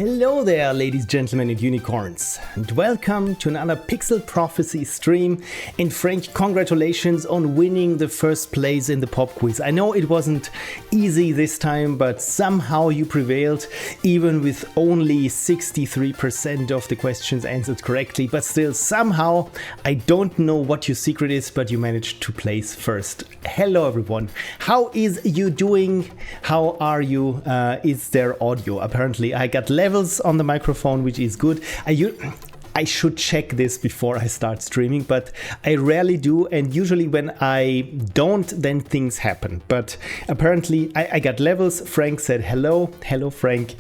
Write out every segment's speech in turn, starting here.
Hello there, ladies, gentlemen, and unicorns, and welcome to another Pixel Prophecy stream. And Frank, congratulations on winning the first place in the pop quiz. I know it wasn't easy this time, but somehow you prevailed, even with only 63% of the questions answered correctly. But still, somehow, I don't know what your secret is, but you managed to place first. Hello, everyone. How is you doing? How are you? Is there audio? Apparently, I got levels on the microphone, which is good. I should check this before I start streaming, but I rarely do, and usually when I don't, then things happen. But apparently I got levels. Frank said hello. Hello, Frank.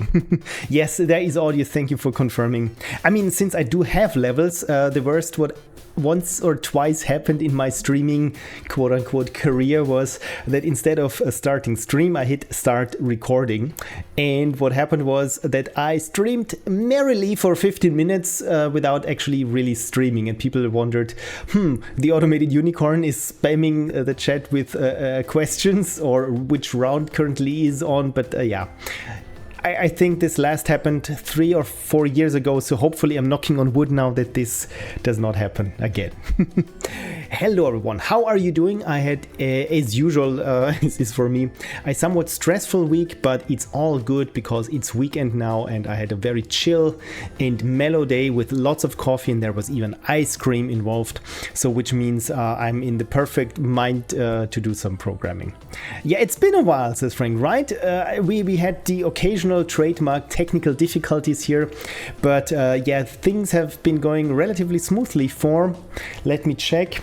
Yes, there is audio. Thank you for confirming. I mean, since I do have levels, the worst what once or twice happened in my streaming quote-unquote career was that instead of starting stream, I hit start recording. And what happened was that I streamed merrily for 15 minutes without actually really streaming. And people wondered, the automated unicorn is spamming the chat with questions, or which round currently is on. But yeah. I think this last happened 3 or 4 years ago, so hopefully I'm knocking on wood now that this does not happen again. Hello everyone, how are you doing? I had, as usual, this is for me, a somewhat stressful week, but it's all good because it's weekend now and I had a very chill and mellow day with lots of coffee, and there was even ice cream involved, so which means I'm in the perfect mind to do some programming. Yeah, it's been a while, says Frank, right? We had the occasional trademark technical difficulties here, but yeah, things have been going relatively smoothly for, let me check,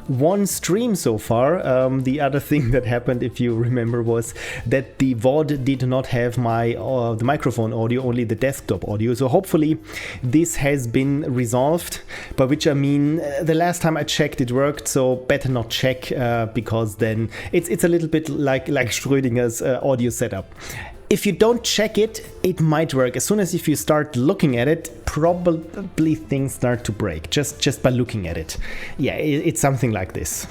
one stream so far. The other thing that happened, if you remember, was that the VOD did not have my the microphone audio, only the desktop audio. So hopefully this has been resolved, by which I mean the last time I checked it worked, so better not check because then it's a little bit like Schrödinger's audio setup. If you don't check it, it might work. As soon as if you start looking at it, probably things start to break just by looking at it. Yeah, it's something like this.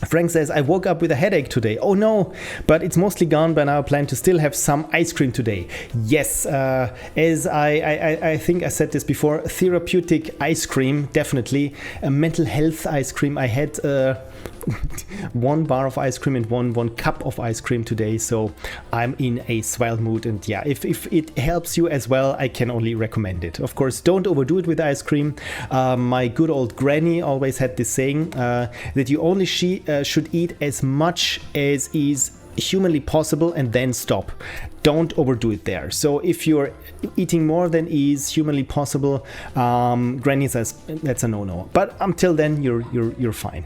Frank says, I woke up with a headache today. Oh no, but it's mostly gone by now. I plan to still have some ice cream today. Yes, as I think I said this before, therapeutic ice cream, definitely. A mental health ice cream. I had one bar of ice cream and one cup of ice cream today, so I'm in a swell mood. And yeah, if it helps you as well, I can only recommend it. Of course, don't overdo it with ice cream. My good old granny always had this saying that you only should eat as much as is humanly possible and then stop. Don't overdo it there. So if you're eating more than is humanly possible, granny says that's a no-no. But until then, you're fine.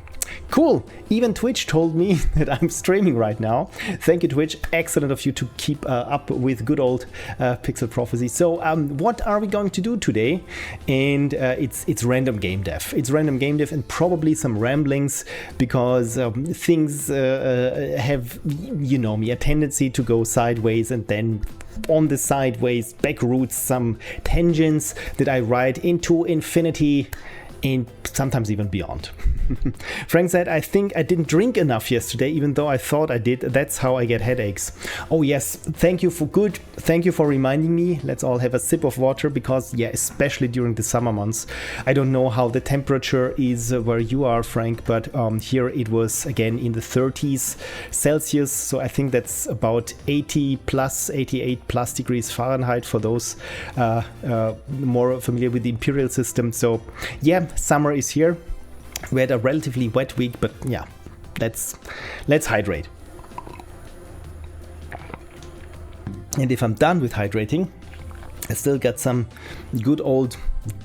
Cool. Even Twitch told me that I'm streaming right now. Thank you, Twitch. Excellent of you to keep up with good old Pixel Prophecy. So what are we going to do today? And it's random game dev. It's random game dev and probably some ramblings because things have, you know me, a tendency to go sideways, and then on the sideways back routes some tangents that I ride into infinity and sometimes even beyond. Frank said, I think I didn't drink enough yesterday, even though I thought I did. That's how I get headaches. Oh yes, thank you for reminding me. Let's all have a sip of water because, yeah, especially during the summer months. I don't know how the temperature is where you are, Frank, but here it was again in the 30s Celsius. So I think that's about 80 plus, 88 plus degrees Fahrenheit for those more familiar with the imperial system. So yeah, summer is here. We had a relatively wet week, but yeah, let's hydrate. And if I'm done with hydrating, I still got some good old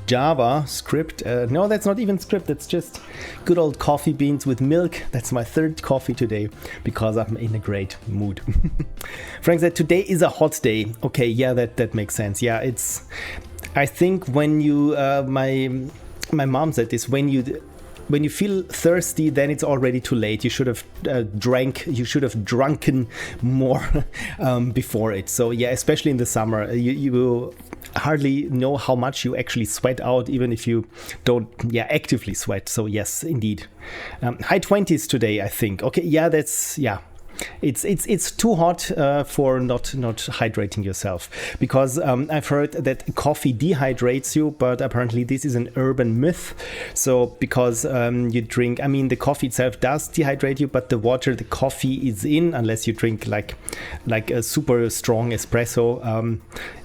Java script. No, that's not even script. That's just good old coffee beans with milk. That's my third coffee today because I'm in a great mood. Frank said, today is a hot day. Okay, yeah, that makes sense. Yeah, it's, I think when you, my mom said this, when you feel thirsty, then it's already too late. You should have drunken more before it. So yeah, especially in the summer, you will hardly know how much you actually sweat out, even if you don't actively sweat. So yes, indeed. High 20s today, I think. Okay, yeah, it's too hot for not hydrating yourself, because I've heard that coffee dehydrates you, but apparently this is an urban myth. So because you drink, I mean, the coffee itself does dehydrate you, but the water the coffee is in, unless you drink like a super strong espresso,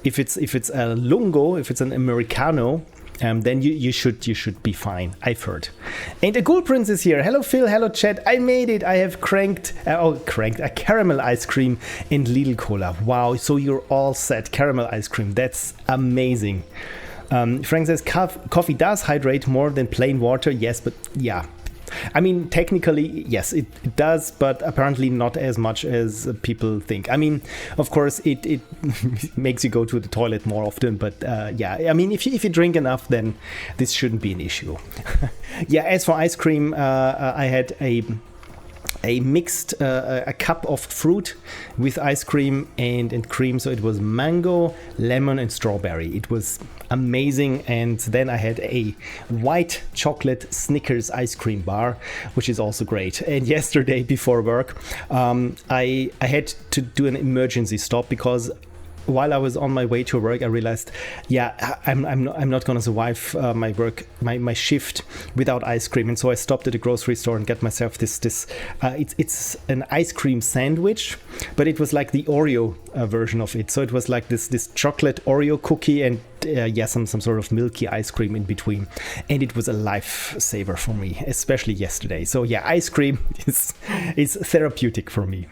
if it's a lungo, if it's an americano, then you should be fine, I've heard. And a Ghoul Prince is here. Hello Phil, hello chat. I made it. I have cranked a caramel ice cream and Lidl Cola. Wow, so you're all set. Caramel ice cream, that's amazing. Frank says coffee does hydrate more than plain water. Yes, but yeah. I mean, technically, yes, it does, but apparently not as much as people think. I mean, of course, it makes you go to the toilet more often, but yeah, I mean, if you drink enough, then this shouldn't be an issue. Yeah, as for ice cream, I had a mixed a cup of fruit with ice cream and cream, so it was mango, lemon and strawberry. It was amazing. And then I had a white chocolate Snickers ice cream bar, which is also great. And yesterday before work, I had to do an emergency stop, because while I was on my way to work, I realized, yeah, I'm not gonna survive my shift without ice cream, and so I stopped at the grocery store and got myself this it's an ice cream sandwich, but it was like the Oreo version of it. So it was like this chocolate Oreo cookie and some sort of milky ice cream in between, and it was a lifesaver for me, especially yesterday. So yeah, ice cream is therapeutic for me.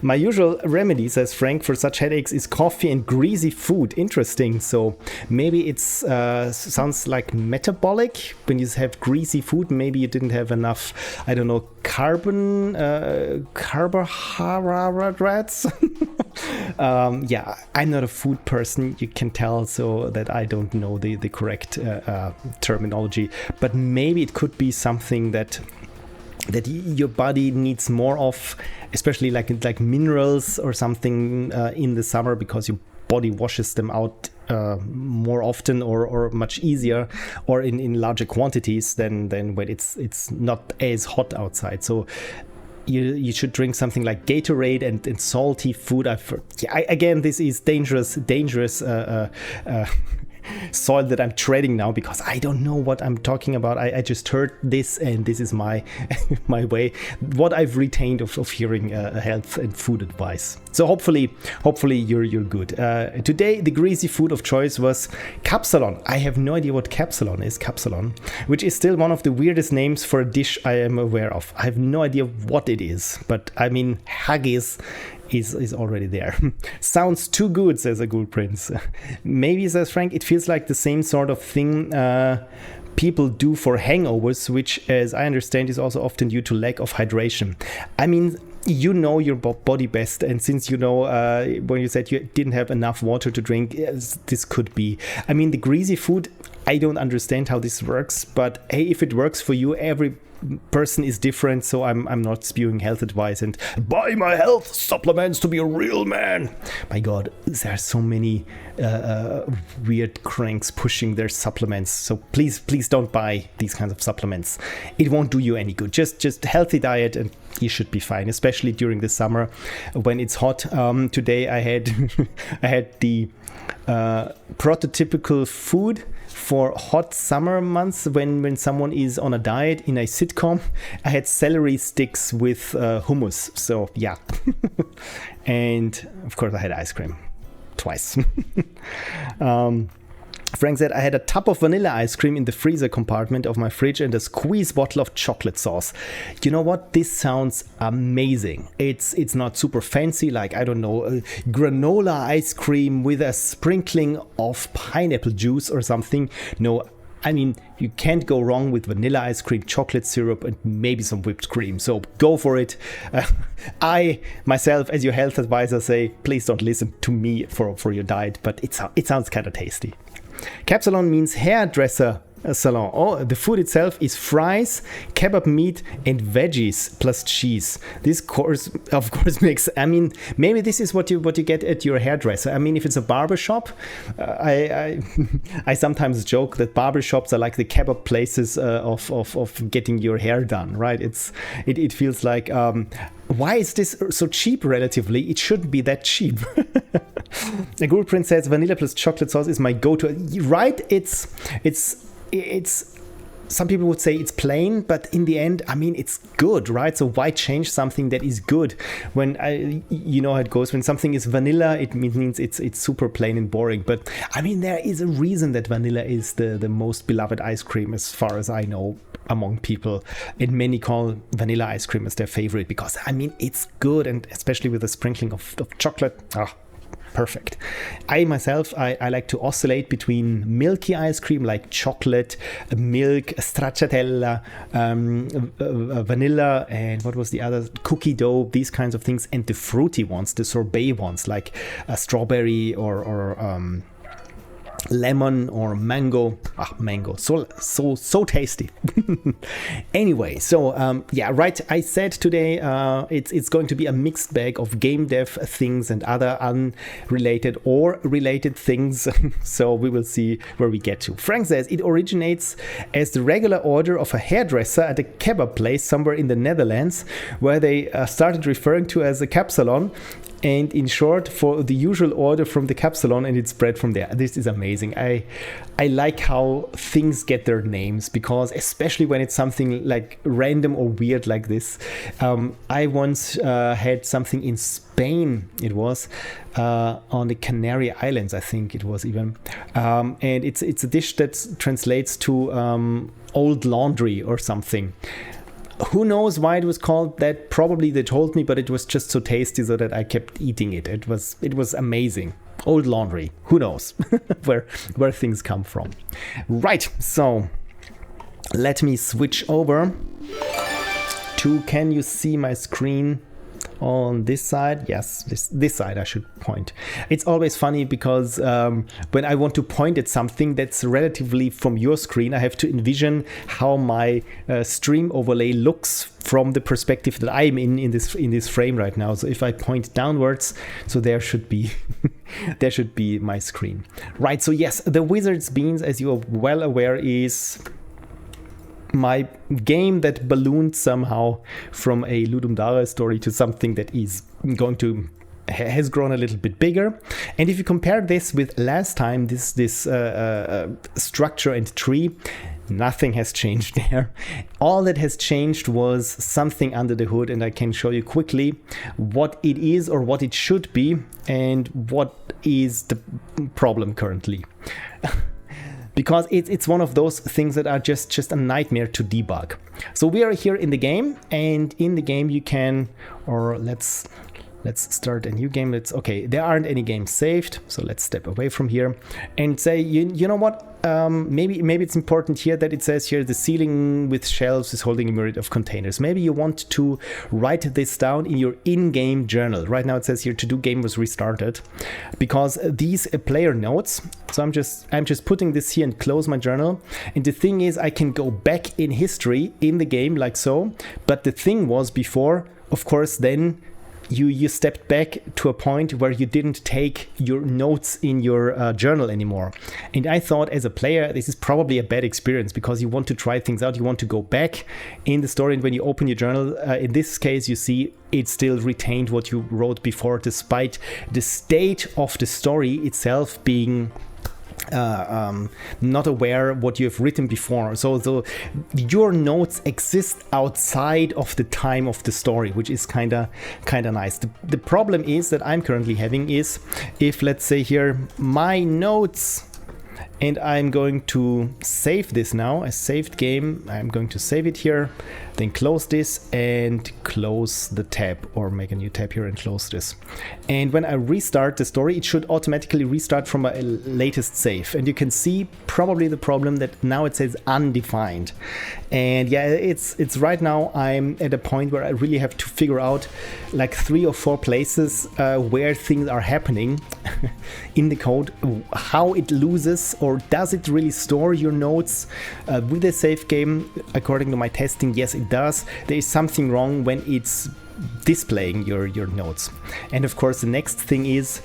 My usual remedy, says Frank, for such headaches is coffee and greasy food. Interesting. So maybe it's sounds like metabolic. When you have greasy food, maybe you didn't have enough, I don't know, carbohydrates. Yeah, I'm not a food person, you can tell, so that I don't know the correct terminology, but maybe it could be something that your body needs more of, especially like minerals or something in the summer, because your body washes them out more often or much easier, or in larger quantities than when it's not as hot outside. So you should drink something like Gatorade and salty food. Again, this is dangerous soil that I'm treading now, because I don't know what I'm talking about. I just heard this, and this is my my way, what I've retained of hearing health and food advice. So hopefully you're good. Today the greasy food of choice was capsalon. I have no idea what capsalon is. Capsalon, which is still one of the weirdest names for a dish I am aware of. I have no idea what it is, but I mean, haggis is already there. Sounds too good, says a Ghoul Prince. Maybe, says Frank, it feels like the same sort of thing people do for hangovers, which, as I understand, is also often due to lack of hydration. I mean, you know your body best, and since you know when you said you didn't have enough water to drink, this could be. I mean, the greasy food, I don't understand how this works, but hey, if it works for you, every person is different, so I'm not spewing health advice and buy my health supplements to be a real man. My god, there are so many weird cranks pushing their supplements, so please don't buy these kinds of supplements. It won't do you any good. Just healthy diet and you should be fine, especially during the summer when it's hot. Today I had the prototypical food for hot summer months when someone is on a diet in a sitcom. I had celery sticks with hummus. So yeah. And of course I had ice cream twice. Frank said, I had a tub of vanilla ice cream in the freezer compartment of my fridge and a squeeze bottle of chocolate sauce. You know what? This sounds amazing. It's not super fancy, like, I don't know, granola ice cream with a sprinkling of pineapple juice or something. No, I mean, you can't go wrong with vanilla ice cream, chocolate syrup, and maybe some whipped cream. So go for it. I, myself, as your health advisor, say, please don't listen to me for your diet, but it sounds kind of tasty. Capsalon means hairdresser salon. Oh, the food itself is fries, kebab meat, and veggies plus cheese. This course, of course, makes. I mean, maybe this is what you get at your hairdresser. I mean, if it's a barber shop, I sometimes joke that barber shops are like the kebab places of getting your hair done. Right? It feels like. Why is this so cheap relatively? It shouldn't be that cheap. The Guru Prince says vanilla plus chocolate sauce is my go-to. Right? It's some people would say it's plain, but in the end, I mean, it's good, right? So why change something that is good when you know how it goes? When something is vanilla, it means it's super plain and boring. But I mean, there is a reason that vanilla is the most beloved ice cream, as far as I know, among people, and many call vanilla ice cream as their favorite because I mean it's good, and especially with a sprinkling of chocolate. Perfect. I myself, I like to oscillate between milky ice cream like chocolate, milk, stracciatella, vanilla, and what was the other? Cookie dough, these kinds of things, and the fruity ones, the sorbet ones like strawberry or lemon or mango. Mango, so tasty. Anyway, so yeah, right, I said today it's going to be a mixed bag of game dev things and other unrelated or related things. So we will see where we get to. Frank says it originates as the regular order of a hairdresser at a kebab place somewhere in the Netherlands, where they started referring to as a capsalon, and in short for the usual order from the capsalon, and it spread from there. This is amazing. I like how things get their names, because especially when it's something like random or weird like this. I once had something in Spain. It was on the Canary Islands, I think it was even, and it's a dish that translates to old laundry or something. Who knows why it was called that? Probably they told me, but it was just so tasty so that I kept eating it. It was amazing. Old laundry. Who knows where things come from? Right. So let me switch over to. Can you see my screen? On this side, yes, this side I should point. It's always funny because when I want to point at something that's relatively from your screen, I have to envision how my stream overlay looks from the perspective that I'm in this frame right now. So if I point downwards, so there should be there should be my screen. Right, so yes, the Wizard's Beans, as you are well aware, is my game that ballooned somehow from a Ludum Dare story to something that is going to has grown a little bit bigger. And if you compare this with last time, this structure and tree, nothing has changed there. All that has changed was something under the hood, and I can show you quickly what it is or what it should be and what is the problem currently. Because it's one of those things that are just a nightmare to debug. So we are here in the game, and in the game you can, or let's start a new game. Okay, there aren't any games saved, so let's step away from here and say, you know what? Maybe it's important here that it says here the ceiling with shelves is holding a myriad of containers. Maybe you want to write this down in your in-game journal. Right now it says here to do game was restarted, because these player notes. So I'm just putting this here and close my journal. And the thing is, I can go back in history in the game like so. But the thing was before, of course, then you stepped back to a point where you didn't take your notes in your journal anymore. And I thought, as a player, this is probably a bad experience, because you want to try things out, you want to go back in the story, and when you open your journal, in this case, you see it still retained what you wrote before, despite the state of the story itself being not aware what you have written before. So your notes exist outside of the time of the story, which is kind of nice. The problem is that I'm currently having is, if let's say here my notes, and I'm going to save this now, a saved game. I'm going to save it here, then close this and close the tab, or make a new tab here and close this. And when I restart the story, it should automatically restart from a latest save. And you can see probably the problem that now it says undefined. And yeah, it's right now I'm at a point where I really have to figure out like 3 or 4 places where things are happening in the code, how it loses or or does it really store your notes with a save game? According to my testing, yes, it does. There is something wrong when it's displaying your notes. And of course, the next thing is,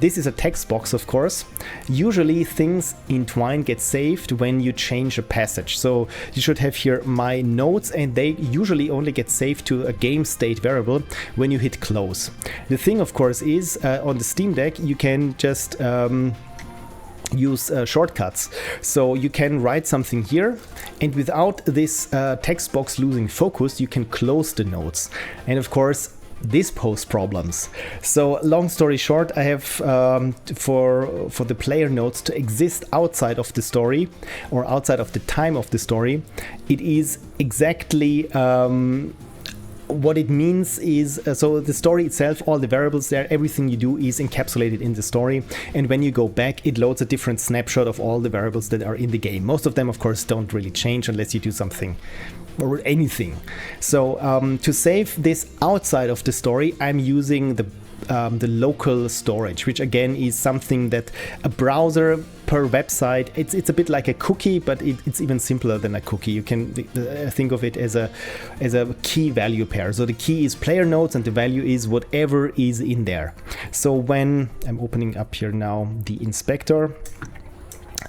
this is a text box, of course. Usually things in Twine get saved when you change a passage. So you should have here my notes, and they usually only get saved to a game state variable when you hit close. The thing, of course, is on the Steam Deck, you can just use shortcuts. So you can write something here, and without this text box losing focus, you can close the notes. And of course, this poses problems. So long story short, I have for the player notes to exist outside of the story or outside of the time of the story, it is exactly what it means is, so the story itself, all the variables there, everything you do is encapsulated in the story. And when you go back, it loads a different snapshot of all the variables that are in the game. Most of them, of course, don't really change unless you do something or anything. So to save this outside of the story, I'm using the local storage, which again is something that a browser per website, it's a bit like a cookie, but it's even simpler than a cookie. You can think of it as a key value pair. So the key is player notes and the value is whatever is in there. So when I'm opening up here now the inspector,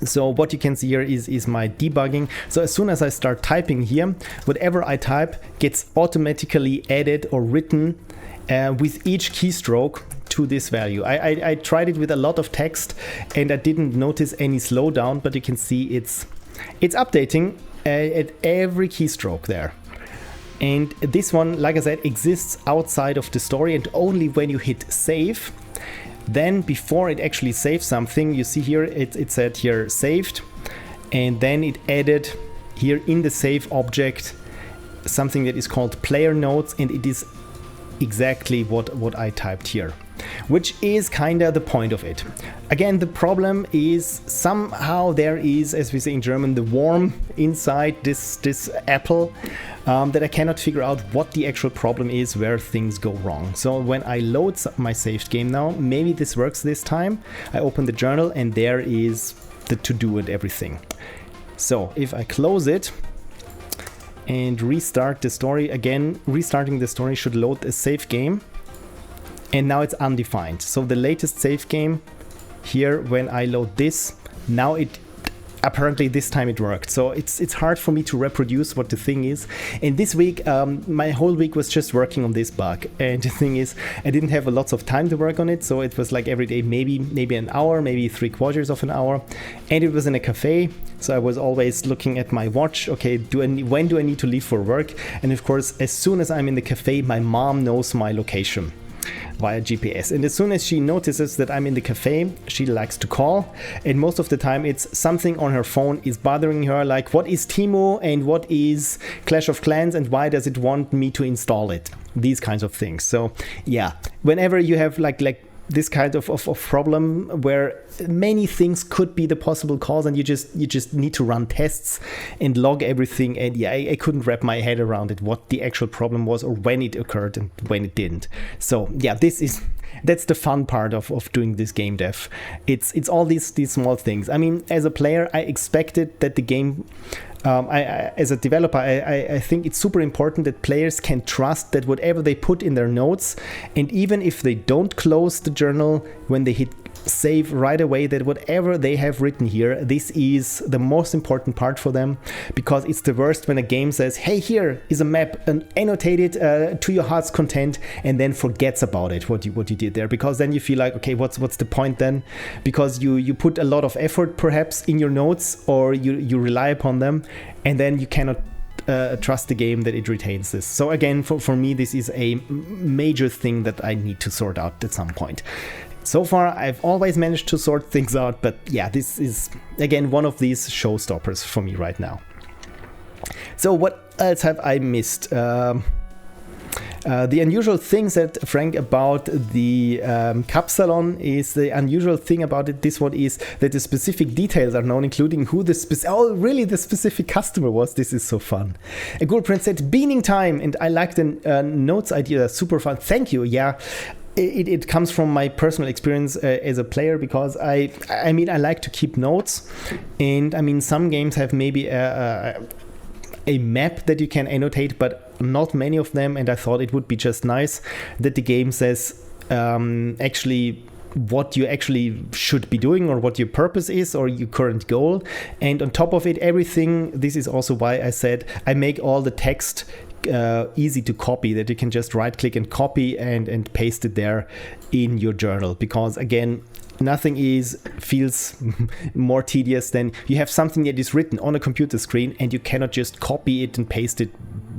so what you can see here is my debugging. So as soon as I start typing here, whatever I type gets automatically added or written with each keystroke to this value. I tried it with a lot of text and I didn't notice any slowdown, but you can see it's updating at every keystroke there. And this one, like I said, exists outside of the story, and only when you hit save, then before it actually saves something, you see here it said here saved, and then it added here in the save object something that is called player notes, and it is exactly what I typed here, which is kind of the point of it. Again, the problem is somehow there is, as we say in German, the worm inside this apple that I cannot figure out what the actual problem is, where things go wrong. So when I load my saved game now, maybe this works this time. I open the journal and there is the to-do and everything. So if I close it and restart the story, again, restarting the story should load a save game. And now it's undefined. So the latest save game here, when I load this, now it apparently this time it worked. So it's hard for me to reproduce what the thing is. And this week, my whole week was just working on this bug. And the thing is, I didn't have lots of time to work on it. So it was like every day, maybe an hour, maybe 3/4 of an hour. And it was in a cafe. So I was always looking at my watch. Okay, when do I need to leave for work? And of course, as soon as I'm in the cafe, my mom knows my location via GPS. And as soon as she notices that I'm in the cafe, she likes to call. And most of the time it's something on her phone is bothering her, like what is Timo and what is Clash of Clans and why does it want me to install it? These kinds of things. So yeah, whenever you have like this kind of problem where many things could be the possible cause, and you just need to run tests and log everything, and yeah, I couldn't wrap my head around it, what the actual problem was or when it occurred and when it didn't. So yeah, that's the fun part of doing this game dev. It's all these small things. I mean, as a player, I expected that the game, as a developer, I think it's super important that players can trust that whatever they put in their notes, and even if they don't close the journal when they hit save right away, that whatever they have written here, this is the most important part for them, because it's the worst when a game says, hey, here is a map and annotate it to your heart's content, and then forgets about it, what you did there, because then you feel like, okay, what's the point then? Because you put a lot of effort perhaps in your notes, or you rely upon them, and then you cannot trust the game that it retains this. So again, for me, this is a major thing that I need to sort out at some point. So far, I've always managed to sort things out, but yeah, this is, again, one of these showstoppers for me right now. So what else have I missed? The unusual thing, said Frank, about the Capsalon is the unusual thing about it. This one is that the specific details are known, including who the specific customer was. This is so fun. A good Prince said beaning time, and I like the notes idea. Super fun. Thank you. Yeah. It comes from my personal experience as a player, because I like to keep notes, and I mean some games have maybe a map that you can annotate, but not many of them, and I thought it would be just nice that the game says actually what you actually should be doing, or what your purpose is, or your current goal, and on top of it everything. This is also why I said I make all the text easy to copy, that you can just right click and copy and paste it there in your journal, because again, nothing feels more tedious than you have something that is written on a computer screen and you cannot just copy it and paste it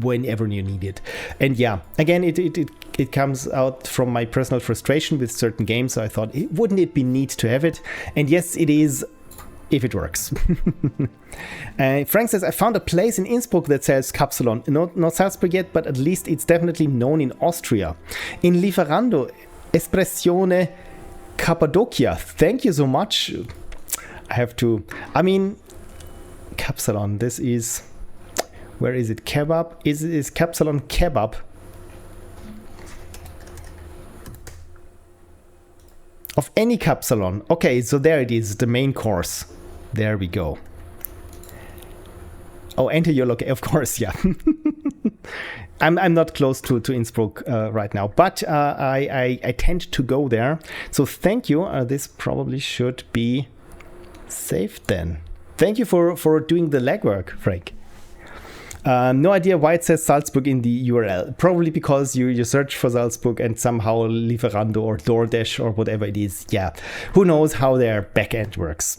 whenever you need it. And yeah, again, it comes out from my personal frustration with certain games, so I thought, wouldn't it be neat to have it? And yes, it is, if it works. Frank says, I found a place in Innsbruck that sells Capsalon. Not Salzburg yet, but at least it's definitely known in Austria. In Lieferando, Espressione Cappadocia. Thank you so much. Capsalon, this is, where is it? Kebab? Is Capsalon kebab? Of any Capsalon. Okay, so there it is, the main course. There we go. Oh, enter your location. Of course, yeah. I'm not close to Innsbruck right now, but I tend to go there. So thank you. This probably should be saved then. Thank you for doing the legwork, Frank. No idea why it says Salzburg in the URL. Probably because you search for Salzburg and somehow Lieferando or DoorDash or whatever it is. Yeah, who knows how their backend works.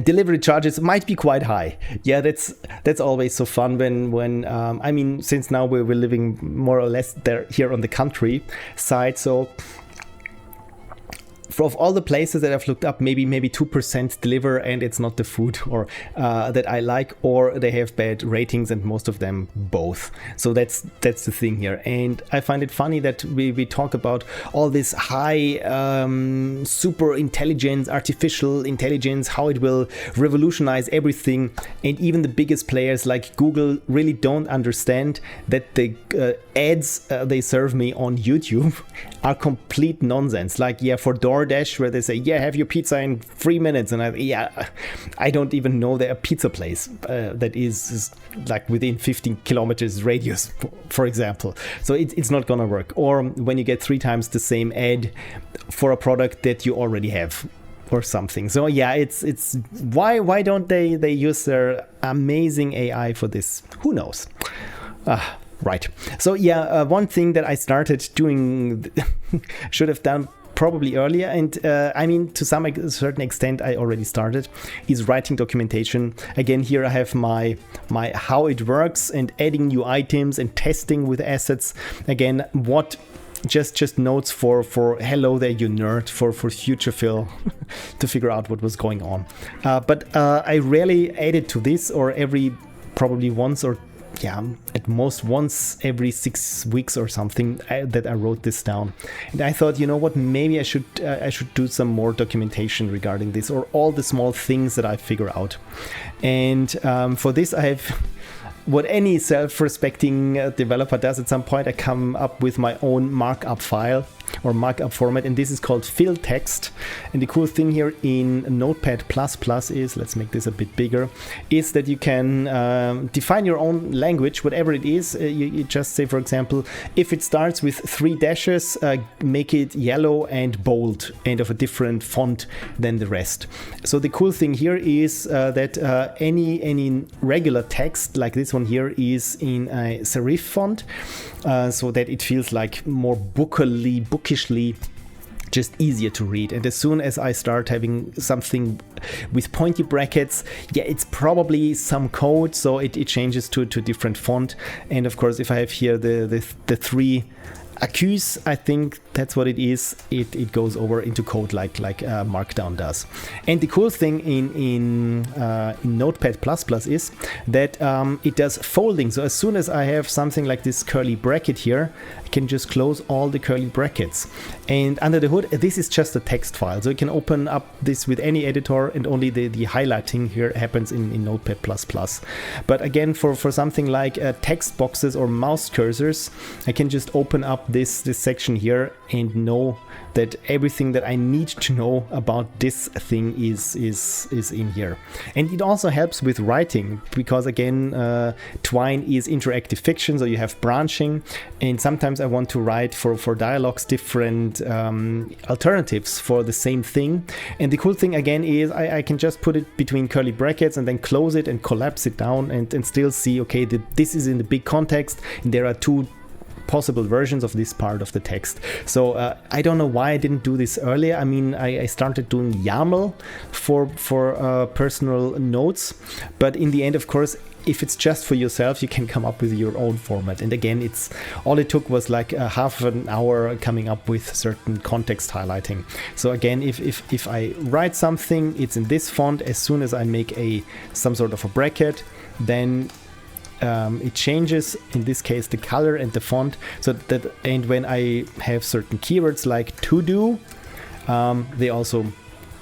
Delivery charges might be quite high. Yeah, that's always so fun when since now we're living more or less here on the country side, so of all the places that I've looked up, maybe 2% deliver, and it's not the food or that I like, or they have bad ratings, and most of them both. So that's the thing here. And I find it funny that we talk about all this high super intelligence, artificial intelligence, how it will revolutionize everything, and even the biggest players like Google really don't understand that the ads they serve me on YouTube are complete nonsense. Like, yeah, for DoorDash, where they say, yeah, have your pizza in 3 minutes, and I don't even know there a pizza place that is like within 15 kilometers radius, for example. So it's not gonna work. Or when you get 3 times the same ad for a product that you already have or something. So yeah, it's why don't they use their amazing AI for this? Who knows? Right. So yeah, one thing that I started doing should have done probably earlier, and to some certain extent I already started, is writing documentation. Again, here I have my how it works, and adding new items and testing with assets. Again, what just notes for hello there you nerd, for future Phil to figure out what was going on. But I rarely added to this, or probably once or at most once every 6 weeks or something that I wrote this down. And I thought, you know what, maybe I should do some more documentation regarding this, or all the small things that I figure out. And for this I have what any self-respecting developer does at some point. I come up with my own markup file or markup format, and this is called fill text. And the cool thing here in Notepad++ is, let's make this a bit bigger, is that you can define your own language, whatever it is. You just say, for example, if it starts with 3 dashes, make it yellow and bold and of a different font than the rest. So the cool thing here is that any regular text like this one here is in a serif font, so that it feels like more bookishly just easier to read. And as soon as I start having something with pointy brackets, it's probably some code, so it changes to different font. And of course, if I have here the 3 accuse, I think that's what it is. It goes over into code like Markdown does. And the cool thing in Notepad++ is that it does folding. So as soon as I have something like this curly bracket here, I can just close all the curly brackets. And under the hood, this is just a text file. So you can open up this with any editor, and only the highlighting here happens in Notepad++. But again, for something like text boxes or mouse cursors, I can just open up this section here and know that everything that I need to know about this thing is in here. And it also helps with writing, because again, Twine is interactive fiction, so you have branching, and sometimes I want to write for dialogues different alternatives for the same thing. And the cool thing again is I can just put it between curly brackets and then close it and collapse it down and still see, okay, this is in the big context, and there are two possible versions of this part of the text. So I don't know why I didn't do this earlier. I mean, I started doing YAML for personal notes, but in the end, of course, if it's just for yourself, you can come up with your own format. And again, it's all it took was like half an hour coming up with certain context highlighting. So again, if I write something, it's in this font. As soon as I make some sort of a bracket, then it changes, in this case, the color and the font. So that, and when I have certain keywords like to do, they also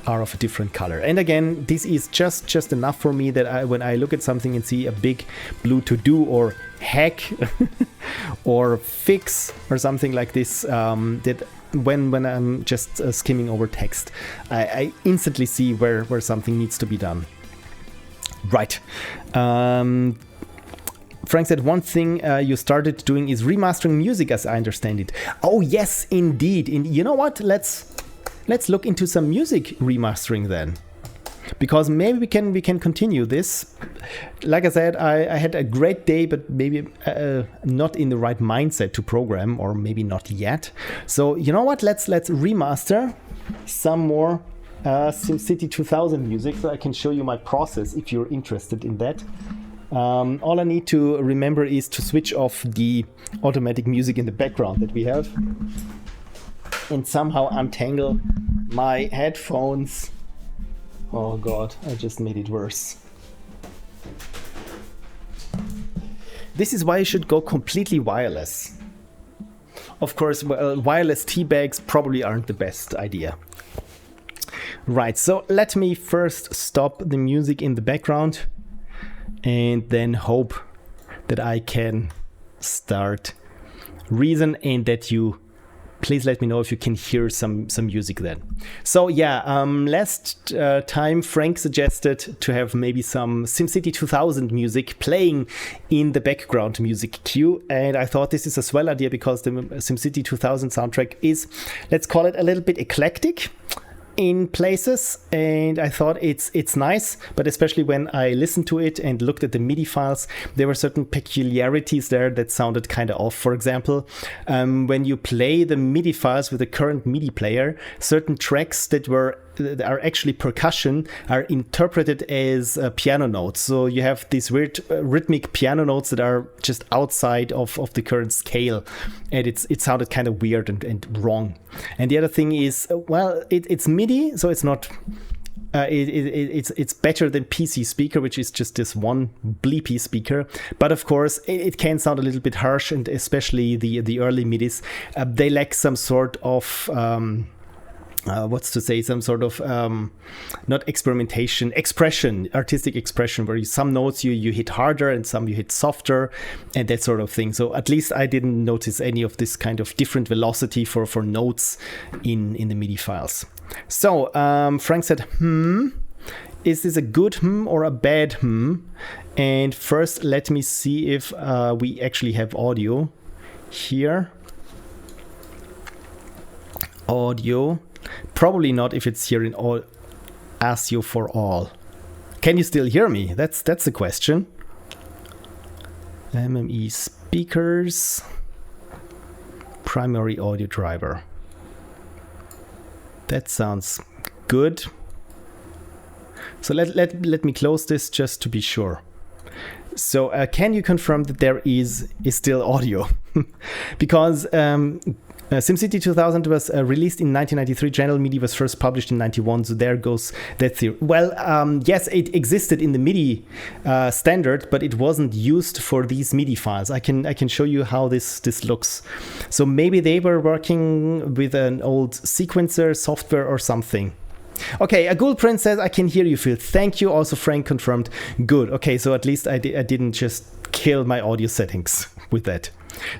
are of a different color. And again, this is just enough for me that when I look at something and see a big blue to do or hack or fix or something like this, that when I'm just skimming over text, I instantly see where something needs to be done. Right. Frank said one thing you started doing is remastering music, as I understand it. Oh yes, indeed. You know what? Let's look into some music remastering then, because maybe we can continue this. Like I said, I had a great day, but maybe not in the right mindset to program, or maybe not yet. So you know what? Let's remaster some more SimCity 2000 music, so I can show you my process if you're interested in that. All I need to remember is to switch off the automatic music in the background that we have, and somehow untangle my headphones. Oh god, I just made it worse. This is why you should go completely wireless. Of course, wireless tea bags probably aren't the best idea. Right, so let me first stop the music in the background and then hope that I can start Reason, and that you please let me know if you can hear some music then. So yeah, last time Frank suggested to have maybe some SimCity 2000 music playing in the background music queue, and I thought this is a swell idea because the SimCity 2000 soundtrack is, let's call it, a little bit eclectic in places, and I thought it's nice, but especially when I listened to it and looked at the MIDI files, there were certain peculiarities there that sounded kind of off. For example, when you play the MIDI files with the current MIDI player, certain tracks that are actually percussion are interpreted as piano notes. So you have these weird rhythmic piano notes that are just outside of the current scale, and it sounded kind of weird and wrong. And the other thing is, well, it's MIDI, so it's not. It's better than PC speaker, which is just this one bleepy speaker. But of course, it can sound a little bit harsh, and especially the early MIDIs, they lack some sort of some sort of not experimentation, artistic expression, where some notes you hit harder and some you hit softer, and that sort of thing. So at least I didn't notice any of this kind of different velocity for notes in the MIDI files. So Frank said, is this a good or a bad ? And first let me see if we actually have audio here. Audio. Probably not if it's here in ASIO for all. Can you still hear me? That's the question. MME speakers. Primary audio driver. That sounds good. So let me close this just to be sure. So can you confirm that there is still audio? Because SimCity 2000 was released in 1993. General MIDI was first published in 91. So there goes that theory. Well, yes, it existed in the MIDI standard, but it wasn't used for these MIDI files. I can show you how this looks. So maybe they were working with an old sequencer software or something. Okay, a Ghoul Prince says, I can hear you, Phil. Thank you. Also, Frank confirmed. Good. Okay, so at least I didn't just kill my audio settings with that.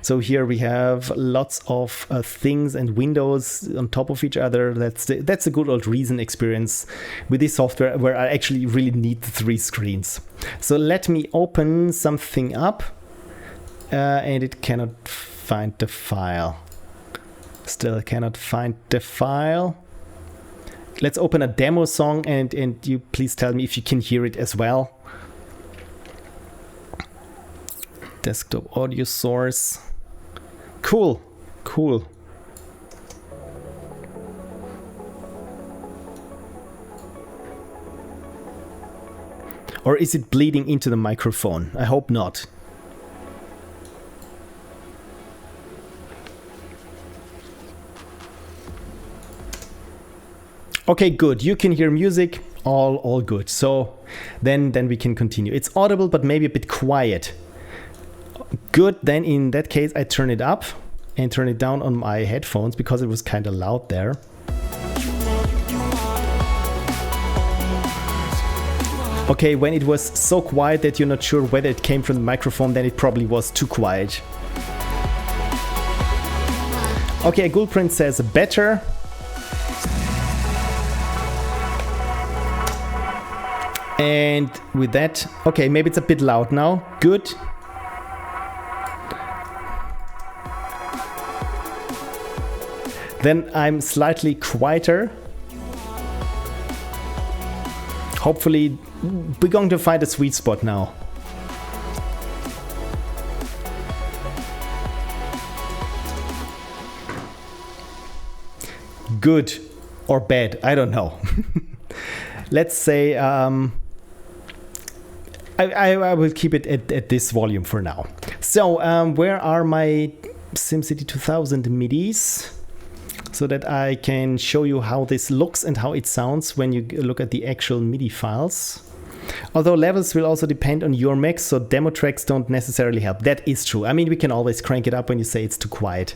So here we have lots of things and windows on top of each other. That's a good old Reason experience with this software where I actually really need the 3 screens. So let me open something up and it cannot find the file. Still cannot find the file. Let's open a demo song and you please tell me if you can hear it as well. Desktop audio source. Cool. Or is it bleeding into the microphone? I hope not. Okay, good. You can hear music. All good. So then we can continue. It's audible, but maybe a bit quiet. Good. Then in that case, I turn it up and turn it down on my headphones because it was kind of loud there. Okay, when it was so quiet that you're not sure whether it came from the microphone, then it probably was too quiet. Okay, Ghoul Prince says better. And with that, okay, maybe it's a bit loud now. Good. Then I'm slightly quieter. Hopefully, we're going to find a sweet spot now. Good or bad, I don't know. Let's say I will keep it at this volume for now. So where are my SimCity 2000 MIDIs? So that I can show you how this looks and how it sounds when you look at the actual MIDI files. Although levels will also depend on your mix, so demo tracks don't necessarily help. That is true. I mean, we can always crank it up when you say it's too quiet.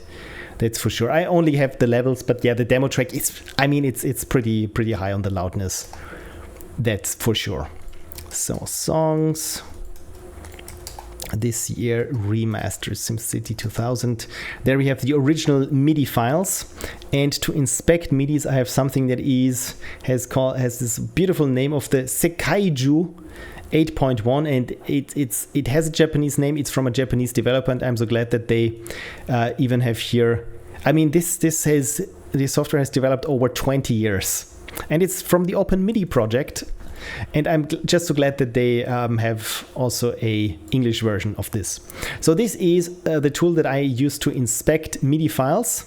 That's for sure. I only have the levels, but yeah, the demo track is, I mean, it's pretty high on the loudness. That's for sure. So songs. This year Remaster SimCity 2000. There we have the original MIDI files, and to inspect MIDIs I have something that has this beautiful name of the Sekaiju 8.1, and it has a Japanese name. It's from a Japanese developer, and I'm so glad that they even have here. I mean, this software has developed over 20 years, and it's from the Open MIDI project. And I'm just so glad that they have also a English version of this. So this is the tool that I use to inspect MIDI files.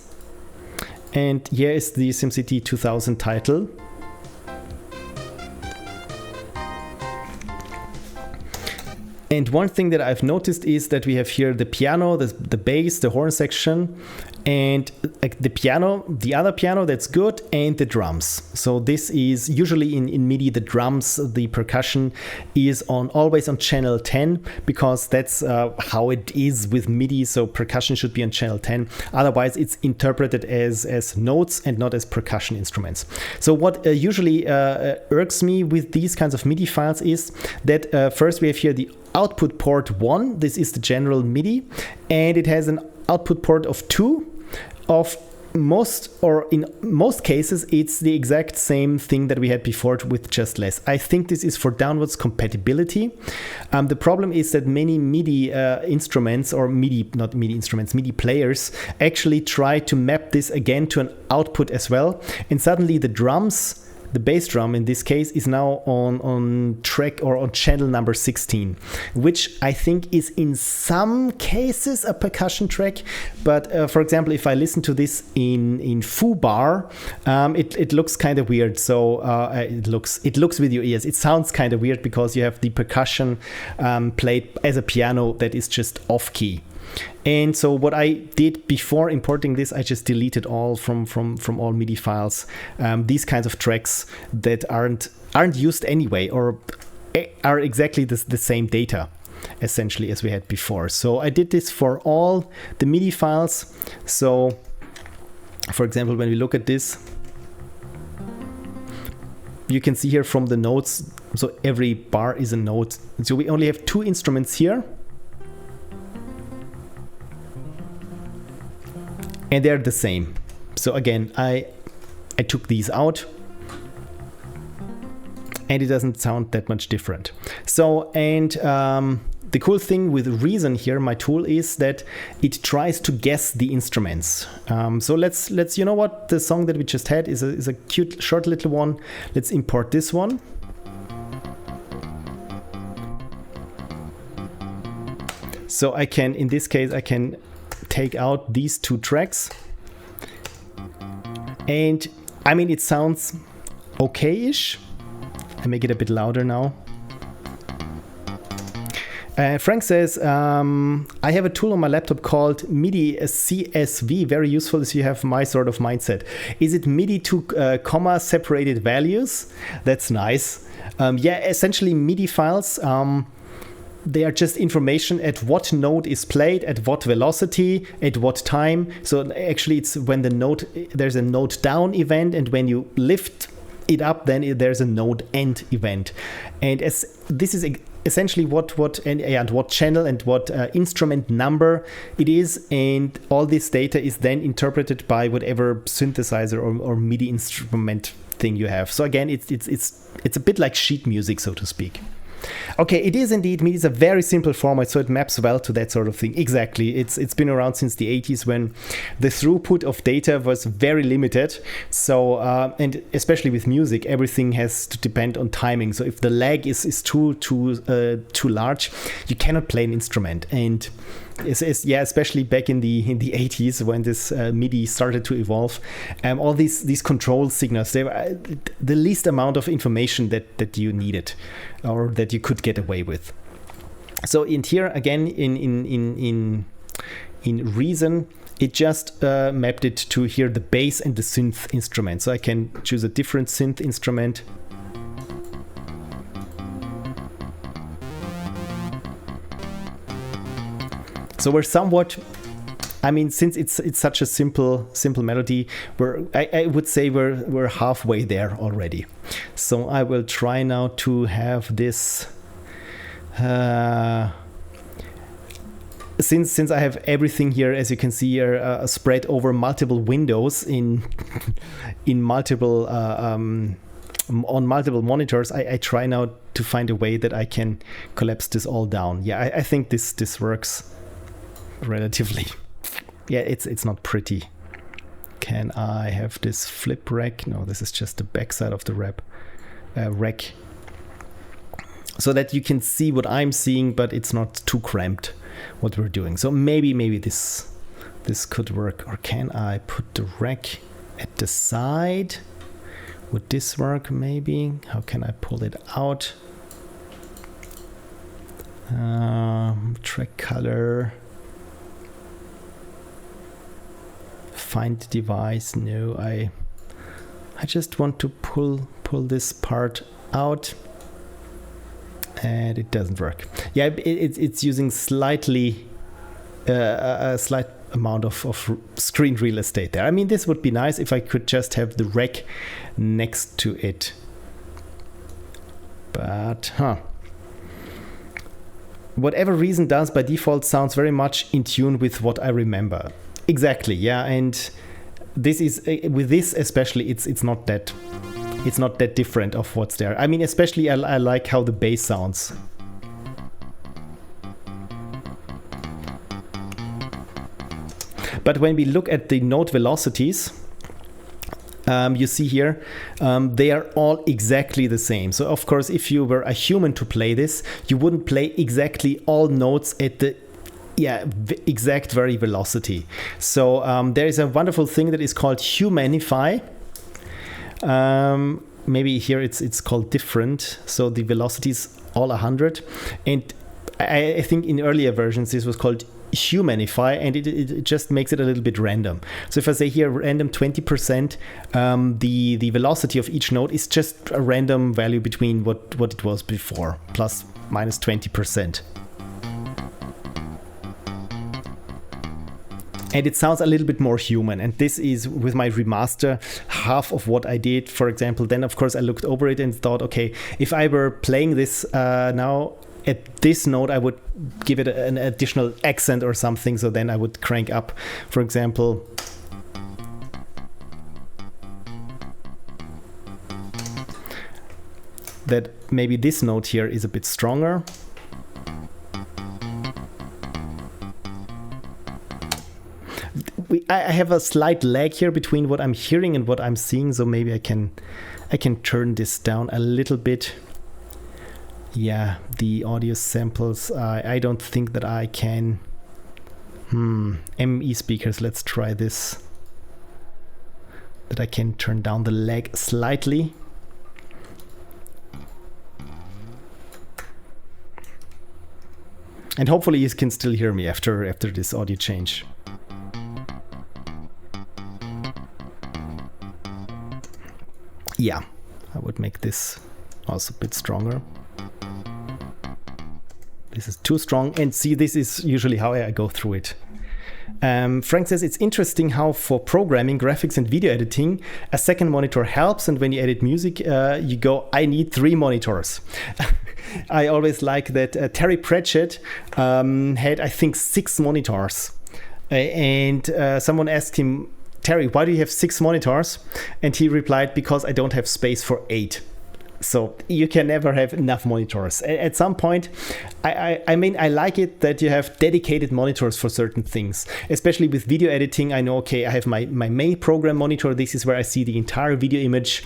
And here is the SimCity 2000 title. And one thing that I've noticed is that we have here the piano, the bass, the horn section, and the piano, the other piano, that's good, and the drums. So this is usually in MIDI, the drums, the percussion is always on channel 10, because that's how it is with MIDI. So percussion should be on channel 10. Otherwise, it's interpreted as notes and not as percussion instruments. So what usually irks me with these kinds of MIDI files is that first we have here the output port 1. This is the general MIDI, and it has an output port of 2. Of most, or in most cases, it's the exact same thing that we had before with just less. I think this is for downwards compatibility. The problem is that many MIDI instruments, or MIDI players actually try to map this again to an output as well. And suddenly the drums the bass drum in this case is now on track or on channel number 16, which I think is in some cases a percussion track. But for example, if I listen to this in foo bar, it looks kind of weird. So it looks with your ears. It sounds kind of weird because you have the percussion played as a piano that is just off key. And so what I did before importing this, I just deleted all from all MIDI files, these kinds of tracks that aren't used anyway or are exactly the same data essentially as we had before. So I did this for all the MIDI files. So for example, when we look at this, you can see here from the notes, so every bar is a note. So we only have 2 instruments here. And they're the same. So again, I took these out and it doesn't sound that much different. So, and the cool thing with Reason here, my tool, is that it tries to guess the instruments. So let's, you know what, the song that we just had is a cute short little one. Let's import this one. So I can, in this case, I can take out these 2 tracks, and I mean, it sounds okay-ish. I make it a bit louder now. Frank says, I have a tool on my laptop called MIDI CSV, very useful if you have my sort of mindset. Is it MIDI to comma separated values? That's nice. Yeah, essentially MIDI files, they are just information at what note is played, at what velocity, at what time. So actually it's when the note, there's a note down event, and when you lift it up, then there's a note end event. And as this is essentially what channel and what instrument number it is, and all this data is then interpreted by whatever synthesizer or MIDI instrument thing you have. So again, it's a bit like sheet music, so to speak. Okay, it is indeed. MIDI is a very simple format, so it maps well to that sort of thing. Exactly. It's been around since the 80s when the throughput of data was very limited. So, and especially with music, everything has to depend on timing. So if the lag is too large, you cannot play an instrument. And yeah, especially back in the 80s when this MIDI started to evolve, all these control signals, they were the least amount of information that you needed or that you could get away with. So in here again in Reason, it just mapped it to here the bass and the synth instrument. So I can choose a different synth instrument. So we're somewhat, I mean, since it's such a simple melody, I would say we're halfway there already. So I will try now to have this. Since I have everything here, as you can see here, spread over multiple windows in multiple on multiple monitors, I try now to find a way that I can collapse this all down. Yeah, I think this works relatively. Yeah, it's not pretty. Can I have this flip rack? No, this is just the backside of the rack, so that you can see what I'm seeing, but it's not too cramped what we're doing. So maybe this could work. Or can I put the rack at the side? Would this work? Maybe. How can I pull it out? Track color. Find device. No, I just want to pull this part out, and it doesn't work. Yeah, it's using slightly a slight amount of screen real estate there. I mean, this would be nice if I could just have the rack next to it, but whatever Reason does by default sounds very much in tune with what I remember. Exactly, yeah, and this is with this especially, it's not that different of what's there. I mean, especially I like how the bass sounds. But when we look at the note velocities, you see here, they are all exactly the same. So of course, if you were a human to play this, you wouldn't play exactly all notes at the exact very velocity. So there is a wonderful thing that is called humanify. Maybe here it's called different. So the velocity is all 100, and I think in earlier versions this was called humanify, and it just makes it a little bit random. So if I say here random 20%, the velocity of each note is just a random value between what it was before, plus minus 20%. And it sounds a little bit more human, and this is with my remaster half of what I did. For example, then of course I looked over it and thought, okay, if I were playing this now at this note, I would give it an additional accent or something. So then I would crank up, for example, that maybe this note here is a bit stronger. I have a slight lag here between what I'm hearing and what I'm seeing, so maybe I can turn this down a little bit. Yeah, the audio samples, I don't think that I can. ME speakers, let's try this. That I can turn down the lag slightly. And hopefully you can still hear me after this audio change. Yeah, I would make this also a bit stronger. This is too strong, and see, this is usually how I go through it. Frank says it's interesting how for programming, graphics and video editing, a second monitor helps, and when you edit music, you go, I need 3 monitors. I always like that Terry Pratchett had, I think, 6 monitors. And someone asked him, Terry, why do you have 6 monitors? And he replied, because I don't have space for 8. So you can never have enough monitors. At some point, I mean, I like it that you have dedicated monitors for certain things, especially with video editing. I know, okay, I have my main program monitor. This is where I see the entire video image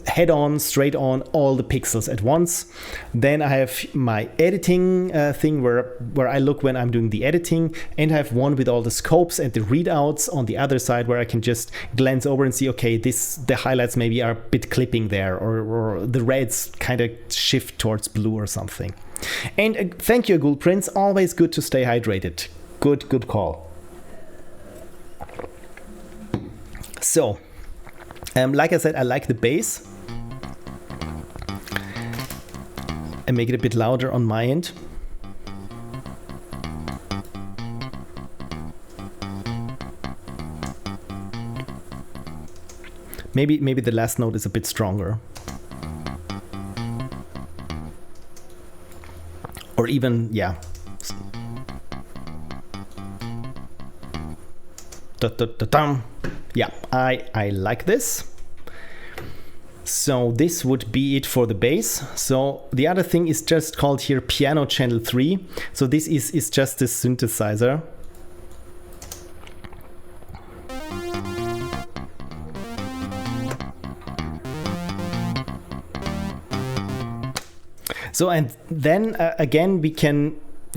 head on, straight on, all the pixels at once. Then I have my editing thing where I look when I'm doing the editing, and I have one with all the scopes and the readouts on the other side where I can just glance over and see, okay, the highlights maybe are a bit clipping there, or the reds kind of shift towards blue or something. And thank you, Ghoul Prince. Always good to stay hydrated. Good call. So, like I said, I like the bass. I make it a bit louder on my end. Maybe the last note is a bit stronger. Or even, yeah. Yeah, I like this. So this would be it for the bass. So the other thing is just called here Piano Channel 3. So this is just this synthesizer. So, and then again, we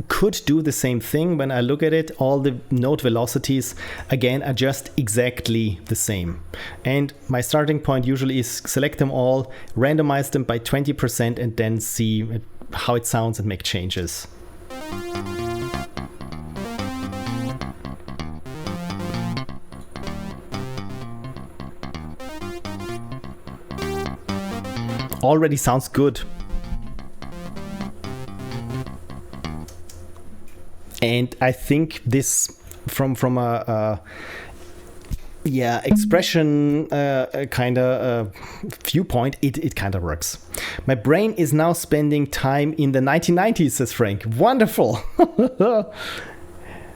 could do the same thing. When I look at it, all the note velocities again are just exactly the same. And my starting point usually is select them all, randomize them by 20%, and then see how it sounds and make changes. Already sounds good. And I think this, from a expression kind of viewpoint, it kind of works. My brain is now spending time in the 1990s, says Frank. Wonderful.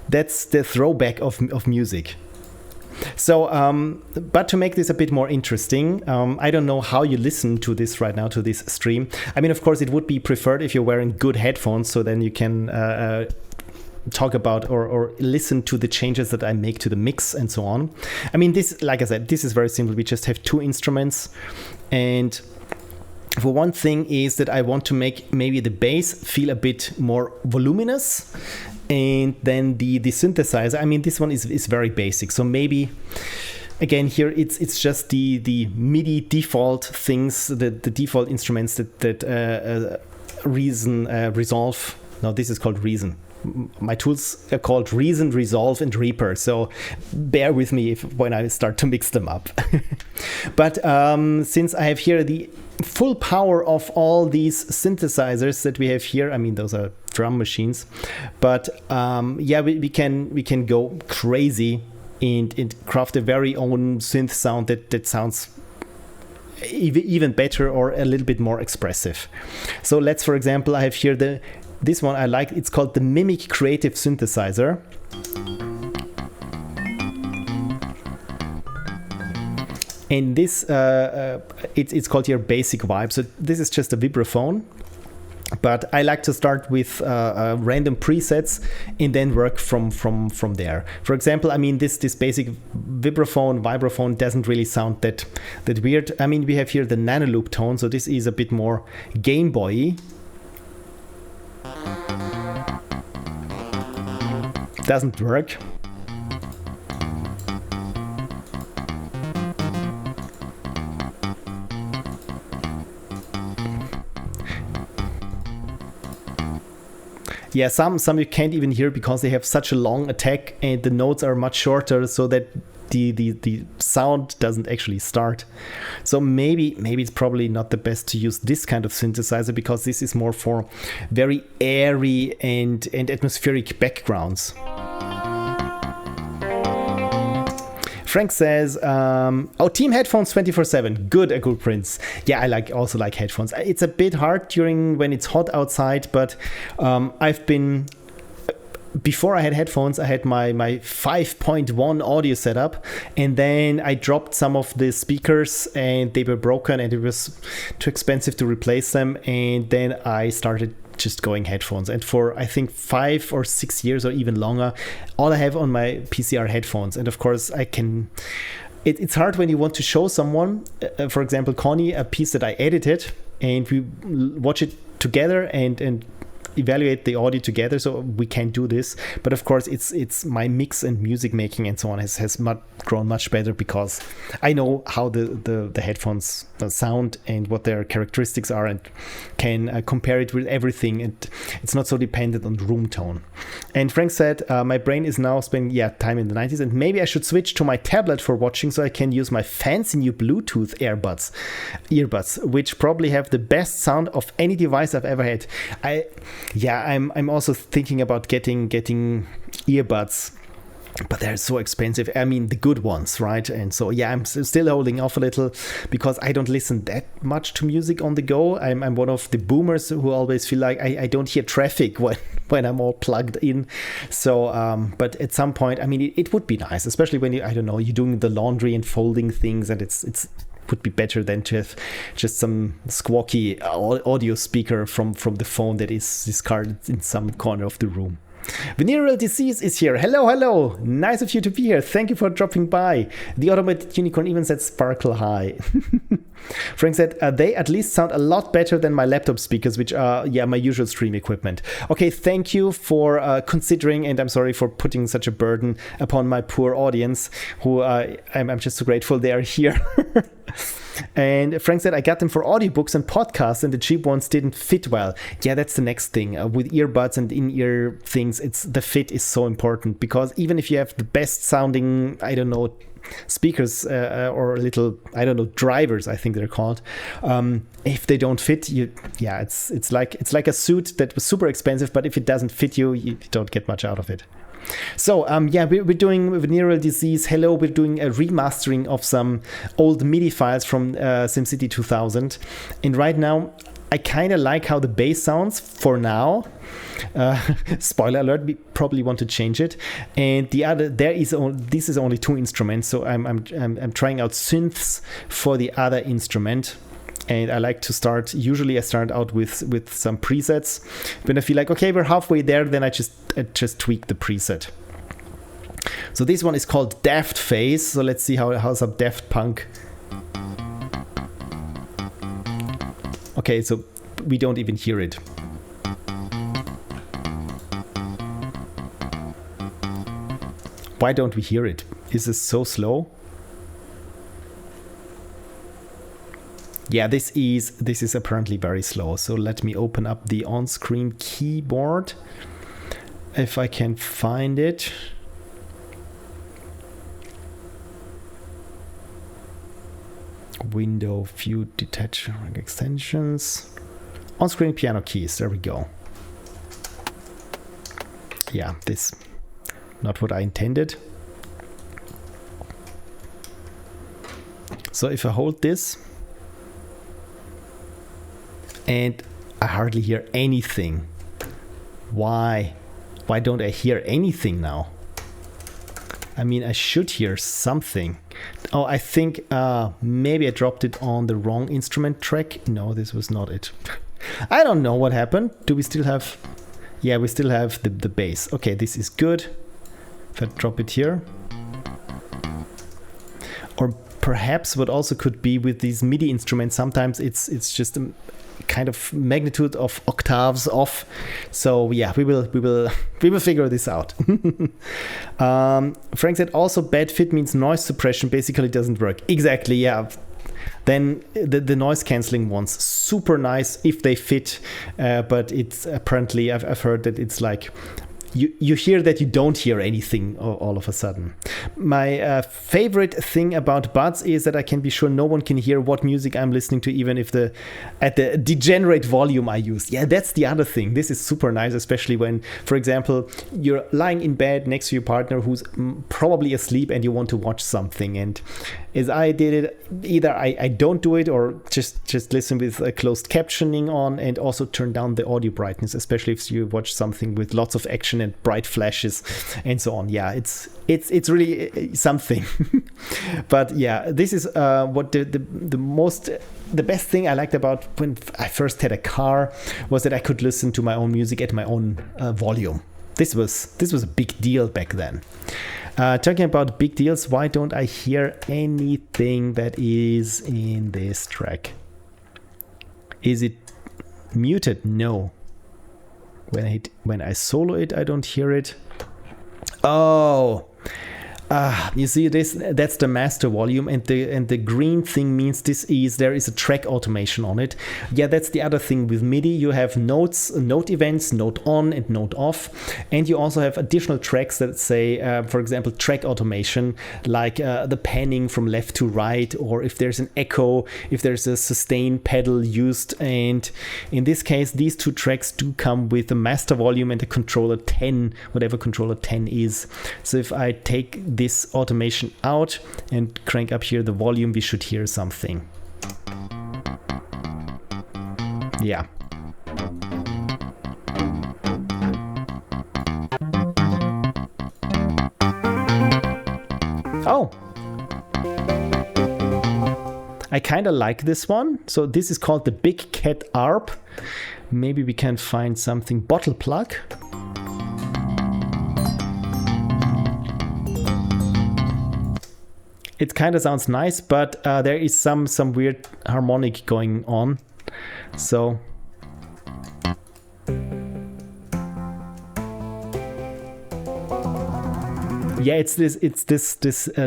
That's the throwback of music. So, but to make this a bit more interesting, I don't know how you listen to this right now, to this stream. I mean, of course, it would be preferred if you're wearing good headphones, so then you can talk about or listen to the changes that I make to the mix and so on. I mean, this, like I said, this is very simple. We just have 2 instruments, and for one thing is that I want to make maybe the bass feel a bit more voluminous, and then the synthesizer, I mean, this one is very basic. So maybe again here it's just the MIDI default things, the default instruments that Resolve. No, this is called Reason. My tools are called Reason, Resolve, and Reaper. So bear with me when I start to mix them up. But since I have here the full power of all these synthesizers that we have here, I mean, those are drum machines. But yeah, we can go crazy and craft a very own synth sound that sounds even better or a little bit more expressive. So let's, for example, I have here this one I like. It's called the Mimic Creative Synthesizer. And this, it's called here Basic Vibe. So this is just a vibraphone. But I like to start with random presets and then work from there. For example, I mean, this basic vibraphone doesn't really sound that weird. I mean, we have here the nano loop tone, so this is a bit more Game Boy-y. Doesn't work. Yeah, some you can't even hear because they have such a long attack and the notes are much shorter, so that the sound doesn't actually start. So maybe it's probably not the best to use this kind of synthesizer, because this is more for very airy and atmospheric backgrounds. Frank says, oh, team headphones 24/7. Good, a good Prince. Yeah, I also like headphones. It's a bit hard when it's hot outside, but before I had headphones, I had my 5.1 audio setup, and then I dropped some of the speakers and they were broken and it was too expensive to replace them, and then I started just going headphones, and for I think 5 or 6 years or even longer, all I have on my PC are headphones. And of course it's hard when you want to show someone, for example Connie, a piece that I edited, and we watch it together and evaluate the audio together, so we can do this. But of course it's my mix and music making and so on has grown much better, because I know how the headphones sound and what their characteristics are, and can compare it with everything, and it's not so dependent on room tone. And Frank said, my brain is now spending time in the 90s, and maybe I should switch to my tablet for watching, so I can use my fancy new Bluetooth earbuds, which probably have the best sound of any device I've ever had. I'm also thinking about getting earbuds, but they're so expensive. I mean, the good ones, right? And so yeah, I'm still holding off a little, because I don't listen that much to music on the go. I'm one of the boomers who always feel like I don't hear traffic when I'm all plugged in. So but at some point, I mean, it would be nice, especially when you're doing the laundry and folding things, and it's would be better than to have just some squawky audio speaker from the phone that is discarded in some corner of the room. Venereal Disease is here. Hello. Nice of you to be here. Thank you for dropping by. The Automated Unicorn even said sparkle high. Frank said, they at least sound a lot better than my laptop speakers, which are, my usual stream equipment. Okay, thank you for considering, and I'm sorry for putting such a burden upon my poor audience, who I'm just so grateful they are here. And Frank said, I got them for audiobooks and podcasts, and the cheap ones didn't fit well. Yeah, that's the next thing. With earbuds and in-ear things, the fit is so important, because even if you have the best sounding, speakers or little, drivers, I think they're called, if they don't fit you, it's like a suit that was super expensive, but if it doesn't fit you, you don't get much out of it. So we're doing Venereal Disease. Hello, we're doing a remastering of some old MIDI files from SimCity 2000, and right now I kind of like how the bass sounds for now. Spoiler alert, we probably want to change it. And this is only 2 instruments, so I'm trying out synths for the other instrument. And I like to start, usually I start out with some presets. When I feel like, okay, we're halfway there, then I just tweak the preset. So this one is called Daft Phase. So let's see how's up Daft Punk. Okay, so we don't even hear it. Why don't we hear it? Is this so slow? Yeah, this is apparently very slow. So let me open up the on-screen keyboard if I can find it. Window, view, detach extensions. On-screen piano keys. There we go. Yeah, this not what I intended. So if I hold this, and I hardly hear anything. Why? Why don't I hear anything now? I mean, I should hear something. Oh, I think maybe I dropped it on the wrong instrument track. No, this was not it. I don't know what happened. Do we still have... Yeah, we still have the bass. Okay, this is good. If I drop it here. Or perhaps what also could be with these MIDI instruments, sometimes it's just a kind of magnitude of octaves off. So yeah, we will figure this out. Frank said also bad fit means noise suppression basically doesn't work. Exactly, yeah. Then the noise cancelling ones, super nice if they fit, but it's apparently I've heard that it's like you hear that you don't hear anything all of a sudden. My favorite thing about buds is that I can be sure no one can hear what music I'm listening to, even if at the degenerate volume I use. Yeah, that's the other thing. This is super nice, especially when, for example, you're lying in bed next to your partner who's probably asleep and you want to watch something. And as I did it, either I don't do it or just listen with a closed captioning on, and also turn down the audio brightness, especially if you watch something with lots of action and bright flashes and so on. Yeah, it's really something. But yeah, this is what the best thing I liked about when I first had a car was that I could listen to my own music at my own volume. This was a big deal back then. Talking about big deals, why don't I hear anything that is in this track? Is it muted? No. When I solo it, I don't hear it. Oh, you see this? That's the master volume, and the green thing means there is a track automation on it. Yeah, that's the other thing with MIDI. You have notes, note events, note on and note off, and you also have additional tracks that say, for example, track automation, like the panning from left to right, or if there's an echo, if there's a sustain pedal used. And in this case, these two tracks do come with the master volume and the controller 10, whatever controller 10 is. So if I take this automation out and crank up here the volume, we should hear something. Yeah. Oh, I kind of like this one. So this is called the Big Cat ARP. Maybe we can find something. Bottle plug. It kind of sounds nice, but there is some weird harmonic going on. So yeah, it's this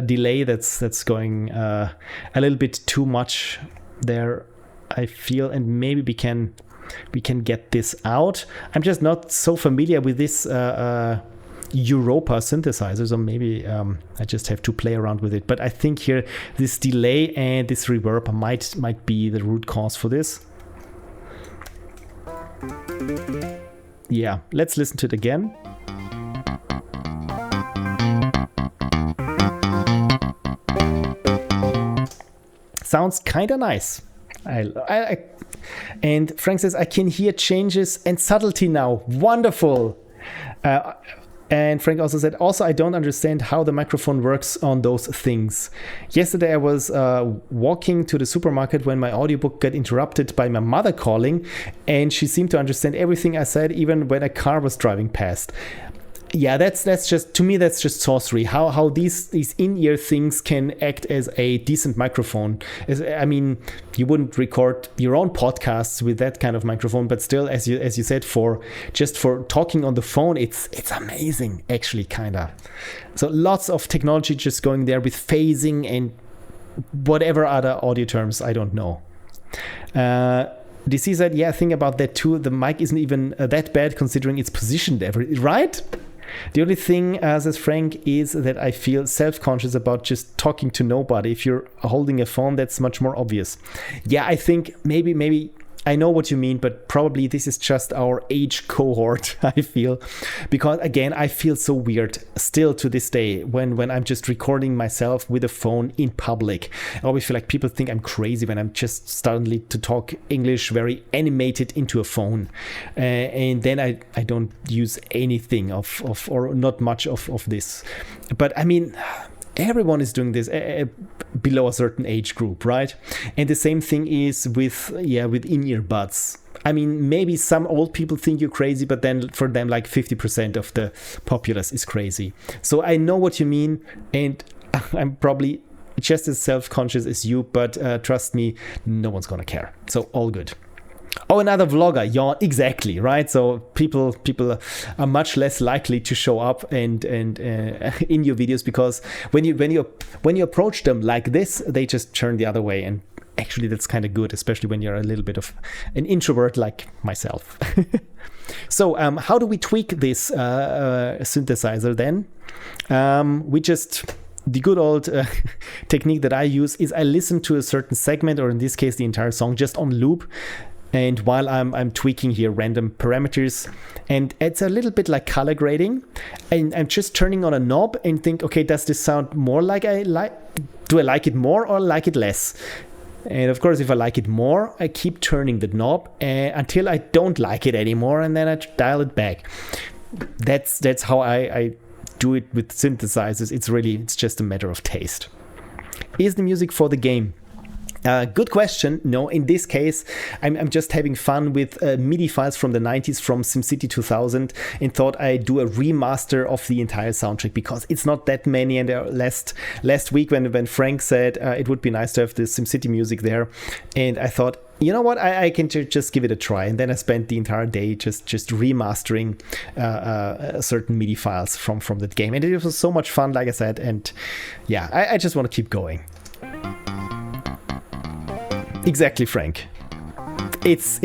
delay that's going a little bit too much there, I feel, and maybe we can get this out. I'm just not so familiar with this Europa synthesizer, so maybe I just have to play around with it. But I think here this delay and this reverb might be the root cause for this. Yeah, let's listen to it again. Sounds kind of nice. And Frank says, I can hear changes and subtlety now. Wonderful. And Frank also said, also, I don't understand how the microphone works on those things. Yesterday I was walking to the supermarket when my audiobook got interrupted by my mother calling, and she seemed to understand everything I said, even when a car was driving past. Yeah, that's just, to me, that's just sorcery. How these in-ear things can act as a decent microphone. I mean, you wouldn't record your own podcasts with that kind of microphone, but still, as you said, for talking on the phone, it's amazing, actually, kinda. So lots of technology just going there with phasing and whatever other audio terms, I don't know. DC said, yeah, think about that too. The mic isn't even that bad considering it's positioned right? The only thing, says Frank, is that I feel self-conscious about just talking to nobody. If you're holding a phone, that's much more obvious. Yeah, I think maybe I know what you mean, but probably this is just our age cohort, I feel. Because again, I feel so weird still to this day when I'm just recording myself with a phone in public. I always feel like people think I'm crazy when I'm just suddenly to talk English very animated into a phone. And then I don't use anything of or not much of this. But I mean, everyone is doing this below a certain age group, right? And the same thing is with in-ear buds. I mean, maybe some old people think you're crazy, but then for them, like 50% of the populace is crazy. So I know what you mean, and I'm probably just as self-conscious as you, but trust me, no one's gonna care. So all good. Oh, another vlogger, yawn, exactly, right? So people are much less likely to show up and in your videos, because when you approach them like this, they just turn the other way. And actually, that's kind of good, especially when you're a little bit of an introvert like myself. So how do we tweak this synthesizer then? The good old technique that I use is I listen to a certain segment, or in this case, the entire song, just on loop. And while I'm tweaking here random parameters, and it's a little bit like color grading, and I'm just turning on a knob and think, okay, does this sound more like do I like it more or like it less? And of course, if I like it more, I keep turning the knob until I don't like it anymore, and then I dial it back. That's how I do it with synthesizers. It's just a matter of taste. Is the music for the game? Good question. No, in this case, I'm just having fun with MIDI files from the 90s from SimCity 2000, and thought I'd do a remaster of the entire soundtrack, because it's not that many. And last week when Frank said it would be nice to have the SimCity music there, and I thought, you know what, I can just give it a try. And then I spent the entire day just remastering certain MIDI files from that game, and it was so much fun, like I said. And yeah, I just want to keep going. Exactly, Frank. It's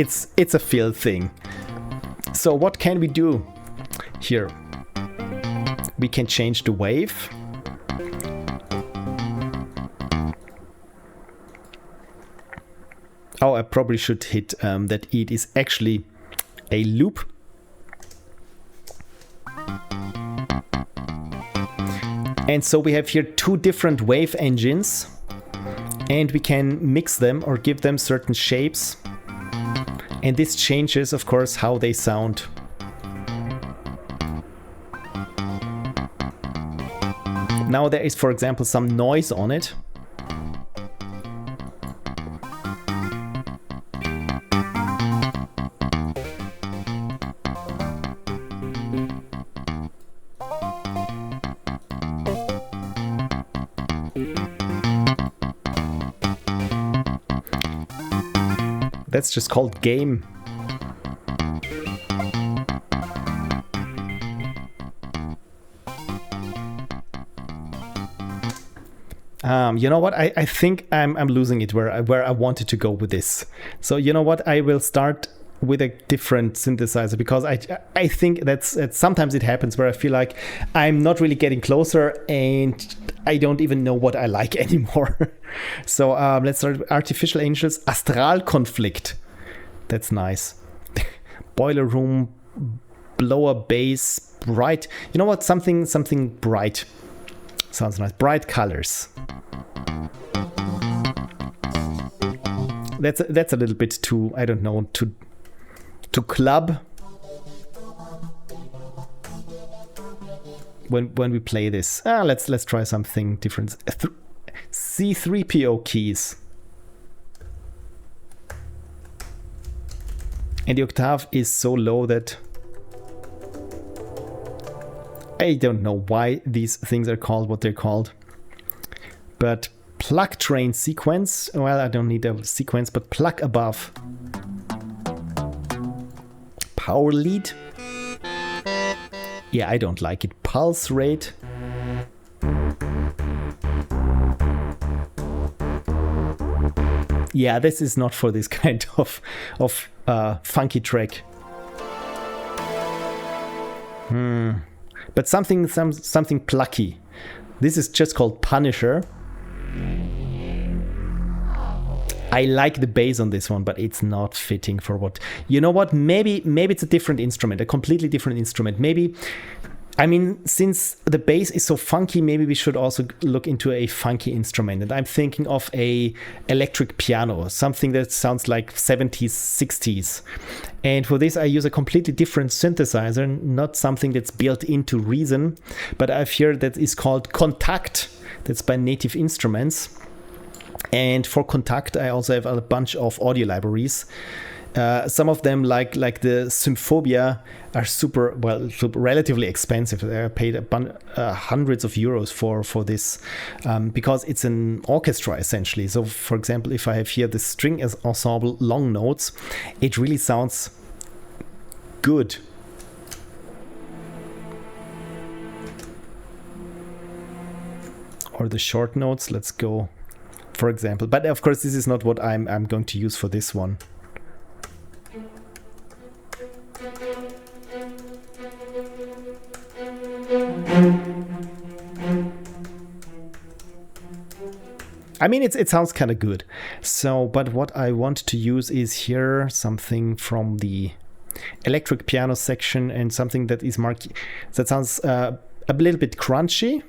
a feel thing. So what can we do here? We can change the wave. Oh, I probably should hit that it is actually a loop. And so we have here two different wave engines, and we can mix them or give them certain shapes. And this changes, of course, how they sound. Now there is, for example, some noise on it. That's just called game. You know what? I think I'm losing it where I wanted to go with this. So you know what? I will start with a different synthesizer, because I think that's sometimes it happens where I feel like I'm not really getting closer and I don't even know what I like anymore. So let's start with Artificial Angels, Astral Conflict. That's nice. Boiler Room, Blower Bass, Bright. You know what? Something bright. Sounds nice. Bright colors. That's a little bit too, I don't know, to club. when we play this. Let's try something different. C3PO keys. And the octave is so low that I don't know why these things are called what they're called. But pluck train sequence. Well, I don't need a sequence, but pluck above. Power lead. Yeah, I don't like it. Pulse rate. Yeah, this is not for this kind of funky track. But something plucky. This is just called Punisher. I like the bass on this one, but it's not fitting for what... You know what? Maybe it's a different instrument, a completely different instrument. Maybe, I mean, since the bass is so funky, maybe we should also look into a funky instrument. And I'm thinking of a electric piano, something that sounds like 70s, 60s. And for this, I use a completely different synthesizer, not something that's built into Reason, but I've heard that is called Kontakt. That's by Native Instruments. And for Kontakt, I also have a bunch of audio libraries. Some of them, like the Symphobia, are super relatively expensive. I paid hundreds of euros for this because it's an orchestra essentially. So, for example, if I have here the string ensemble long notes, it really sounds good. Or the short notes. Let's go. For example, but of course this is not what I'm going to use for this one. I mean, it sounds kind of good. So, but what I want to use is here something from the electric piano section and something that is that sounds a little bit crunchy.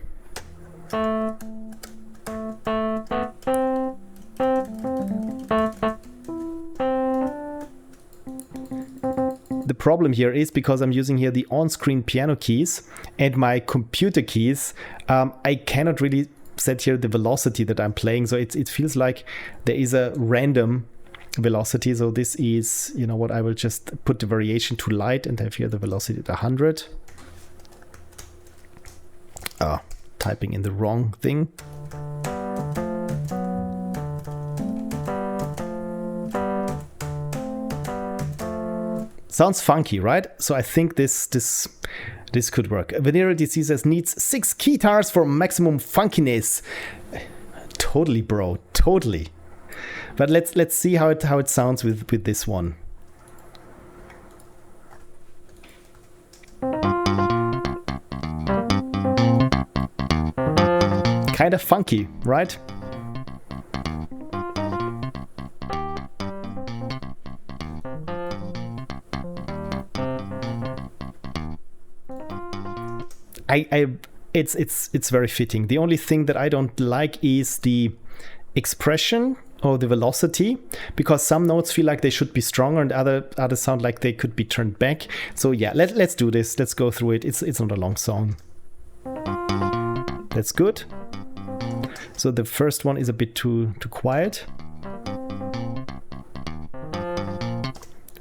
The problem here is because I'm using here the on-screen piano keys and my computer keys, I cannot really set here the velocity that I'm playing. So it feels like there is a random velocity. So this is, you know what, I will just put the variation to light and have here the velocity at 100. Typing in the wrong thing. Sounds funky, right? So I think this could work. Venereal Disease says needs 6 guitars for maximum funkiness. Totally, bro. Totally. But let's see how it sounds with this one. Kind of funky, right? It's very fitting. The only thing that I don't like is the expression or the velocity, because some notes feel like they should be stronger and others sound like they could be turned back. So yeah, let's do this. Let's go through it. It's not a long song. That's good. So the first one is a bit too quiet.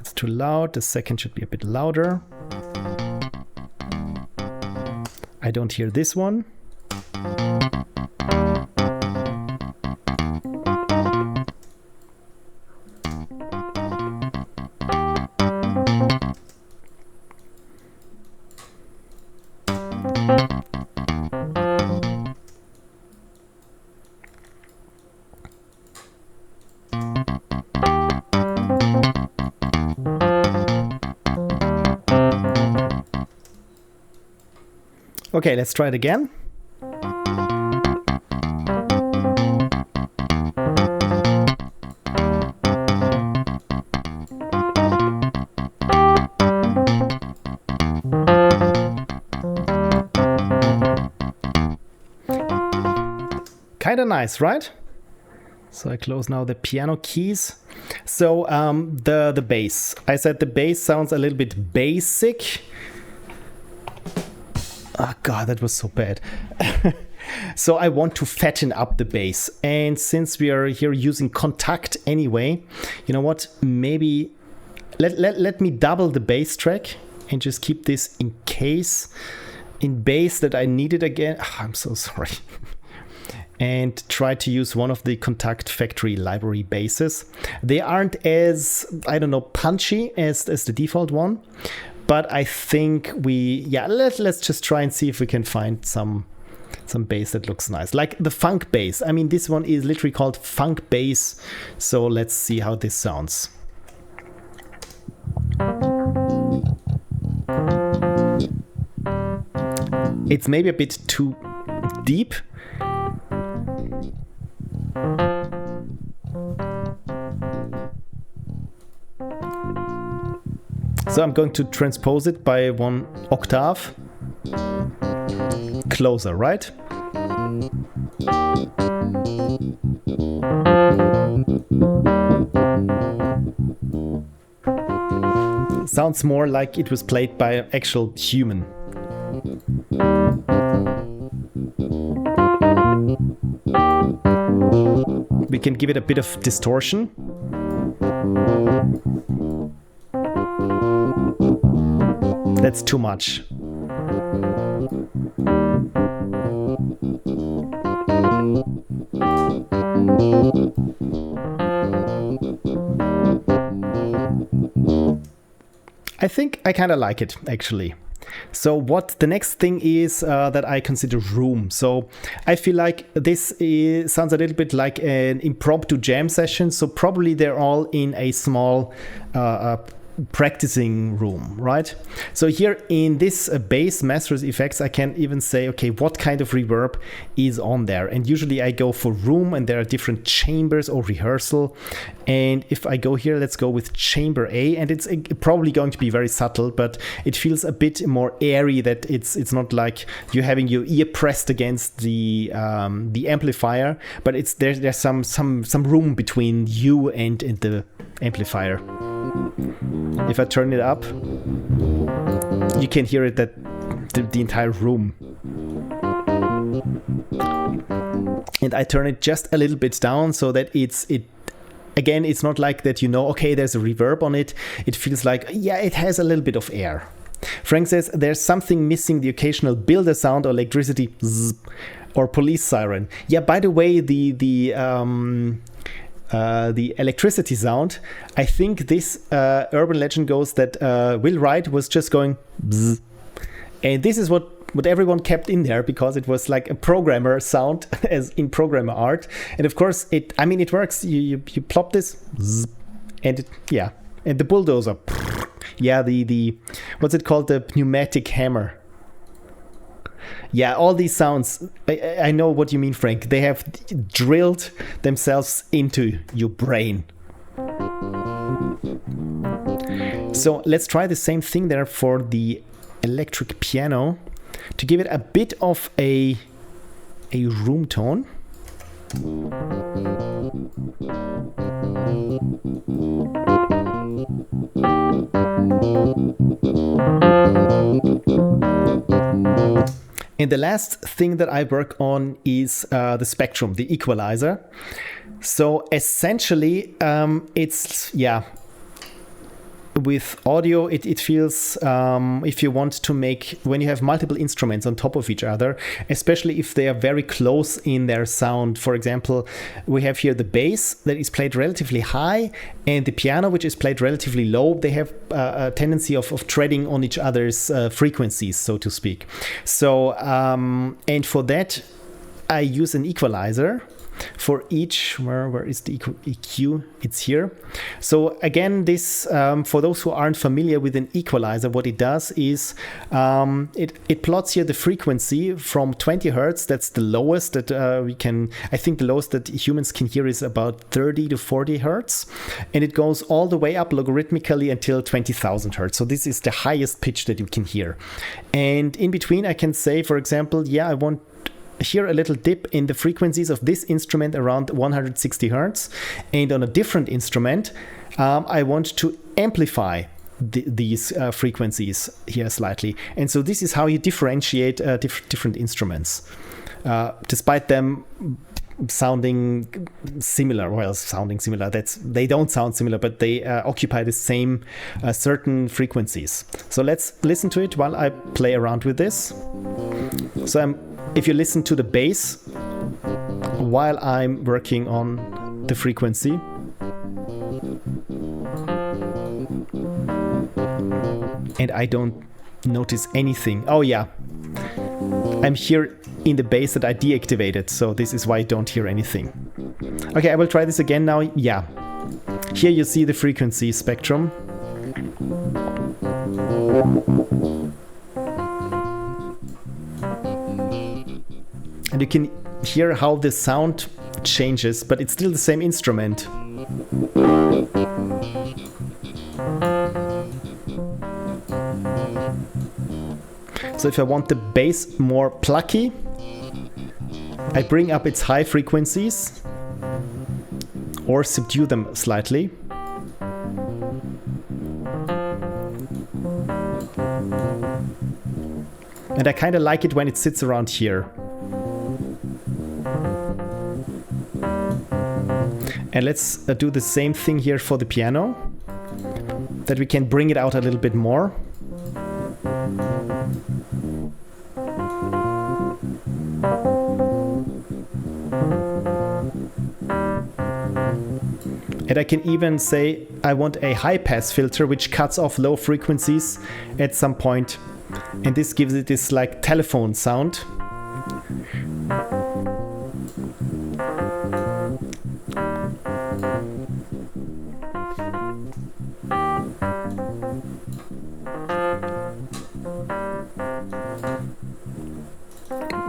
It's too loud. The second should be a bit louder. I don't hear this one. Okay, let's try it again. Kind of nice, right? So I close now the piano keys. So the bass. I said the bass sounds a little bit basic. Oh god, that was so bad. So I want to fatten up the bass. And since we are here using Kontakt anyway, you know what? Maybe let me double the bass track and just keep this in case in bass that I need it again. Oh, I'm so sorry. And try to use one of the Kontakt factory library basses. They aren't as, I don't know, punchy as the default one. But I think let's just try and see if we can find some bass that looks nice, like the funk bass. I mean, this one is literally called funk bass, so let's see how this sounds. It's maybe a bit too deep. So I'm going to transpose it by 1 octave. Closer, right? Sounds more like it was played by an actual human. We can give it a bit of distortion. That's too much. I think I kind of like it, actually. So what the next thing is that I consider room. So I feel like this sounds a little bit like an impromptu jam session. So probably they're all in a small practicing room, right? So here in this bass masters effects, I can even say, okay, what kind of reverb is on there? And usually I go for room, and there are different chambers or rehearsal. And if I go here, let's go with chamber A, and it's probably going to be very subtle, but it feels a bit more airy, that it's not like you're having your ear pressed against the amplifier, but there's some room between you and the amplifier. If I turn it up, you can hear it, that the entire room. And I turn it just a little bit down so that again, it's not like that, okay, there's a reverb on it. It feels like, yeah, it has a little bit of air. Frank says there's something missing, the occasional builder sound or electricity zzz, or police siren. Yeah, by the way, the electricity sound, I think this urban legend goes that Will Wright was just going bzz. And this is what everyone kept in there, because it was like a programmer sound, as in programmer art. And of course it works. You plop this bzz, and and the bulldozer, yeah, the what's it called, the pneumatic hammer. Yeah, all these sounds, I know what you mean, Frank. They have drilled themselves into your brain. So let's try the same thing there for the electric piano to give it a bit of a room tone. And the last thing that I work on is the spectrum, the equalizer. So essentially, it's, with audio, it feels, if you want to make, when you have multiple instruments on top of each other, especially if they are very close in their sound. For example, we have here the bass that is played relatively high, and the piano, which is played relatively low. They have a tendency of treading on each other's frequencies, so to speak. So, and for that, I use an equalizer. For each, where is the EQ? It's here. So again, this, for those who aren't familiar with an equalizer, what it does is it plots here the frequency from 20 hertz. That's the lowest that I think the lowest that humans can hear is about 30 to 40 hertz. And it goes all the way up logarithmically until 20,000 hertz. So this is the highest pitch that you can hear. And in between, I can say, for example, I want here a little dip in the frequencies of this instrument around 160 hertz, and on a different instrument I want to amplify these frequencies here slightly. And so this is how you differentiate different instruments, despite them sounding similar. Well, sounding similar, they don't sound similar, but they occupy the same certain frequencies. So let's listen to it while I play around with this. So if you listen to the bass while I'm working on the frequency, and I don't notice anything. Oh yeah, I'm here in the bass that I deactivated, so this is why I don't hear anything. Okay, I will try this again now. Yeah, here you see the frequency spectrum. And you can hear how the sound changes, but it's still the same instrument. So if I want the bass more plucky, I bring up its high frequencies or subdue them slightly. And I kind of like it when it sits around here. And let's do the same thing here for the piano, that we can bring it out a little bit more. And I can even say I want a high-pass filter which cuts off low frequencies at some point, and this gives it this like telephone sound.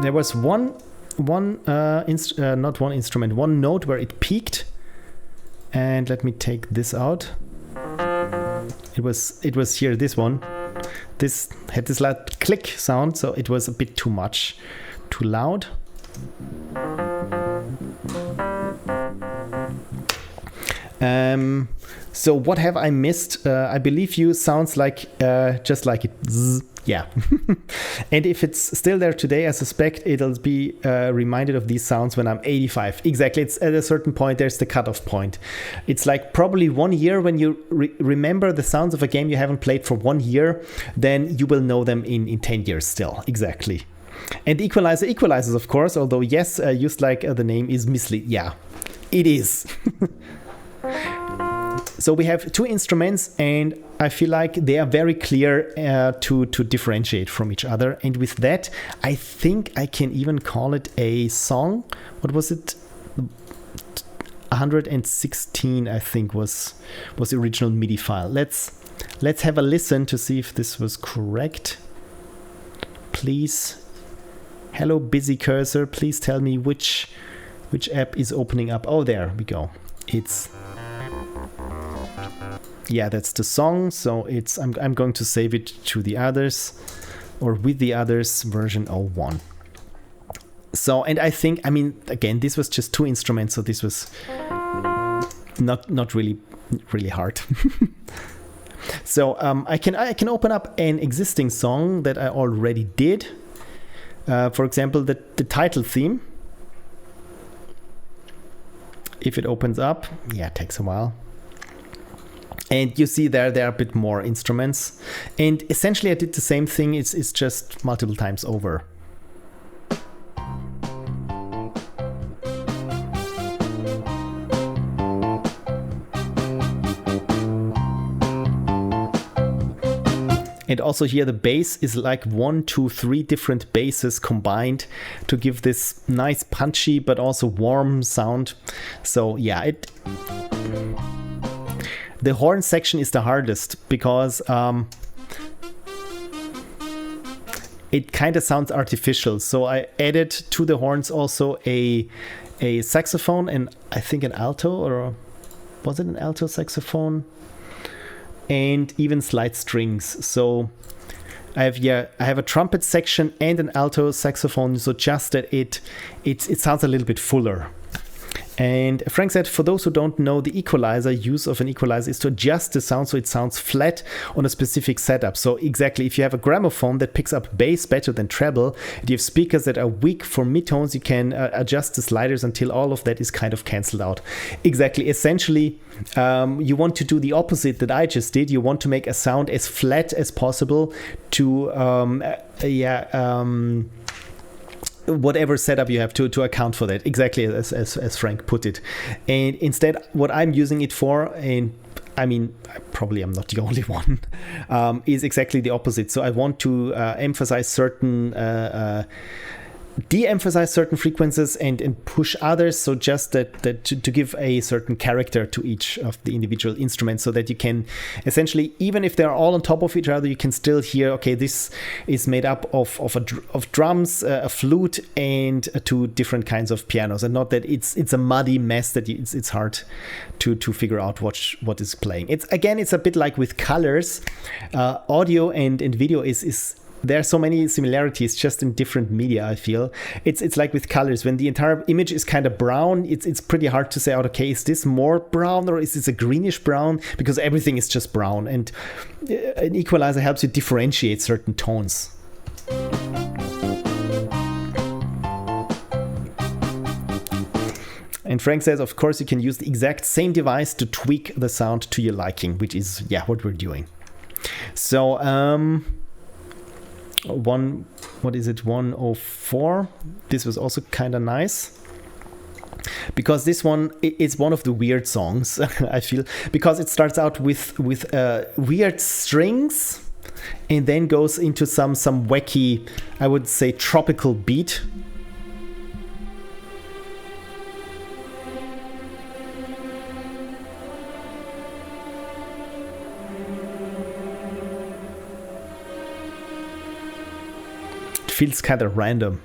There was one note where it peaked, and let me take this out. It was here, this one. This had this loud click sound, so it was a bit too much, too loud. So what have I missed? I believe you sounds like just like it. Zzz. Yeah. And if it's still there today, I suspect it'll be reminded of these sounds when I'm 85. Exactly. It's at a certain point, there's the cutoff point. It's like probably 1 year when you remember the sounds of a game you haven't played for 1 year, then you will know them in 10 years still. Exactly. And equalizer equalizes, of course, although yes, used like the name is misleading. Yeah, it is. So we have two instruments, and I feel like they are very clear to differentiate from each other. And with that, I think I can even call it a song. What was it? 116, I think, was the original MIDI file. Let's have a listen to see if this was correct. Please, hello busy cursor. Please tell me which app is opening up. Oh, there we go. Yeah, that's the song. So I'm going to save it to the others, or with the others, version 01. So, and I think, I mean, again, this was just two instruments, so this was not really hard. So I can open up an existing song that I already did. For example, the title theme. If it opens up, yeah, it takes a while. And you see there are a bit more instruments. And essentially I did the same thing, it's just multiple times over. And also here the bass is like 1, 2, 3 different basses combined to give this nice punchy but also warm sound. So yeah, the horn section is the hardest because it kind of sounds artificial. So I added to the horns also a saxophone, and I think an alto, or was it an alto saxophone? And even slide strings. So I have a trumpet section and an alto saxophone, so just that it sounds a little bit fuller. And Frank said, for those who don't know, the equalizer, use of an equalizer is to adjust the sound so it sounds flat on a specific setup. So exactly, if you have a gramophone that picks up bass better than treble, and you have speakers that are weak for midtones, you can adjust the sliders until all of that is kind of cancelled out. Exactly, essentially, you want to do the opposite that I just did. You want to make a sound as flat as possible to whatever setup you have to account for that, exactly as Frank put it. And instead, what I'm using it for, and I mean, probably I'm not the only one, is exactly the opposite. So I want to emphasize certain de-emphasize certain frequencies and push others, so just that to give a certain character to each of the individual instruments, so that you can essentially, even if they're all on top of each other, you can still hear, okay, this is made up of drums, a flute, and two different kinds of pianos, and not that it's a muddy mess that it's hard to figure out what is playing. It's a bit like with colors. Audio and video is there are so many similarities, just in different media. I feel it's like with colors. When the entire image is kind of brown, it's pretty hard to say out, okay, is this more brown or is this a greenish brown? Because everything is just brown, and an equalizer helps you differentiate certain tones. And Frank says, of course, you can use the exact same device to tweak the sound to your liking, which is what we're doing. So 104, this was also kind of nice, because this one is one of the weird songs. I feel, because it starts out with weird strings and then goes into some wacky, I would say, tropical beat. Feels kind of random.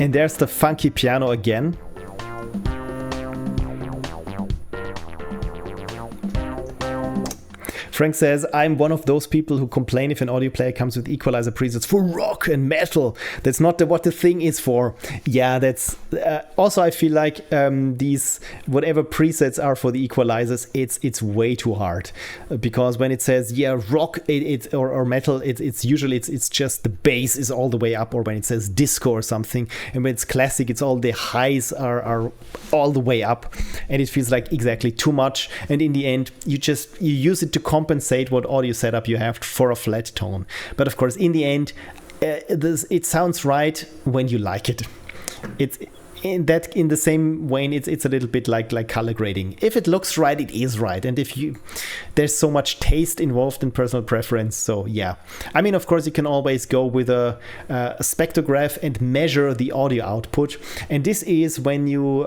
And there's the funky piano again. Frank says, I'm one of those people who complain if an audio player comes with equalizer presets for rock and metal. That's not what the thing is for. Yeah, that's also, I feel like these whatever presets are for the equalizers, it's way too hard, because when it says rock or metal, it's usually just the bass is all the way up, or when it says disco or something, and when it's classic, it's all the highs are all the way up, and it feels like exactly too much. And in the end, you use it to compensate what audio setup you have for a flat tone. But of course, in the end, it sounds right when you like it. It's in the same way, it's a little bit like color grading. If it looks right, it is right. And there's so much taste involved in personal preference. So yeah, I mean, of course, you can always go with a spectrograph and measure the audio output. And this is when you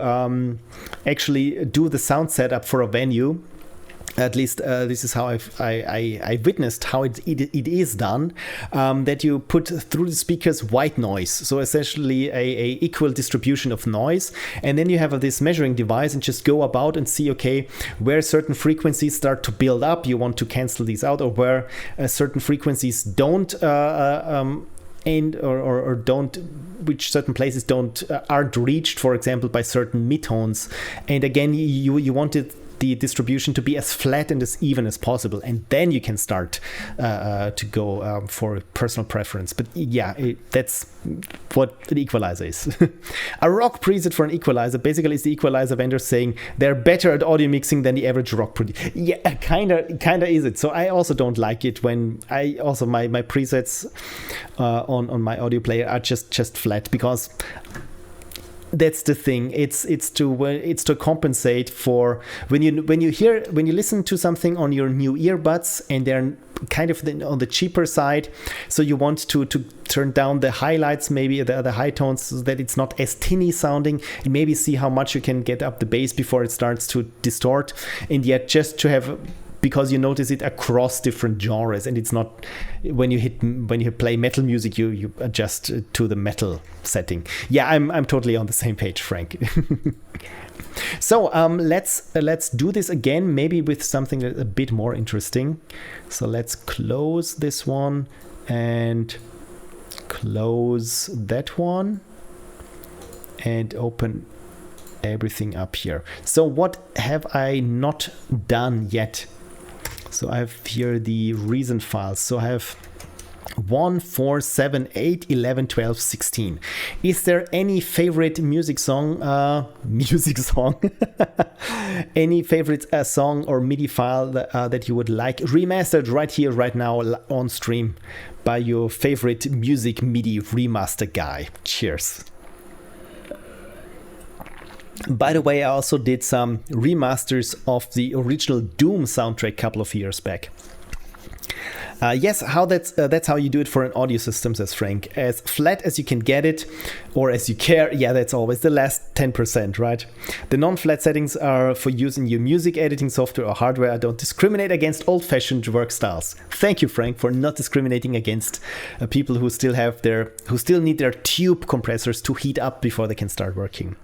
actually do the sound setup for a venue. At least this is how I witnessed how it is done, that you put through the speakers white noise, so essentially a equal distribution of noise, and then you have this measuring device and just go about and see, okay, where certain frequencies start to build up, you want to cancel these out, or where certain frequencies don't end or don't, which certain places aren't reached, for example, by certain midtones. And again, you wanted the distribution to be as flat and as even as possible, and then you can start to go for personal preference. But yeah, that's what an equalizer is. A rock preset for an equalizer basically is the equalizer vendor saying they're better at audio mixing than the average rock producer. Yeah, kind of is it. So I also don't like it when my presets on my audio player are just flat, because that's the thing. It's to compensate for when you listen to something on your new earbuds and they're kind of on the cheaper side, so you want to turn down the highlights, maybe the high tones, so that it's not as tinny sounding, and maybe see how much you can get up the bass before it starts to distort, and yet just to have because you notice it across different genres, and it's not when you play metal music, you adjust to the metal setting. Yeah, I'm totally on the same page, Frank. So let's do this again, maybe with something a bit more interesting. So let's close this one and close that one and open everything up here. So what have I not done yet? So I have here the recent files. So I have 1, 4, 7, 8, 11, 12, 16. Is there any favorite music song? Any favorite song or MIDI file that you would like remastered right here, right now on stream by your favorite music MIDI remaster guy? Cheers. By the way, I also did some remasters of the original Doom soundtrack a couple of years back. Yes, that's how you do it for an audio system, says Frank. As flat as you can get it, or as you care. Yeah, that's always the last 10%, right? The non-flat settings are for using your music editing software or hardware. I don't discriminate against old-fashioned work styles. Thank you, Frank, for not discriminating against people who still need their tube compressors to heat up before they can start working.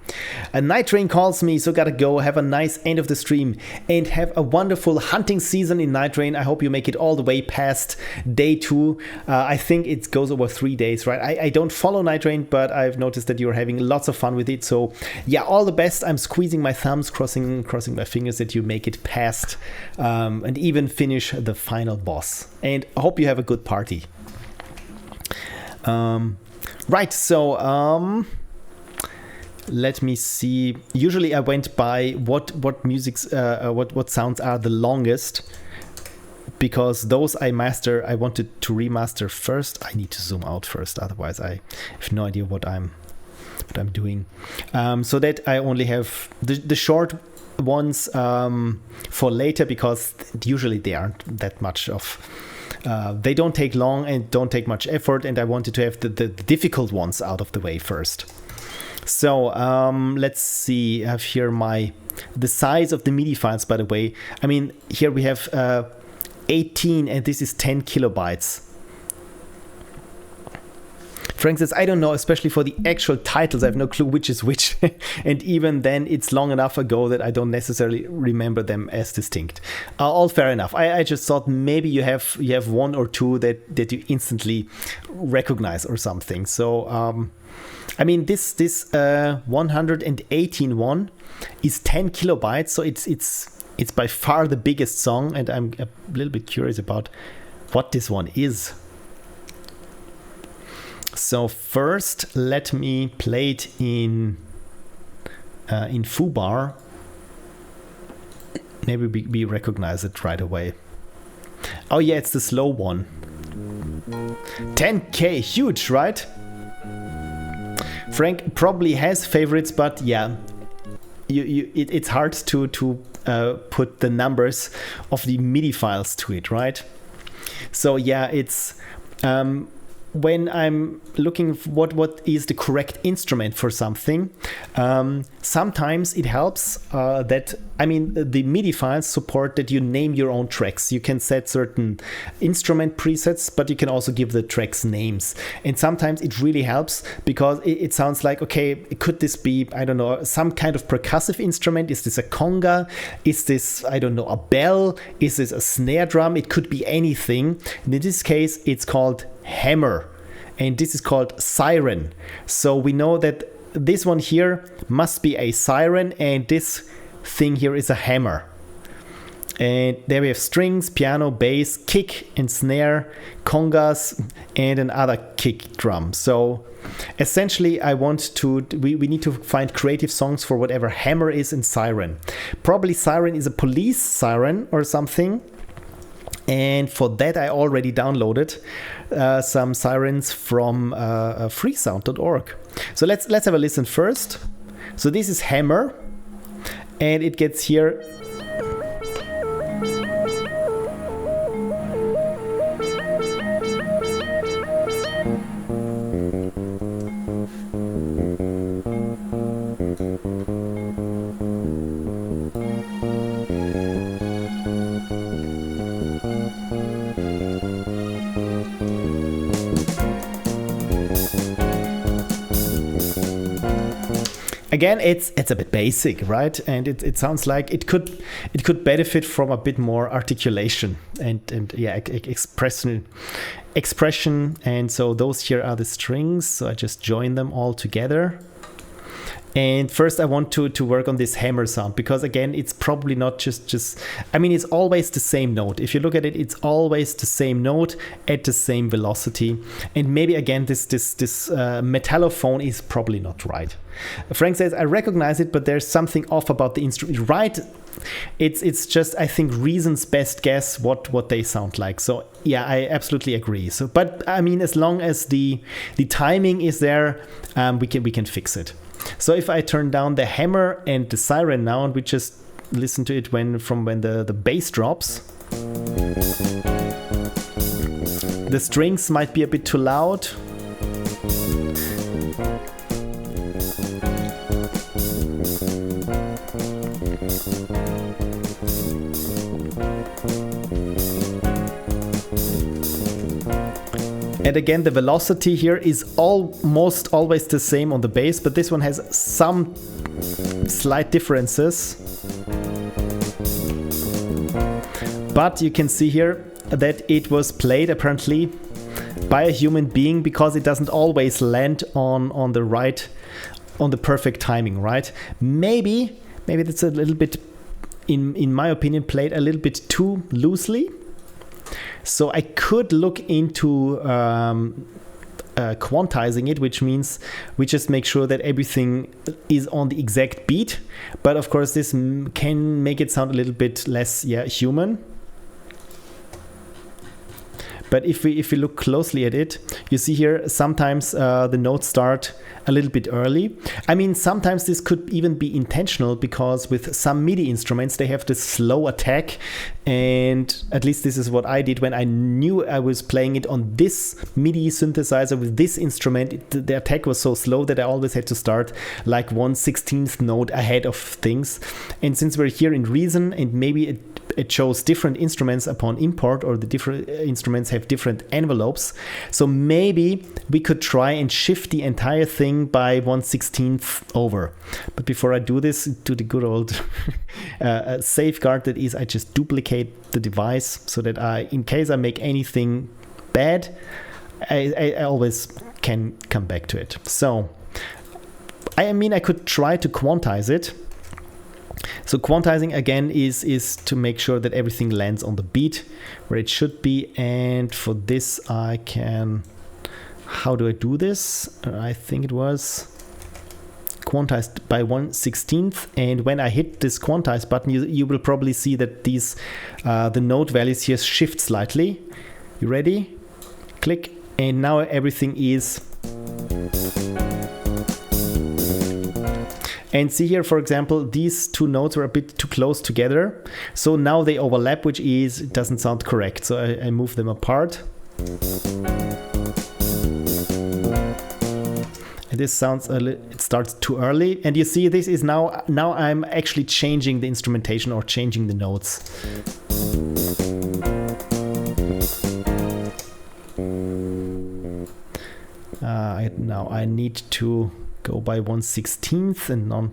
A night train calls me, so gotta go. Have a nice end of the stream and have a wonderful hunting season in Night Train. I hope you make it all the way past day 2. I think it goes over 3 days, right? I don't follow Night Train, but I've noticed that you're having lots of fun with it. So yeah, all the best. I'm squeezing my thumbs, crossing my fingers that you make it past and even finish the final boss. And I hope you have a good party. Right, so let me see. Usually I went by what sounds are the longest, because those I wanted to remaster first. I need to zoom out first, otherwise I have no idea what I'm doing. So that I only have the short ones for later, because usually they aren't that much of. They don't take long and don't take much effort, and I wanted to have the difficult ones out of the way first. So let's see. I have here the size of the MIDI files, by the way. I mean, here we have 18, and this is 10 kilobytes. Frank says, I don't know, especially for the actual titles. I have no clue which is which. And even then, it's long enough ago that I don't necessarily remember them as distinct. All fair enough. I just thought maybe you have one or two that you instantly recognize or something. So, I mean, this 118 one is 10 kilobytes. So it's by far the biggest song. And I'm a little bit curious about what this one is. So first, let me play it in foobar. Maybe we recognize it right away. Oh yeah, it's the slow one. 10K, huge, right? Frank probably has favorites, but yeah, it's hard to put the numbers of the MIDI files to it, right? So yeah, it's when I'm looking for what is the correct instrument for something, sometimes it helps that, I mean, the MIDI files support that you name your own tracks. You can set certain instrument presets, but you can also give the tracks names. And sometimes it really helps, because it sounds like, okay, could this be, I don't know, some kind of percussive instrument? Is this a conga? Is this, I don't know, a bell? Is this a snare drum? It could be anything. And in this case, it's called hammer, and this is called siren. So we know that this one here must be a siren, and this thing here is a hammer. And there we have strings, piano, bass, kick and snare, congas, and another kick drum. So essentially we need to find creative songs for whatever hammer is in siren. Probably siren is a police siren or something. And for that, I already downloaded some sirens from freesound.org. So let's have a listen first. So this is hammer, and it gets here. again, it's a bit basic, right? And it sounds like it could benefit from a bit more articulation and yeah, expression. And so those here are the strings. So I just join them all together. And first I want to work on this hammer sound, because again, it's probably not just I mean, it's always the same note. If you look at it, it's always the same note at the same velocity. And maybe again, this metallophone is probably not right. Frank says, I recognize it, but there's something off about the instrument. Right. It's just, I think, reason's best guess what they sound like. So yeah, I absolutely agree. So, but I mean, as long as the timing is there, we can fix it. So if I turn down the hammer and the siren now, and we just listen to it when the bass drops, the strings might be a bit too loud. And again, the velocity here is almost always the same on the bass, but this one has some slight differences. But you can see here that it was played apparently by a human being, because it doesn't always land on the perfect timing, right? Maybe that's a little bit, in my opinion, played a little bit too loosely. So I could look into quantizing it, which means we just make sure that everything is on the exact beat. But of course, this can make it sound a little bit less, human. But if we look closely at it, you see here sometimes the notes start a little bit early. I mean, sometimes this could even be intentional, because with some MIDI instruments, they have this slow attack. And at least this is what I did when I knew I was playing it on this MIDI synthesizer with this instrument. The attack was so slow that I always had to start like 1/16th note ahead of things. And since we're here in Reason, and maybe it shows different instruments upon import, or the different instruments have different envelopes. So maybe we could try and shift the entire thing by 1/16th over. But before I do this, do the good old safeguard, that is, I just duplicate the device, so that in case I make anything bad, I always can come back to it. So I mean, I could try to quantize it. So quantizing again is to make sure that everything lands on the beat where it should be. And for this I can, how do I do this? I think it was quantized by 1/16th. And when I hit this quantize button, you will probably see that these the note values here shift slightly. You ready? Click, and now everything is. And see here, for example, these two notes were a bit too close together. So now they overlap, which it doesn't sound correct. So I move them apart. And this sounds it starts too early. And you see, this is now I'm actually changing the instrumentation, or changing the notes. Now I need to go by 1/16th and not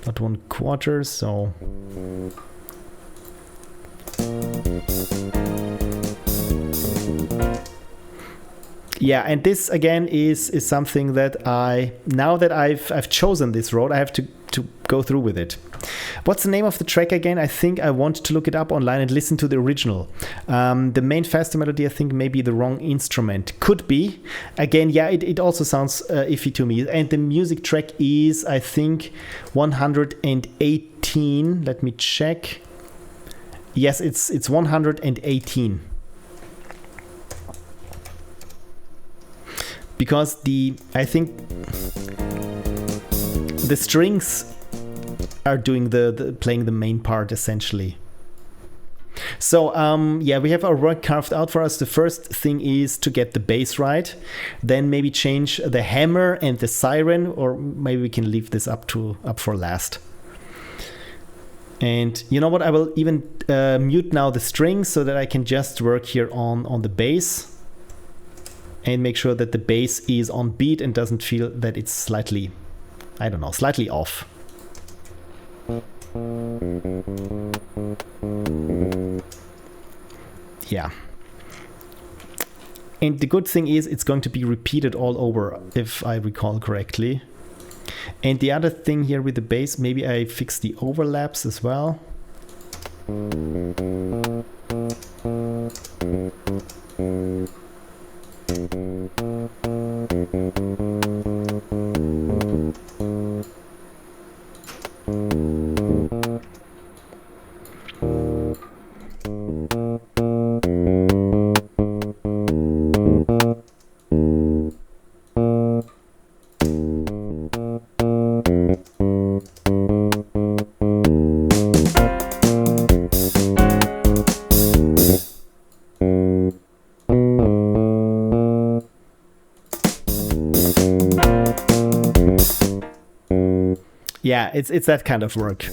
1/4. So yeah, and this again is something that now that I've chosen this road, I have to go through with it. What's the name of the track again? I think I want to look it up online and listen to the original. The main faster melody, I think maybe the wrong instrument. Could be. Again, yeah, it also sounds iffy to me. And the music track is, I think, 118. Let me check. Yes, it's 118. Because I think the strings are doing playing the main part essentially. So yeah, we have our work carved out for us. The first thing is to get the bass right, then maybe change the hammer and the siren, or maybe we can leave this up for last. And you know what, I will even mute now the strings so that I can just work here on the bass and make sure that the bass is on beat and doesn't feel that it's slightly I don't know, slightly off. Yeah. And the good thing is it's going to be repeated all over, if I recall correctly. And the other thing here with the bass, maybe I fix the overlaps as well. Yeah, it's that kind of work.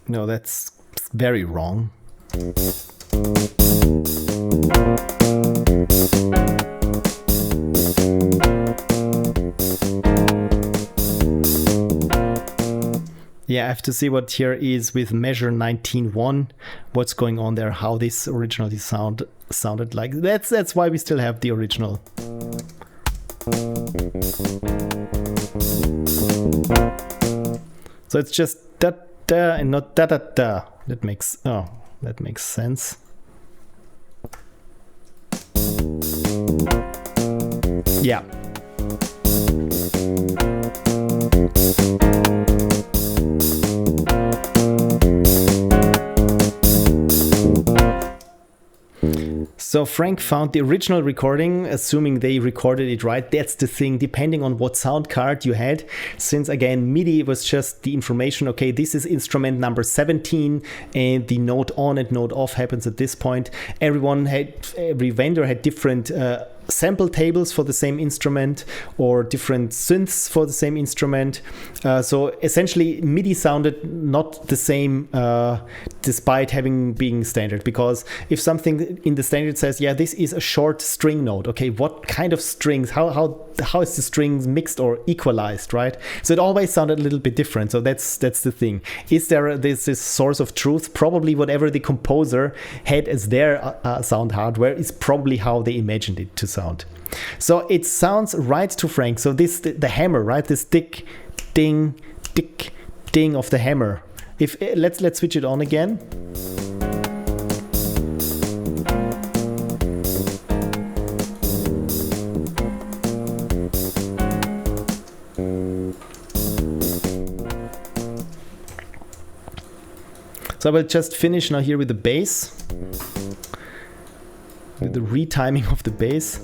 No, that's very wrong. Yeah, I have to see what here is with measure 19.1, what's going on there, how this originally sounded like. That's why we still have the original. So it's just da da and not da da da. That makes sense. Yeah. So Frank found the original recording, assuming they recorded it right. That's the thing, depending on what sound card you had. Since again, MIDI was just the information, okay, this is instrument number 17 and the note on and note off happens at this point. Every vendor had different sample tables for the same instrument or different synths for the same instrument. So essentially MIDI sounded not the same despite being standard, because if something in the standard says, yeah, this is a short string note, okay, what kind of strings, how is the strings mixed or equalized, right? So it always sounded a little bit different. So that's the thing. Is there this source of truth? Probably whatever the composer had as their sound hardware is probably how they imagined it to sound. So it sounds right to Frank. So the hammer, right? This tick, ding, tick, ding of the hammer. Let's switch it on again. So I will just finish now here with the bass, with the retiming of the bass.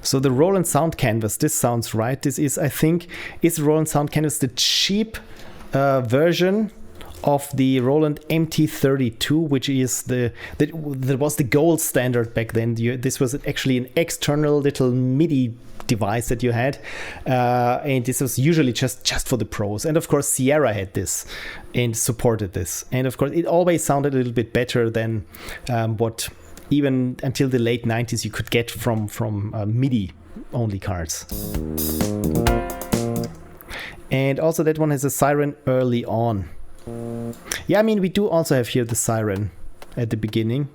So the Roland Sound Canvas, this sounds right. This is, I think, is Roland Sound Canvas the cheap version of the Roland MT32, which is that was the gold standard back then. This was actually an external little MIDI device that you had, and this was usually just for the pros. And of course Sierra had this and supported this, and of course it always sounded a little bit better than what even until the late 90s you could get from MIDI only cards. And also that one has a siren early on. Yeah, I mean, we do also have here the siren at the beginning.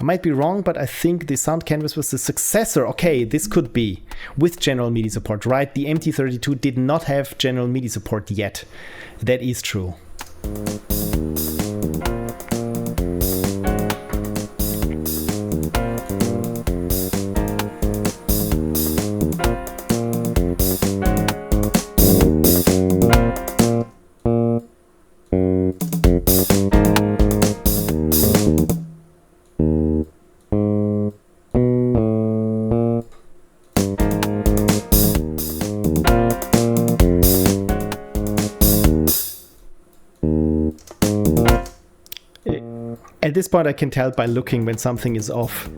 I might be wrong, but I think the Sound Canvas was the successor. Okay, this could be with general MIDI support, right? The MT32 did not have general MIDI support yet. That is true. this point I can tell by looking when something is off.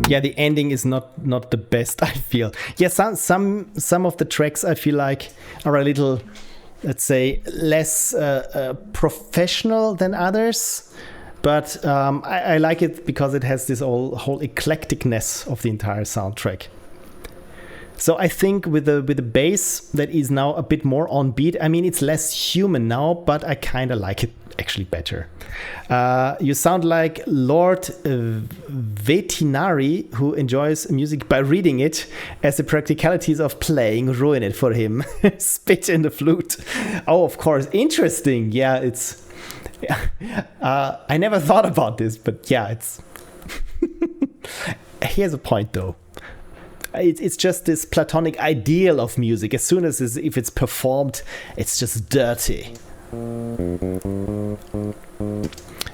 Yeah, the ending is not the best, I feel. Yeah, some of the tracks I feel like are a little, let's say, less professional than others. But I like it because it has this whole eclecticness of the entire soundtrack. So I think with the bass that is now a bit more on beat, I mean, it's less human now, but I kind of like it actually better. You sound like Lord Vetinari, who enjoys music by reading it, as the practicalities of playing ruin it for him. Spit in the flute. Oh, of course. Interesting. Yeah, it's... I never thought about this, but yeah, it's... Here's a point, though. It's just this platonic ideal of music. As soon as if it's performed, it's just dirty.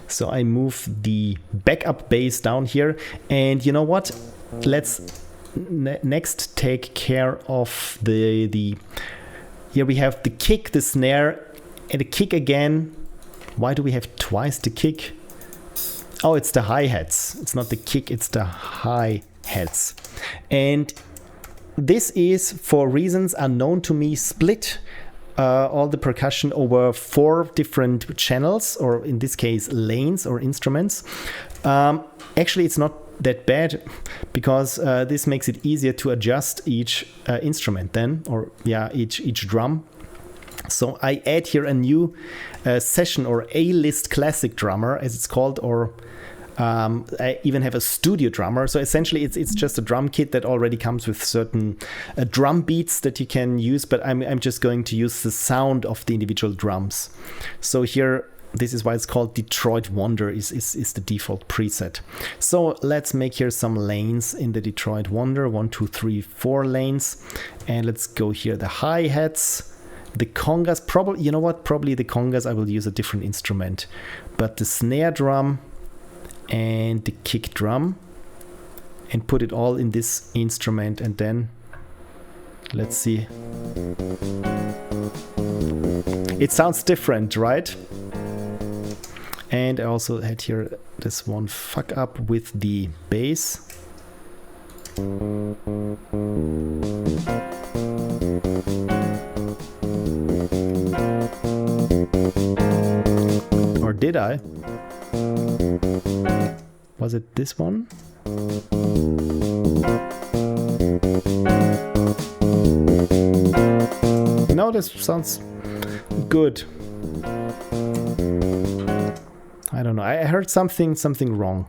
So I move the backup bass down here, and you know what? Let's next take care of the. Here we have the kick, the snare, and the kick again. Why do we have twice the kick? Oh, it's the hi-hats. It's not the kick, it's the hi-hats. And this is, for reasons unknown to me, split all the percussion over 4 different channels, or in this case, lanes or instruments. Actually, it's not that bad, because this makes it easier to adjust each instrument then, or yeah, each drum. So I add here a new session or A-list classic drummer, as it's called, or I even have a studio drummer. So essentially it's just a drum kit that already comes with certain drum beats that you can use, but I'm just going to use the sound of the individual drums. So here, this is why it's called Detroit Wonder, is the default preset. So let's make here some lanes in the Detroit Wonder, 1, 2, 3, 4 lanes. And let's go here, the hi-hats. The congas, probably, you know what, probably the congas I will use a different instrument. But the snare drum and the kick drum, and put it all in this instrument, and then let's see. It sounds different, right? And I also had here this one fuck up with the bass. Or did I? Was it this one? No, this sounds good. I don't know. I heard something wrong.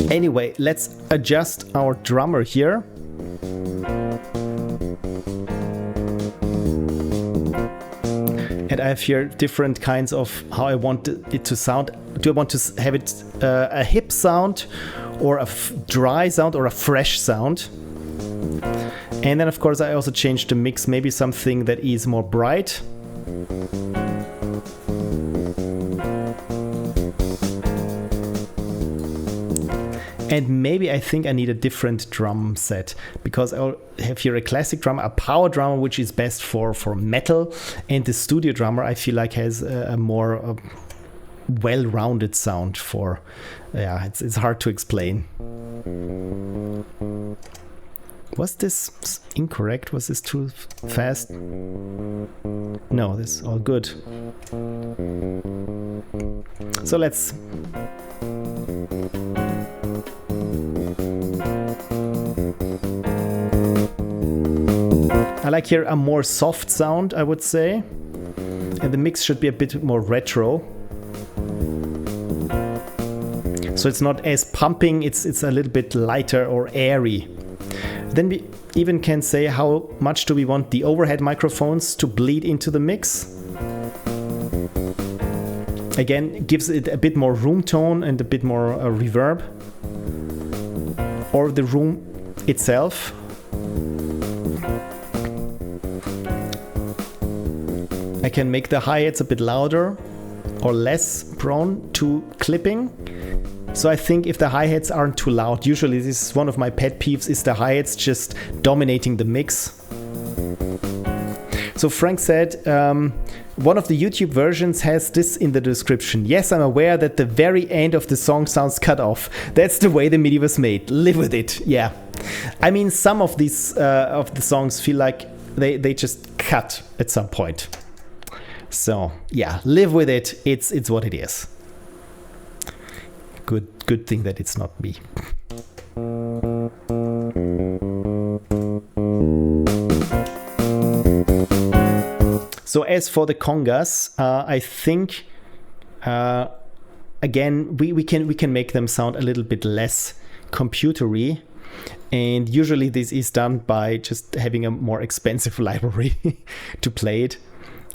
Anyway, let's adjust our drummer here. And I have here different kinds of how I want it to sound. Do I want to have it a hip sound, or a dry sound, or a fresh sound? And then of course I also changed the mix, maybe something that is more bright. And maybe I think I need a different drum set, because I'll have here a classic drum, a power drummer, which is best for metal, and the studio drummer I feel like has a more well-rounded sound for, yeah, it's hard to explain. Was this incorrect? Was this too fast? No, this is all good. So let's... I like here a more soft sound, I would say. And the mix should be a bit more retro. So it's not as pumping, it's a little bit lighter or airy. Then we even can say how much do we want the overhead microphones to bleed into the mix. Again, it gives it a bit more room tone and a bit more reverb. Or the room itself. I can make the hi-hats a bit louder or less prone to clipping. So I think if the hi-hats aren't too loud, usually this is one of my pet peeves, is the hi-hats just dominating the mix. So Frank said, one of the YouTube versions has this in the description. Yes, I'm aware that the very end of the song sounds cut off. That's the way the MIDI was made. Live with it. Yeah. I mean, some of these of the songs feel like they just cut at some point. So yeah, live with it. It's what it is. Good thing that it's not me. So as for the congas, I think again we can make them sound a little bit less computery, and usually this is done by just having a more expensive library to play it.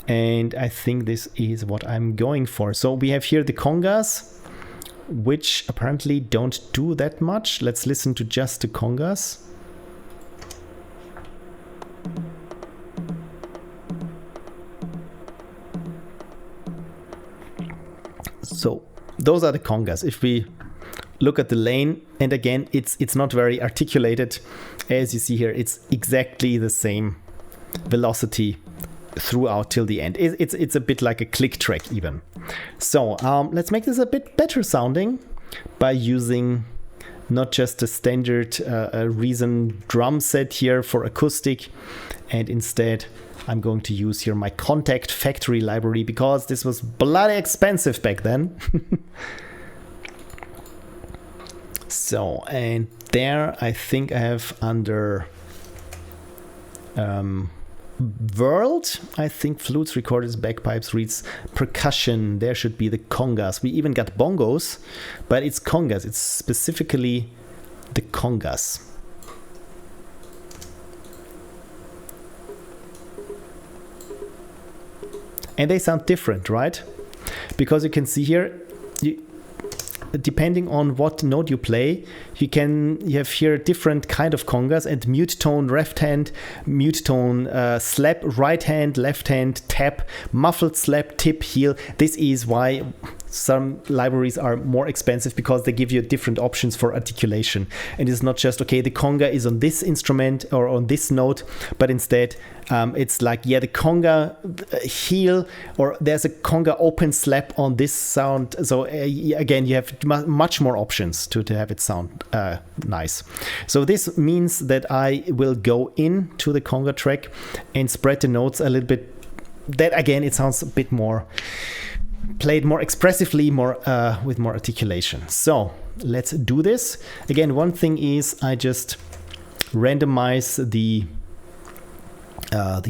And I think this is what I'm going for. So we have here the congas, which apparently don't do that much. Let's listen to just the congas. So those are the congas. If we look at the lane, and again, it's not very articulated. As you see here, it's exactly the same velocity throughout till the end. It's a bit like a click track even. So let's make this a bit better sounding by using not just a standard Reason drum set here for acoustic, and instead I'm going to use here my Contact Factory library, because this was bloody expensive back then. So, and there I think I have under World, I think flutes, recorders, bagpipes, reeds, percussion. There should be the congas. We even got bongos, but it's congas. It's specifically the congas. And they sound different, right? Because you can see here, depending on what note you play, you have here different kind of congas, and mute tone left hand, mute tone slap right hand, left hand tap, muffled slap, tip, heel. This is why some libraries are more expensive, because they give you different options for articulation. And it's not just, okay, the conga is on this instrument or on this note, but instead it's like, yeah, the conga heel, or there's a conga open slap on this sound. So again, you have much more options to have it sound nice. So this means that I will go into the conga track and spread the notes a little bit. That again, it sounds a bit more played more expressively, more with more articulation. So let's do this. Again, one thing is I just randomize the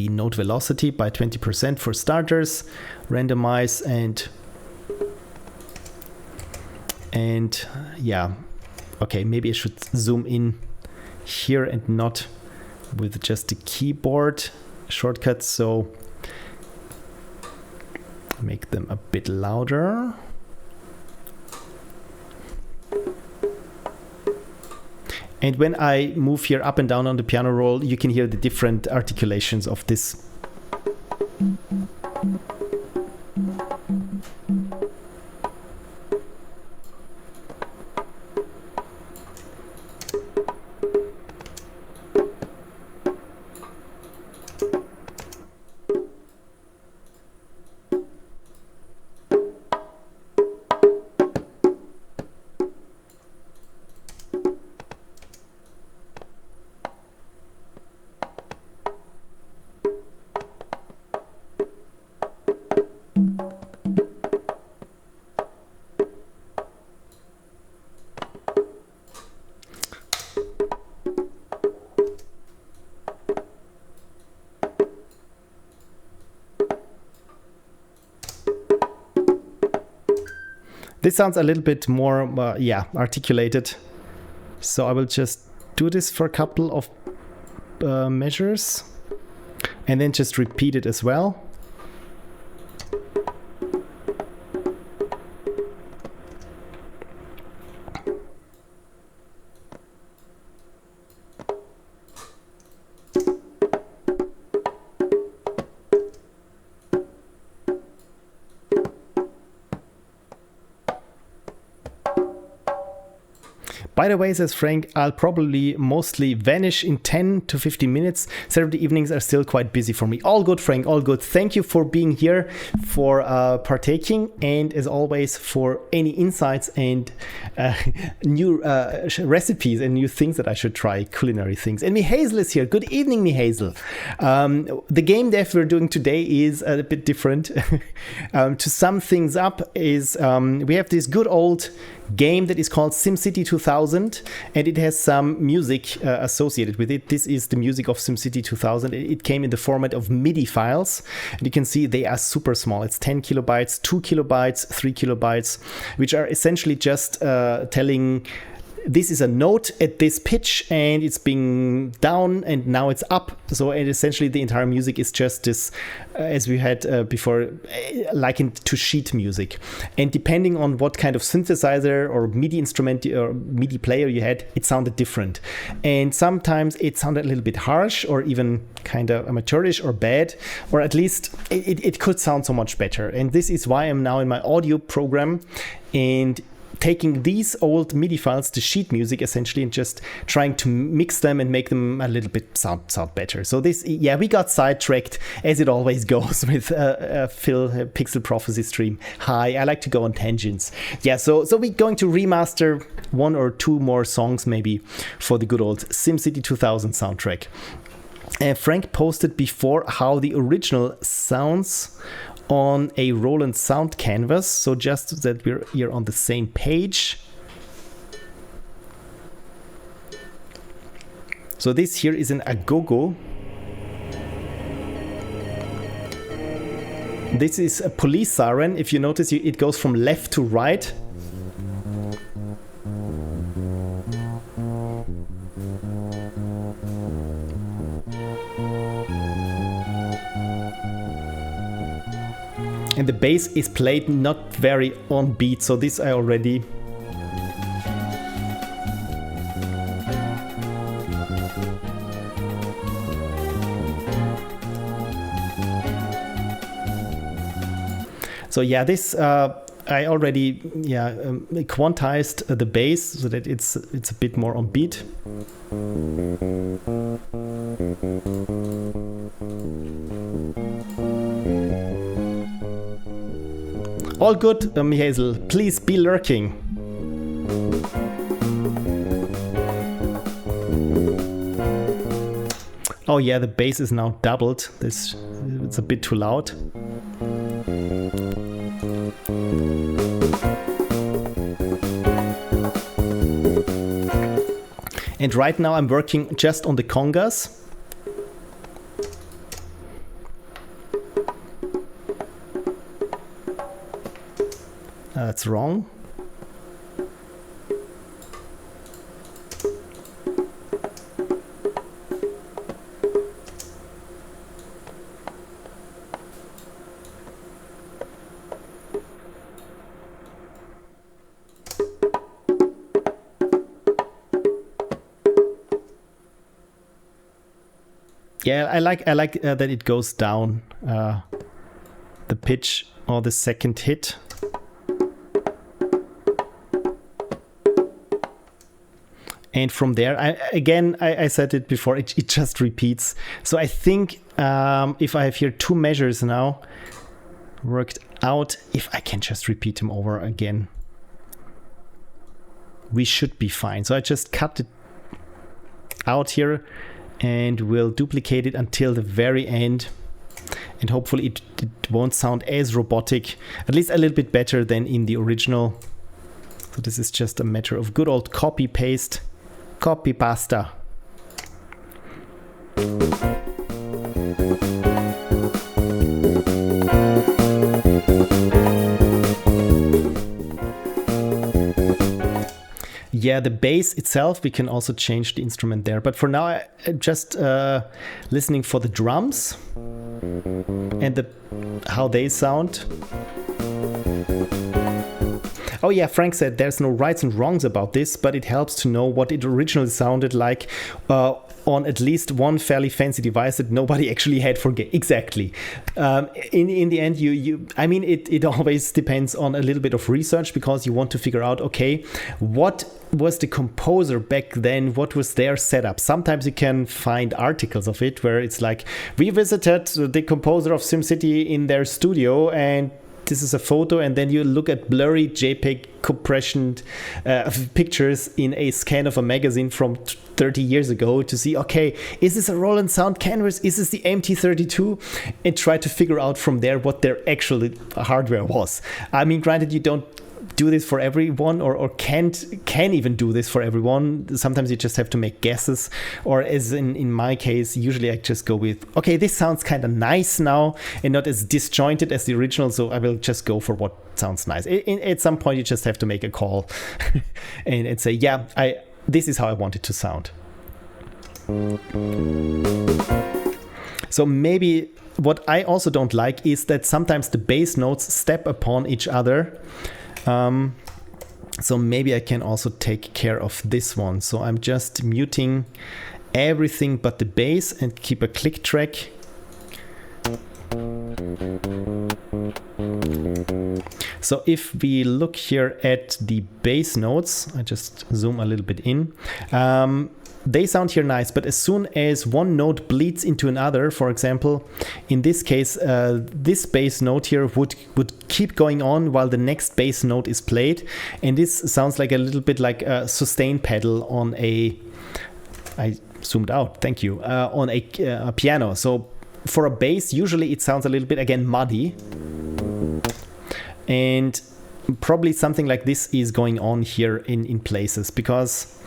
note velocity by 20% for starters. Randomize and yeah, okay, maybe I should zoom in here and not with just the keyboard shortcut. So make them a bit louder. And when I move here up and down on the piano roll, you can hear the different articulations of this. This sounds a little bit more, articulated. So I will just do this for a couple of measures and then just repeat it as well. By the way, says Frank, I'll probably mostly vanish in 10 to 15 minutes. Saturday evenings are still quite busy for me. All good, Frank, all good. Thank you for being here, for partaking, and as always, for any insights and new recipes and new things that I should try, culinary things. And Mihazel is here. Good evening, Mihazel. The game dev we're doing today is a bit different. To sum things up is we have this good old game that is called SimCity 2000, and it has some music associated with it. This is the music of SimCity 2000. It came in the format of MIDI files, and you can see they are super small. It's 10 kilobytes, 2 kilobytes, 3 kilobytes, which are essentially just telling this is a note at this pitch and it's being down and now it's up. So essentially the entire music is just this, as we had before, likened to sheet music. And depending on what kind of synthesizer or MIDI instrument or MIDI player you had, it sounded different. And sometimes it sounded a little bit harsh or even kind of amateurish or bad, or at least it could sound so much better. And this is why I'm now in my audio program and taking these old MIDI files, the sheet music essentially, and just trying to mix them and make them a little bit sound better. So this, yeah, we got sidetracked as it always goes with Phil Pixel Prophecy stream. Hi, I like to go on tangents. Yeah, so we're going to remaster 1 or 2 more songs maybe for the good old SimCity 2000 soundtrack. Frank posted before how the original sounds on a Roland sound canvas, so just that we're here on the same page. So this here is an agogo. This is a police siren. If you notice, it goes from left to right. And the bass is played not very on beat, so this I already so yeah, this I already quantized the bass so that it's a bit more on beat. All good, Mihazel. Please be lurking. Oh yeah, the bass is now doubled. It's a bit too loud. And right now I'm working just on the congas. That's wrong. Yeah, I like that it goes down the pitch or the second hit. And from there, I said it before, it just repeats. So I think if I have here 2 measures now worked out, if I can just repeat them over again, we should be fine. So I just cut it out here and we'll duplicate it until the very end. And hopefully it won't sound as robotic, at least a little bit better than in the original. So this is just a matter of good old copy paste. Copy pasta. yeah, the bass itself, we can also change the instrument there. But for now, I'm just listening for the drums and how they sound. Oh yeah, Frank said there's no rights and wrongs about this, but it helps to know what it originally sounded like on at least one fairly fancy device that nobody actually had for exactly. In the end, I mean, it always depends on a little bit of research, because you want to figure out, okay, what was the composer back then, what was their setup. Sometimes you can find articles of it where it's like, we visited the composer of SimCity in their studio, and this is a photo, and then you look at blurry JPEG compression pictures in a scan of a magazine from 30 years ago to see, okay, is this a Roland sound canvas? Is this the MT32? And try to figure out from there what their actual hardware was. I mean, granted, you don't do this for everyone, or can even do this for everyone. Sometimes you just have to make guesses, or as in my case, usually I just go with, okay, this sounds kind of nice now and not as disjointed as the original, so I will just go for what sounds nice. At some point you just have to make a call and say, yeah, this is how I want it to sound. So maybe what I also don't like is that sometimes the bass notes step upon each other. So maybe I can also take care of this one. So I'm just muting everything but the bass and keep a click track. So if we look here at the bass notes, I just zoom a little bit in. They sound here nice, but as soon as one note bleeds into another, for example, in this case, this bass note here would keep going on while the next bass note is played, and this sounds like a little bit like a sustain pedal on I zoomed out, thank you, on a piano. So for a bass, usually it sounds a little bit, again, muddy, and probably something like this is going on here in places, because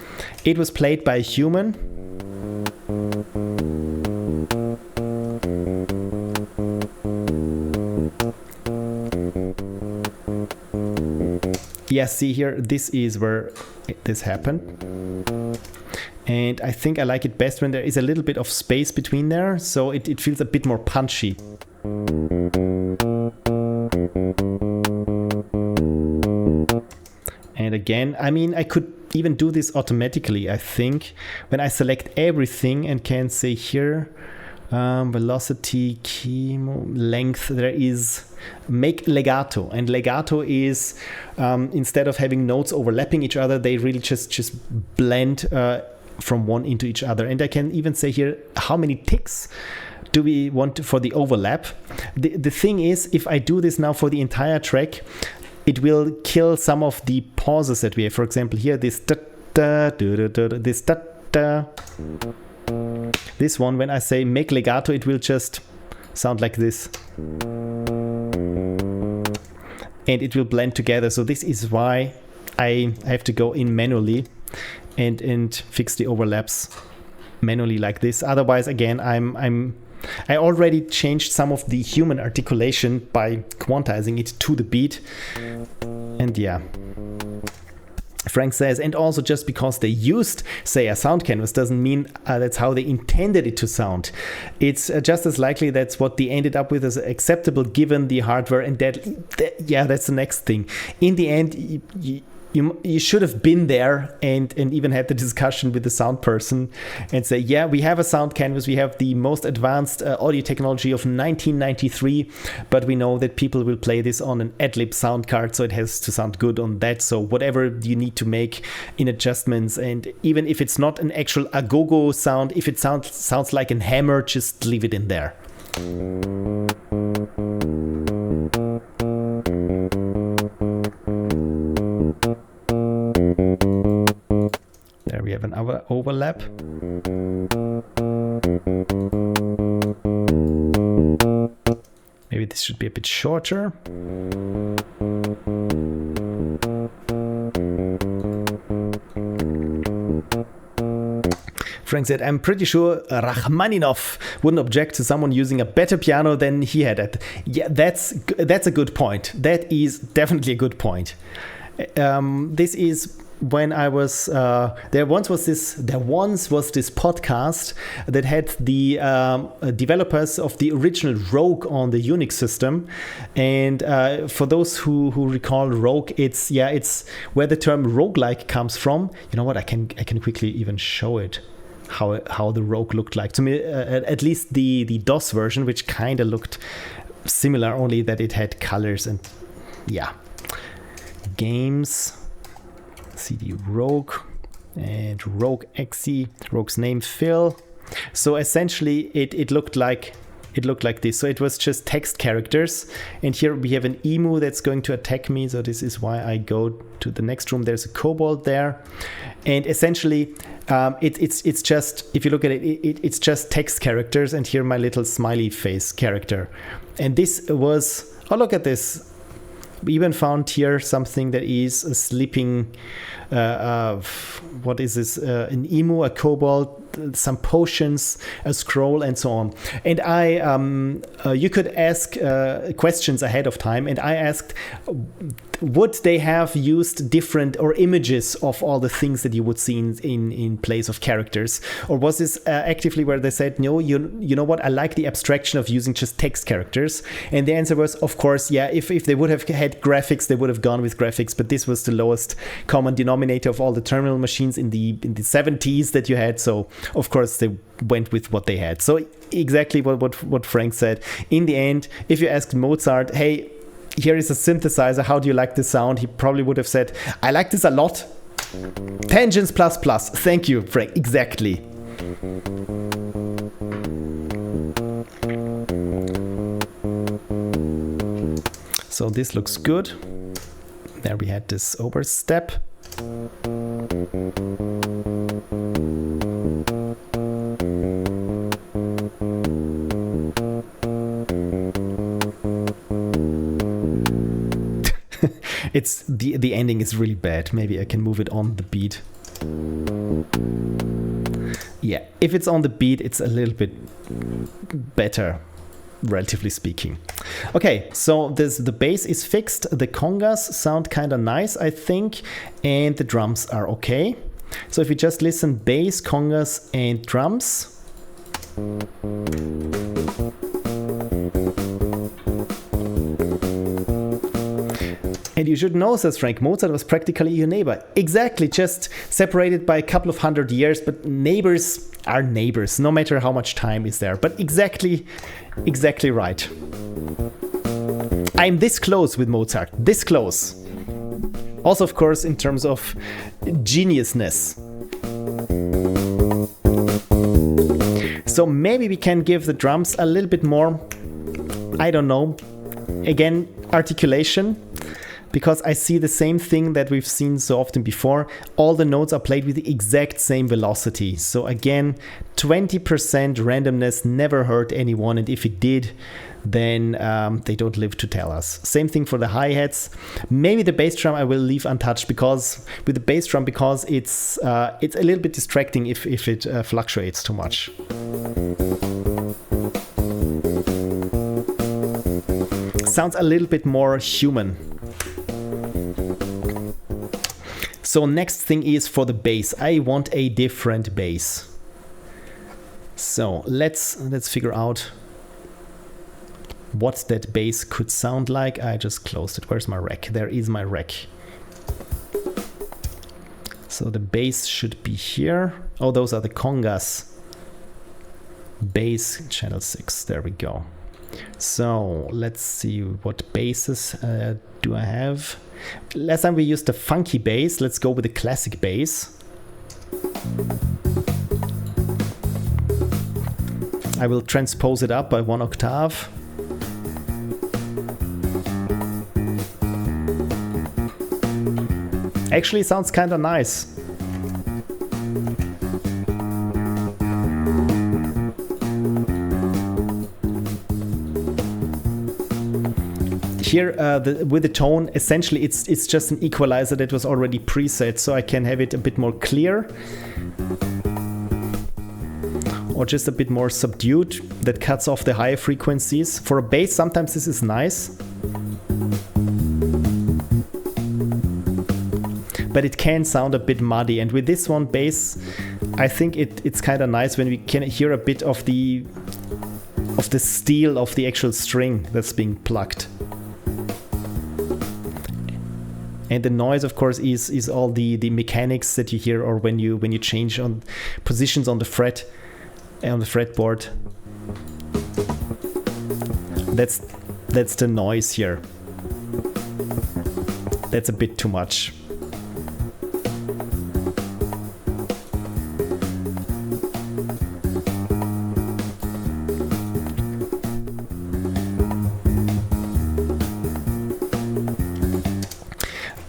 it was played by a human. Yeah, see here, this is where this happened. And I think I like it best when there is a little bit of space between there, so it feels a bit more punchy. And again, I mean, I could even do this automatically, I think, when I select everything and can say here, velocity, key, length, there is make legato. And legato is, instead of having notes overlapping each other, they really just blend from one into each other. And I can even say here, how many ticks do we want for the overlap? The thing is, if I do this now for the entire track, it will kill some of the pauses that we have. For example, here, this da-da, this da-da. This one, when I say make legato, it will just sound like this. And it will blend together. So this is why I have to go in manually and fix the overlaps manually like this. Otherwise, again, I already changed some of the human articulation by quantizing it to the beat. And yeah. Frank says, and also just because they used, say, a sound canvas doesn't mean that's how they intended it to sound. It's just as likely that's what they ended up with as acceptable given the hardware, and that's the next thing. In the end, you should have been there and even had the discussion with the sound person and say, yeah, we have a sound canvas, we have the most advanced audio technology of 1993, but we know that people will play this on an ad-lib sound card, so it has to sound good on that. So whatever you need to make in adjustments, and even if it's not an actual agogo sound, if it sounds like a hammer, just leave it in there. There we have another overlap. Maybe this should be a bit shorter. Frank said, I'm pretty sure Rachmaninov wouldn't object to someone using a better piano than he had. Yeah, that's a good point. That is definitely a good point. This is when I was there once was this podcast that had the developers of the original Rogue on the Unix system, and for those who recall Rogue, it's where the term roguelike comes from. You know what? I can quickly even show it how the Rogue looked like to me, at least the DOS version, which kind of looked similar, only that it had colors. And games, CD Rogue, and Rogue XE, Rogue's name Phil. So essentially it looked like this. So it was just text characters, and here we have an emu that's going to attack me. So this is why I go to the next room. There's a kobold there, and essentially it's just, if you look at it's just text characters, and here my little smiley face character. And this was, oh, look at this. We even found here something that is a sleeping, what is this? An emu, a kobold, some potions, a scroll, and so on. And you could ask questions ahead of time, and I asked, would they have used different or images of all the things that you would see in place of characters, or was this actively where they said, no, you know what, I like the abstraction of using just text characters? And the answer was, of course, yeah, if they would have had graphics, they would have gone with graphics, but this was the lowest common denominator of all the terminal machines in the 70s that you had, so of course they went with what they had. So exactly what Frank said. In the end, if you asked Mozart, hey, here is a synthesizer, how do you like the sound? He probably would have said, I like this a lot. Tangents plus plus. Thank you, Frank. Exactly. So this looks good. There we had this overstep. It's the ending is really bad. Maybe I can move it on the beat. Yeah, if it's on the beat, it's a little bit better, relatively speaking. Okay, so the bass is fixed. The congas sound kind of nice, I think, and the drums are okay. So if you just listen, bass, congas, and drums. And you should know, says Frank, Mozart was practically your neighbor. Exactly, just separated by a couple of 100 years, but neighbors are neighbors, no matter how much time is there. But exactly right. I'm this close with Mozart, this close. Also, of course, in terms of geniusness. So maybe we can give the drums a little bit more, I don't know, again, articulation. Because I see the same thing that we've seen so often before. All the notes are played with the exact same velocity. So again, 20% randomness never hurt anyone. And if it did, then they don't live to tell us. Same thing for the hi-hats. Maybe the bass drum I will leave untouched because it's a little bit distracting if it fluctuates too much. Sounds a little bit more human. So next thing is for the bass. I want a different bass. So let's figure out what that bass could sound like. I just closed it. Where's my rack? There is my rack. So the bass should be here. Oh, those are the congas. Bass channel 6. There we go. So let's see what basses do I have. Last time we used the funky bass. Let's go with the classic bass. I will transpose it up by 1 octave. Actually, it sounds kind of nice. Here, with the tone, essentially it's just an equalizer that was already preset, so I can have it a bit more clear or just a bit more subdued. That cuts off the higher frequencies. For a bass, sometimes this is nice. but it can sound a bit muddy. And with this one bass, I think it's kind of nice when we can hear a bit of the steel of the actual string that's being plucked. And the noise, of course, is all the mechanics that you hear, or when you change on positions on the fretboard. That's the noise here. That's a bit too much.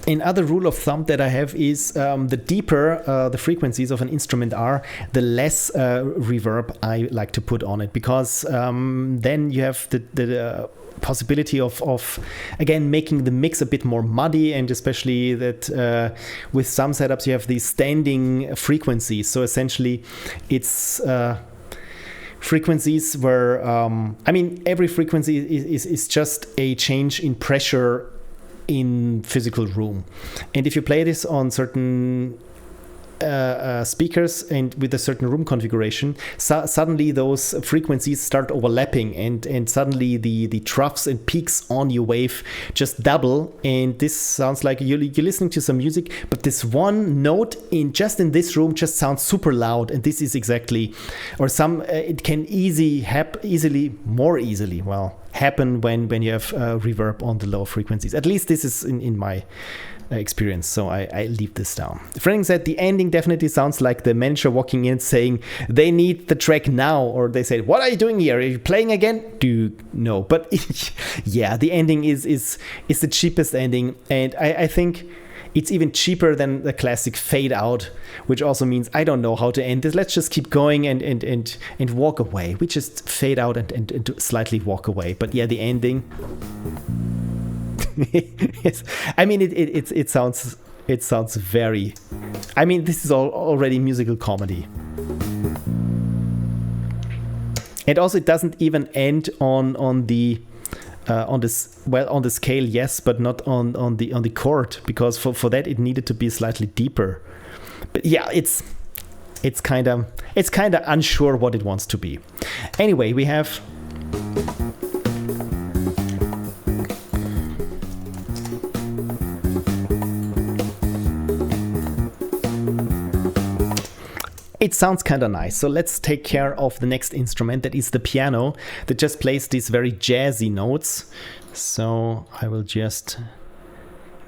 Another rule of thumb that I have is the deeper the frequencies of an instrument are, the less reverb I like to put on it, because then you have the possibility of again making the mix a bit more muddy, and especially that with some setups you have these standing frequencies. So essentially it's frequencies where every frequency is just a change in pressure in physical room, and if you play this on certain speakers and with a certain room configuration, suddenly those frequencies start overlapping, and suddenly the troughs and peaks on your wave just double, and this sounds like you're listening to some music, but this one note in this room just sounds super loud. And this is exactly, or it can more easily happen when you have reverb on the low frequencies. At least this is in my experience, so I leave this down. Frank said the ending definitely sounds like the manager walking in saying they need the track now, or they say, what are you doing here, are you playing again? No, but yeah, the ending is the cheapest ending, and I think it's even cheaper than the classic fade out, which also means I don't know how to end this, let's just keep going and walk away. We just fade out and slightly walk away. But yeah, the ending yes. It sounds very, this is already musical comedy. And also it doesn't even end on the scale, yes, but not on the chord, because for that it needed to be slightly deeper. But yeah, it's kind of unsure what it wants to be. Anyway, we have it sounds kind of nice. So let's take care of the next instrument, that is the piano, that just plays these very jazzy notes. So I will just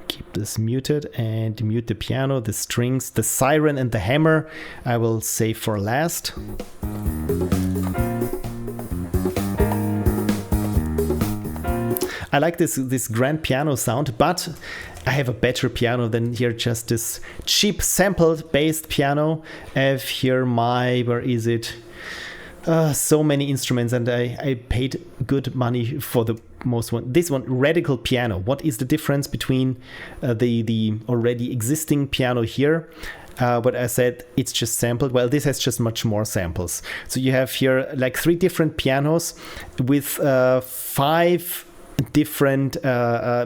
keep this muted and mute the piano, the strings, the siren and the hammer I will save for last. I like this grand piano sound, but I have a better piano than here, just this cheap sample-based piano. I have here where is it? So many instruments, and I paid good money for the most one. This one, Radical Piano. What is the difference between the already existing piano here? But I said it's just sampled. Well, this has just much more samples. So you have here like 3 different pianos with 5 different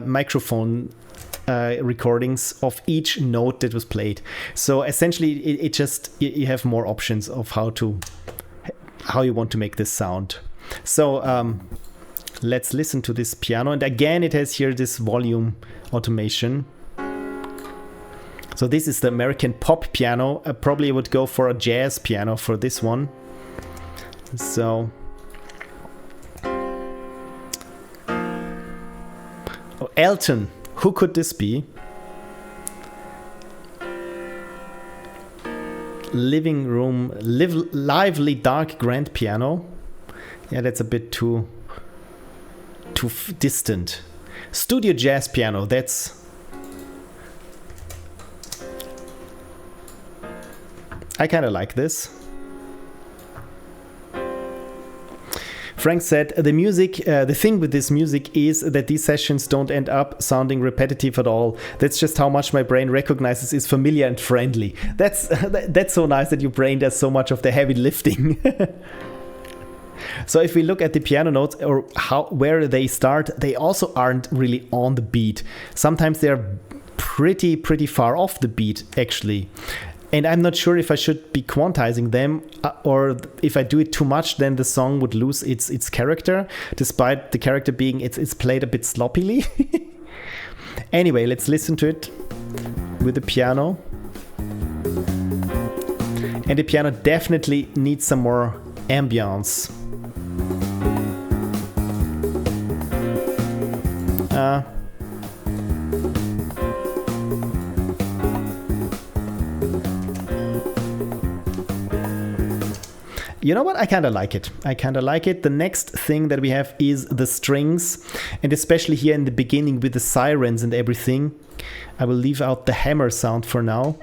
microphone recordings of each note that was played. So essentially it just, you have more options of how you want to make this sound. So let's listen to this piano, and again it has here this volume automation. So this is the American pop piano. I probably would go for a jazz piano for this one. So Elton, who could this be? Living room, lively dark grand piano. Yeah, that's a bit too distant. Studio jazz piano, that's... I kind of like this. Frank said, the thing with this music is that these sessions don't end up sounding repetitive at all. That's just how much my brain recognizes is familiar and friendly. That's so nice that your brain does so much of the heavy lifting. So if we look at the piano notes, or where they start, they also aren't really on the beat. Sometimes they're pretty far off the beat actually. And I'm not sure if I should be quantizing them, or if I do it too much, then the song would lose its character, despite the character being it's played a bit sloppily. Anyway, let's listen to it with the piano. And the piano definitely needs some more ambience. You know what? I kind of like it. The next thing that we have is the strings, and especially here in the beginning with the sirens and everything. I will leave out the hammer sound for now.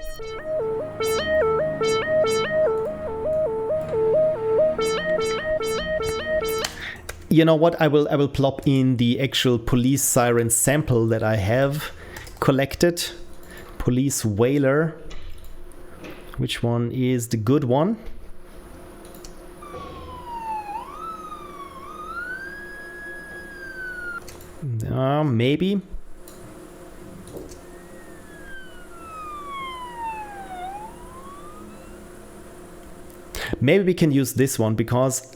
You know what? I will plop in the actual police siren sample that I have collected. Police Wailer. Which one is the good one? Maybe. Maybe we can use this one, because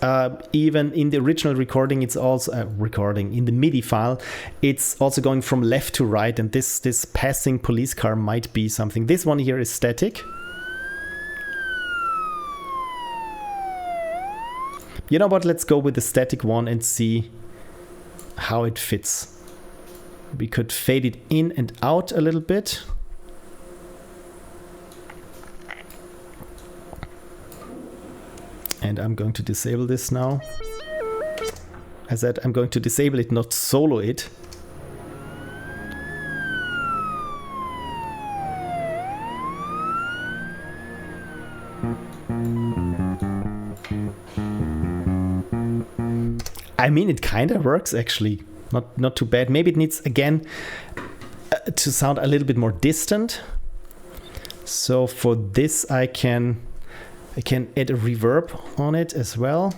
even in the original recording, it's also in the MIDI file, it's also going from left to right, and this passing police car might be something. This one here is static. You know what? Let's go with the static one and see how it fits. We could fade it in and out a little bit. And I'm going to disable this now. As I said, I'm going to disable it, not solo it. I mean, it kind of works actually. Not too bad. Maybe it needs again to sound a little bit more distant. So for this I can add a reverb on it as well.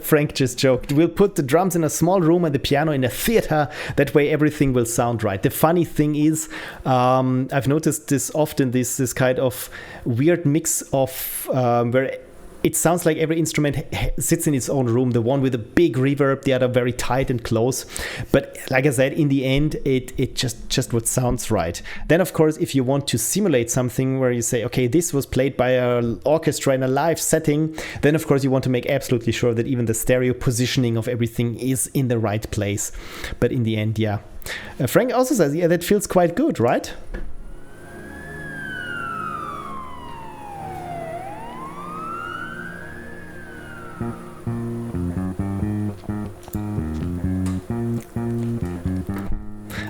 Frank just joked, we'll put the drums in a small room and the piano in a theater. That way everything will sound right. The funny thing is, I've noticed this often, this kind of weird mix of where it sounds like every instrument sits in its own room. The one with a big reverb, the other very tight and close. But like I said, in the end, it just what sounds right. Then, of course, if you want to simulate something where you say, okay, this was played by an orchestra in a live setting, then, of course, you want to make absolutely sure that even the stereo positioning of everything is in the right place. But in the end, yeah. Frank also says, yeah, that feels quite good, right?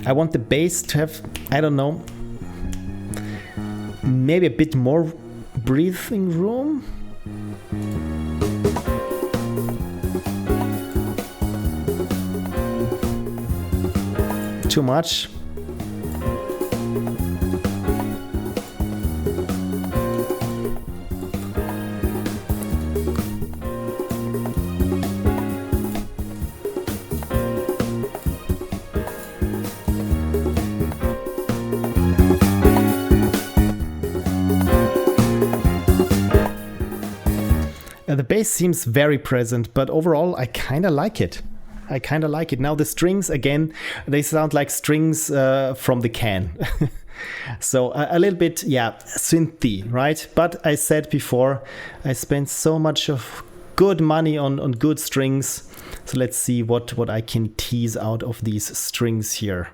I want the bass to have, I don't know, maybe a bit more breathing room. Too much. The bass seems very present, but overall I kind of like it. Now the strings, again, they sound like strings from the can. So a little bit, yeah, synthy, right? But I said before, I spent so much of good money on good strings. So let's see what I can tease out of these strings here.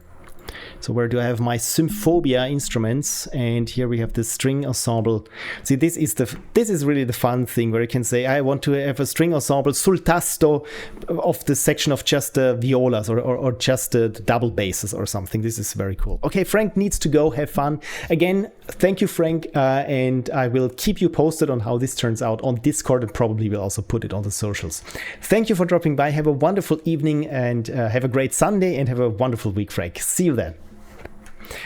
So where do I have my Symphobia instruments? And here we have the string ensemble. See, this is really the fun thing where you can say, I want to have a string ensemble sul tasto of the section of just the violas or just the double basses or something. This is very cool. Okay, Frank needs to go. Have fun. Again, thank you, Frank. And I will keep you posted on how this turns out on Discord, and probably will also put it on the socials. Thank you for dropping by. Have a wonderful evening and have a great Sunday and have a wonderful week, Frank. See you then.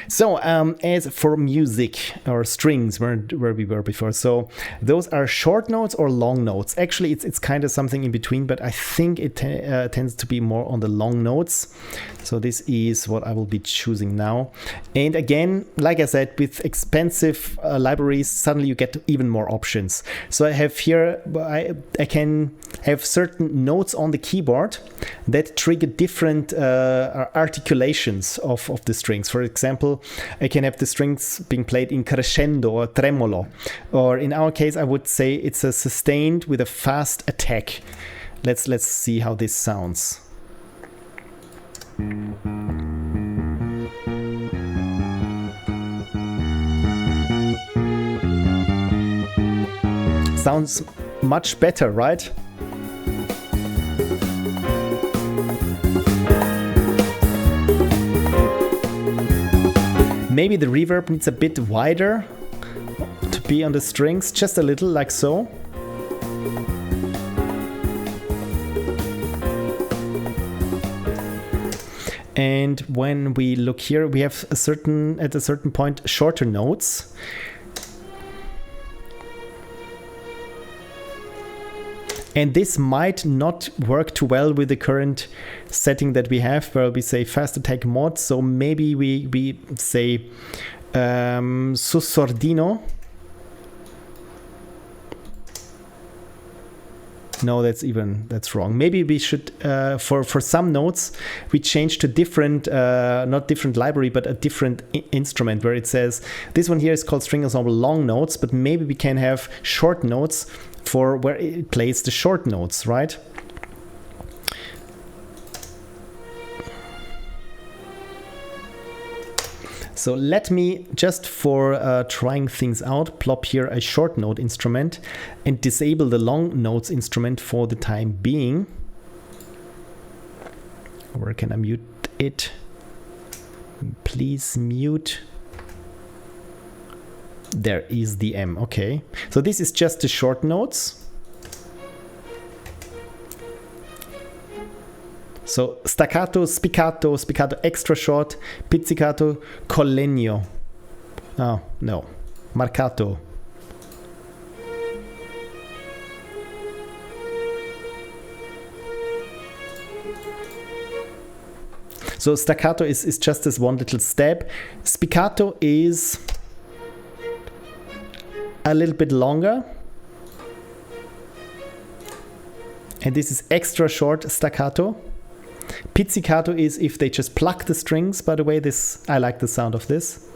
So as for music or strings, where we were before, so those are short notes or long notes. Actually, it's kind of something in between, but I think it tends to be more on the long notes. So this is what I will be choosing now. And again, like I said, with expensive libraries, suddenly you get even more options. So I have here, I can have certain notes on the keyboard that trigger different articulations of the strings. For example, I can have the strings being played in crescendo or tremolo, or in our case, I would say it's a sustained with a fast attack. Let's see how this sounds. Sounds much better, right? Maybe the reverb needs a bit wider to be on the strings, just a little, like so. And when we look here, we have at a certain point shorter notes. And this might not work too well with the current setting that we have, where we say fast attack mod. So maybe we say susordino. No, that's wrong. Maybe we should, for some notes, we change to different, not different library, but a different instrument, where it says, this one here is called string ensemble long notes, but maybe we can have short notes for where it plays the short notes, right? So let me, just for trying things out, plop here a short note instrument and disable the long notes instrument for the time being. Where can I mute it? Please mute. There is the M, okay. So this is just the short notes. So staccato, spiccato, spiccato extra short, pizzicato, collegno. Oh, no. Marcato. So staccato is just this one little step. Spiccato is a little bit longer. And this is extra short staccato. Pizzicato is if they just pluck the strings. By the way, I like the sound of this.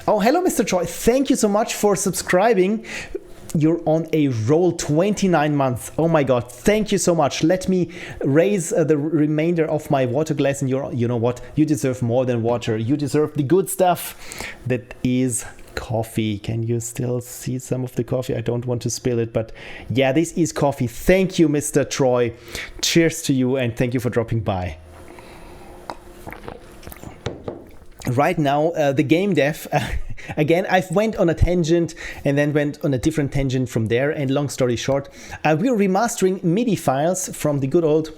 Oh, hello, Mr. Troy. Thank you so much for subscribing. You're on a roll, 29 months. Oh my God, thank you so much. Let me raise the remainder of my water glass, and you know what? You deserve more than water. You deserve the good stuff that is coffee. Can you still see some of the coffee? I don't want to spill it, but yeah, this is coffee. Thank you, Mr. Troy. Cheers to you, and thank you for dropping by. Right now, the game dev, again, I went on a tangent and then went on a different tangent from there. And long story short, we're remastering MIDI files from the good old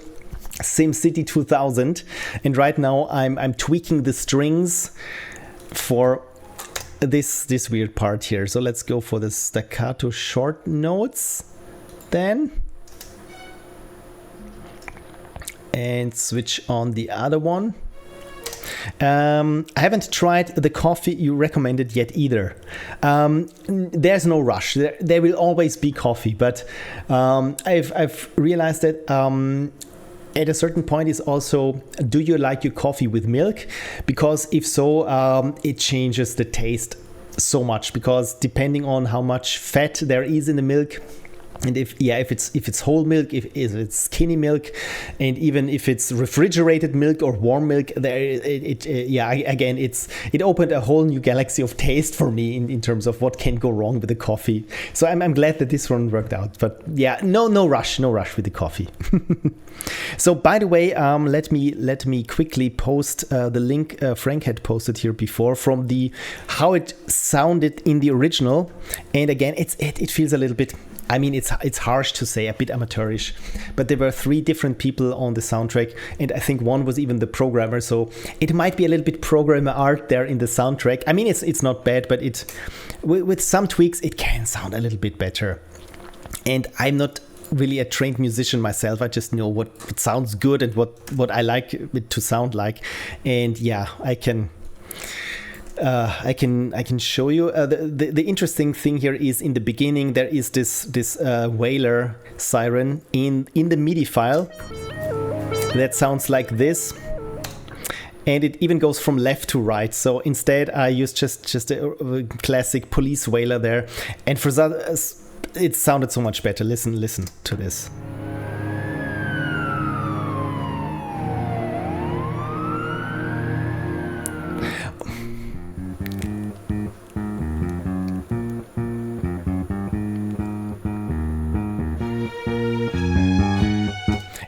SimCity 2000. And right now, I'm tweaking the strings for this weird part here. So let's go for the staccato short notes then. And switch on the other one. I haven't tried the coffee you recommended yet either. There's no rush. There will always be coffee, but I've realized that at a certain point is also, do you like your coffee with milk? Because if so, it changes the taste so much, because depending on how much fat there is in the milk, and if it's whole milk, if it's skinny milk, and even if it's refrigerated milk or warm milk, it opened a whole new galaxy of taste for me in terms of what can go wrong with the coffee. So I'm glad that this one worked out. But yeah, no rush with the coffee. So by the way, let me quickly post the link Frank had posted here before from how it sounded in the original. And again, it feels a little bit I mean, it's harsh to say, a bit amateurish, but there were 3 different people on the soundtrack, and I think one was even the programmer, so it might be a little bit programmer art there in the soundtrack. I mean, it's not bad, but with some tweaks it can sound a little bit better. And I'm not really a trained musician myself. I just know what sounds good and what I like it to sound like. And yeah, I can show you. The interesting thing here is in the beginning there is this whaler siren in the MIDI file that sounds like this, and it even goes from left to right. So instead I use just a classic police whaler there, and for that it sounded so much better. Listen to this.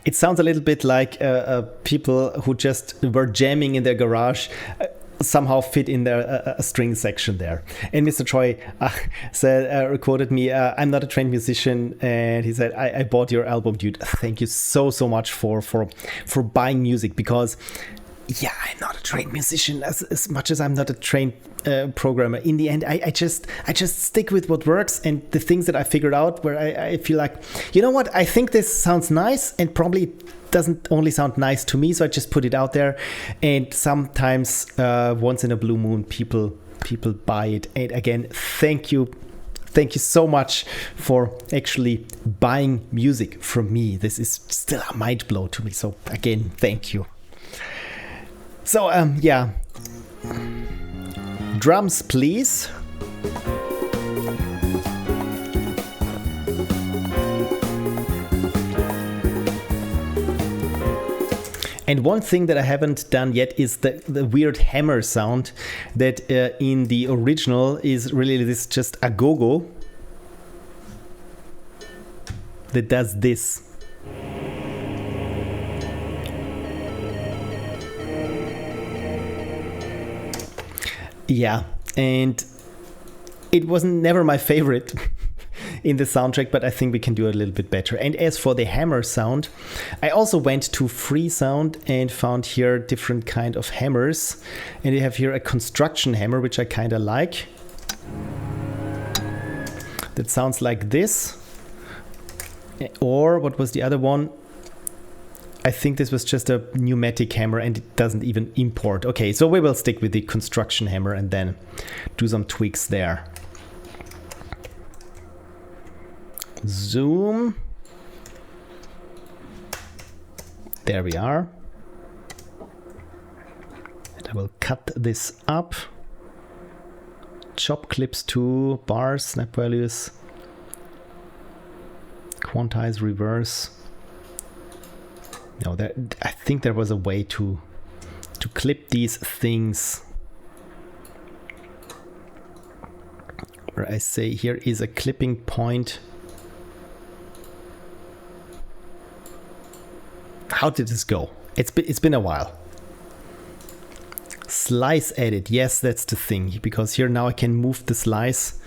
It sounds a little bit like people who just were jamming in their garage somehow fit in there a string section there. And Mr. Troy quoted me, I'm not a trained musician, and he said, I bought your album, dude. Thank you so much for buying music, because yeah, I'm not a trained musician as much as I'm not a trained programmer. In the end, I just stick with what works and the things that I figured out, where I feel like, you know what, I think this sounds nice, and probably doesn't only sound nice to me, so I just put it out there. And sometimes once in a blue moon people buy it. And again, thank you so much for actually buying music from me. This is still a mind blow to me, so again, thank you. So yeah, drums please. And one thing that I haven't done yet is the weird hammer sound that in the original is really this just a go-go that does this. Yeah, and it was never my favorite in the soundtrack, but I think we can do it a little bit better. And as for the hammer sound, I also went to Free Sound and found here different kind of hammers. And you have here a construction hammer, which I kind of like. That sounds like this. Or what was the other one? I think this was just a pneumatic hammer, and it doesn't even import. Okay, so we will stick with the construction hammer and then do some tweaks there. Zoom. There we are. And I will cut this up. Chop clips to bars, snap values, quantize, reverse. No, I think there was a way to clip these things, where I say here is a clipping point. How did this go? It's been a while. Slice edit, yes, that's the thing, because here now I can move the slice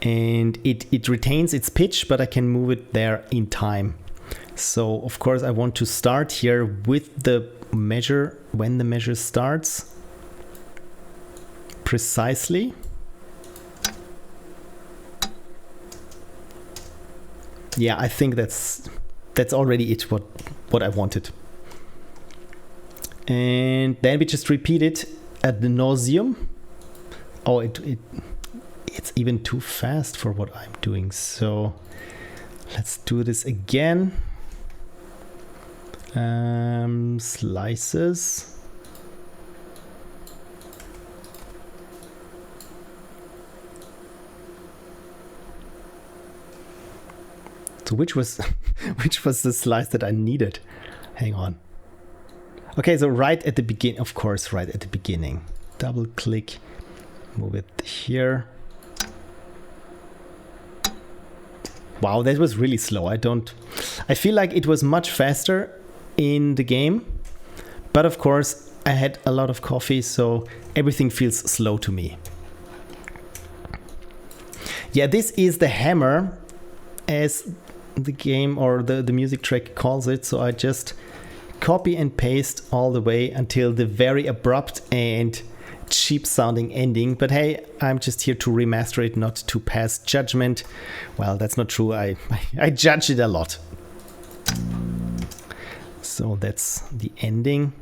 and it retains its pitch, but I can move it there in time. So of course I want to start here with the measure, when the measure starts, precisely. Yeah, I think that's already it, what I wanted. And then we just repeat it ad nauseum. Oh, it's even too fast for what I'm doing. So let's do this again. Slices. So which was the slice that I needed? Hang on. Okay, so right at the beginning, of course, right at the beginning. Double click, move it here. Wow, that was really slow. I feel like it was much faster in the game, but of course I had a lot of coffee, so everything feels slow to me. Yeah, this is the hammer, as the game or the music track calls it. So I just copy and paste all the way until the very abrupt and cheap sounding ending. But hey, I'm just here to remaster it, not to pass judgment. Well, that's not true. I judge it a lot. So that's the ending.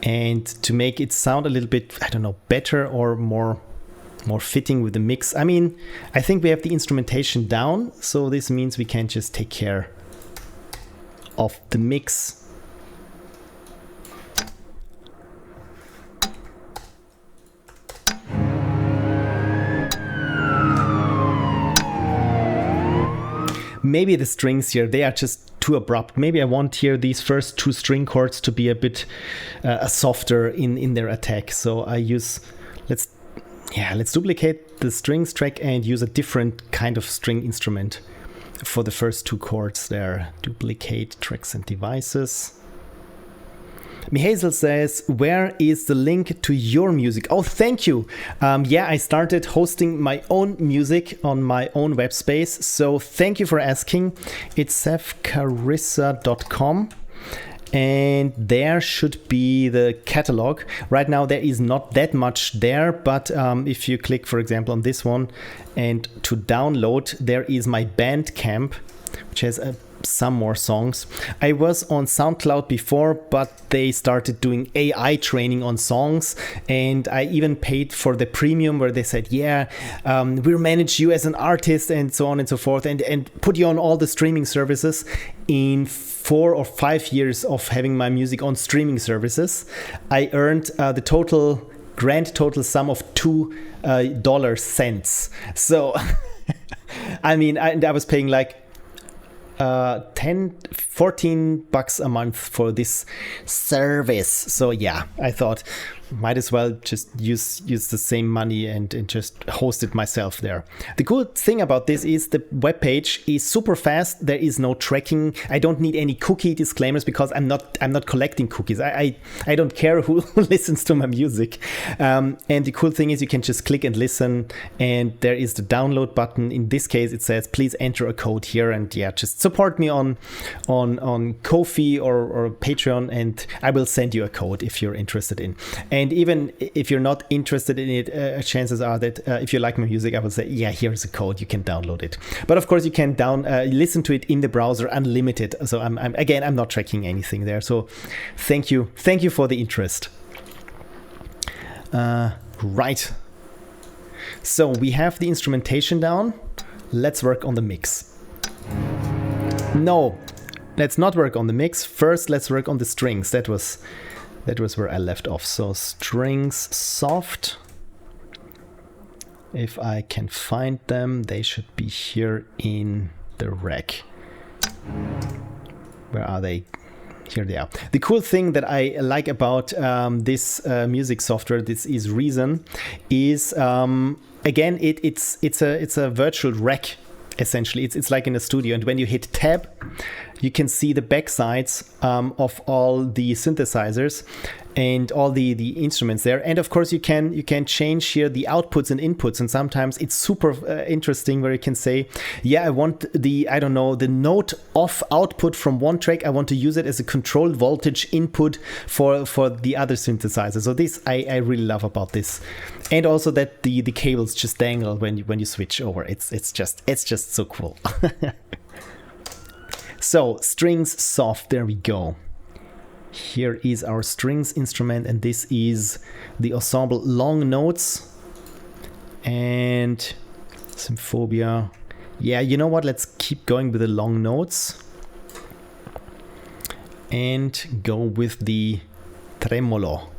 And to make it sound a little bit, I don't know, better or more fitting with the mix, I mean, I think we have the instrumentation down, so this means we can just take care of the mix. Maybe the strings here, they are just too abrupt. Maybe I want here these first 2 string chords to be a bit softer in their attack. So I use, let's duplicate the strings track and use a different kind of string instrument for the first 2 chords there. Duplicate tracks and devices. Mihazel says, where is the link to your music? Oh, thank you. Yeah, I started hosting my own music on my own web space. So thank you for asking. It's sefcarissa.com. And there should be the catalog. Right now there is not that much there, but if you click, for example, on this one and to download, there is my Bandcamp, which has some more songs. I was on SoundCloud before, but they started doing AI training on songs, and I even paid for the premium where they said, yeah, we'll manage you as an artist and so on and so forth, and put you on all the streaming services. In 4 or 5 years of having my music on streaming services, I earned the grand total sum of $2. So I mean, I was paying like $14 a month for this service. So yeah, I thought might as well just use the same money and just host it myself there. The cool thing about this is the webpage is super fast. There is no tracking. I don't need any cookie disclaimers because I'm not collecting cookies. I don't care who listens to my music. And the cool thing is you can just click and listen, and there is the download button. In this case, it says please enter a code here, and yeah, just support me on Ko-fi or Patreon, and I will send you a code if you're interested in. And even if you're not interested in it, chances are that if you like my music, I will say, yeah, here's a code, you can download it. But of course, you can listen to it in the browser unlimited. So I'm not tracking anything there. So thank you for the interest. Right. So we have the instrumentation down. Let's work on the mix. No, let's not work on the mix. First, let's work on the strings. That was where I left off. So strings soft. If I can find them, they should be here in the rack. Where are they? Here they are. The cool thing that I like about this music software, this is Reason, is again it's a virtual rack. Essentially, it's like in a studio, and when you hit tab, you can see the backsides of all the synthesizers and all the instruments there. And of course, you can change here the outputs and inputs. And sometimes it's super interesting where you can say, yeah, I want the note off output from one track. I want to use it as a control voltage input for the other synthesizer. So this I really love about this. And also that the cables just dangle when you switch over. It's just so cool. So strings soft, there we go. Here is our strings instrument, and this is the ensemble long notes and Symphobia. Yeah, you know what? Let's keep going with the long notes and go with the tremolo.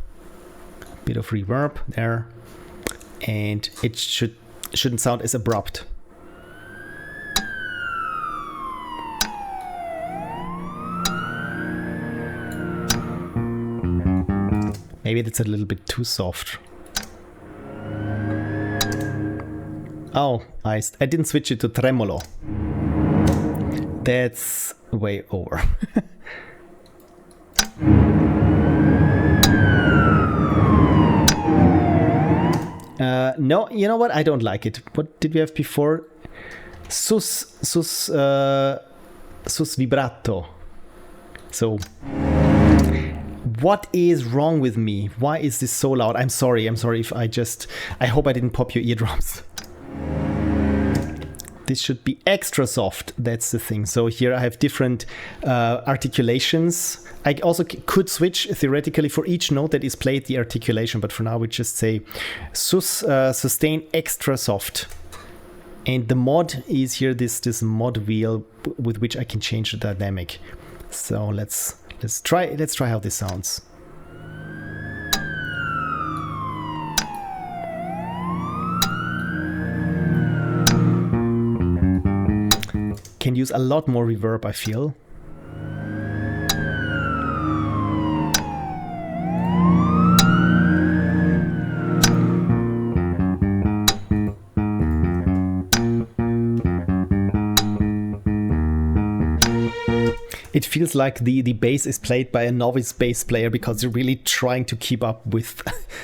Bit of reverb there, and it shouldn't sound as abrupt. Maybe that's a little bit too soft. Oh, I didn't switch it to tremolo. That's way over. No, you know what? I don't like it. What did we have before? sus vibrato. So what is wrong with me? Why is this so loud? I'm sorry if I hope I didn't pop your eardrums. This should be extra soft, that's the thing. So here I have different articulations. I also could switch theoretically for each note that is played the articulation, but for now we just say sustain extra soft. And the mod is here, this mod wheel with which I can change the dynamic. So let's try how this sounds. Can use a lot more reverb, I feel. It feels like the bass is played by a novice bass player because you're really trying to keep up with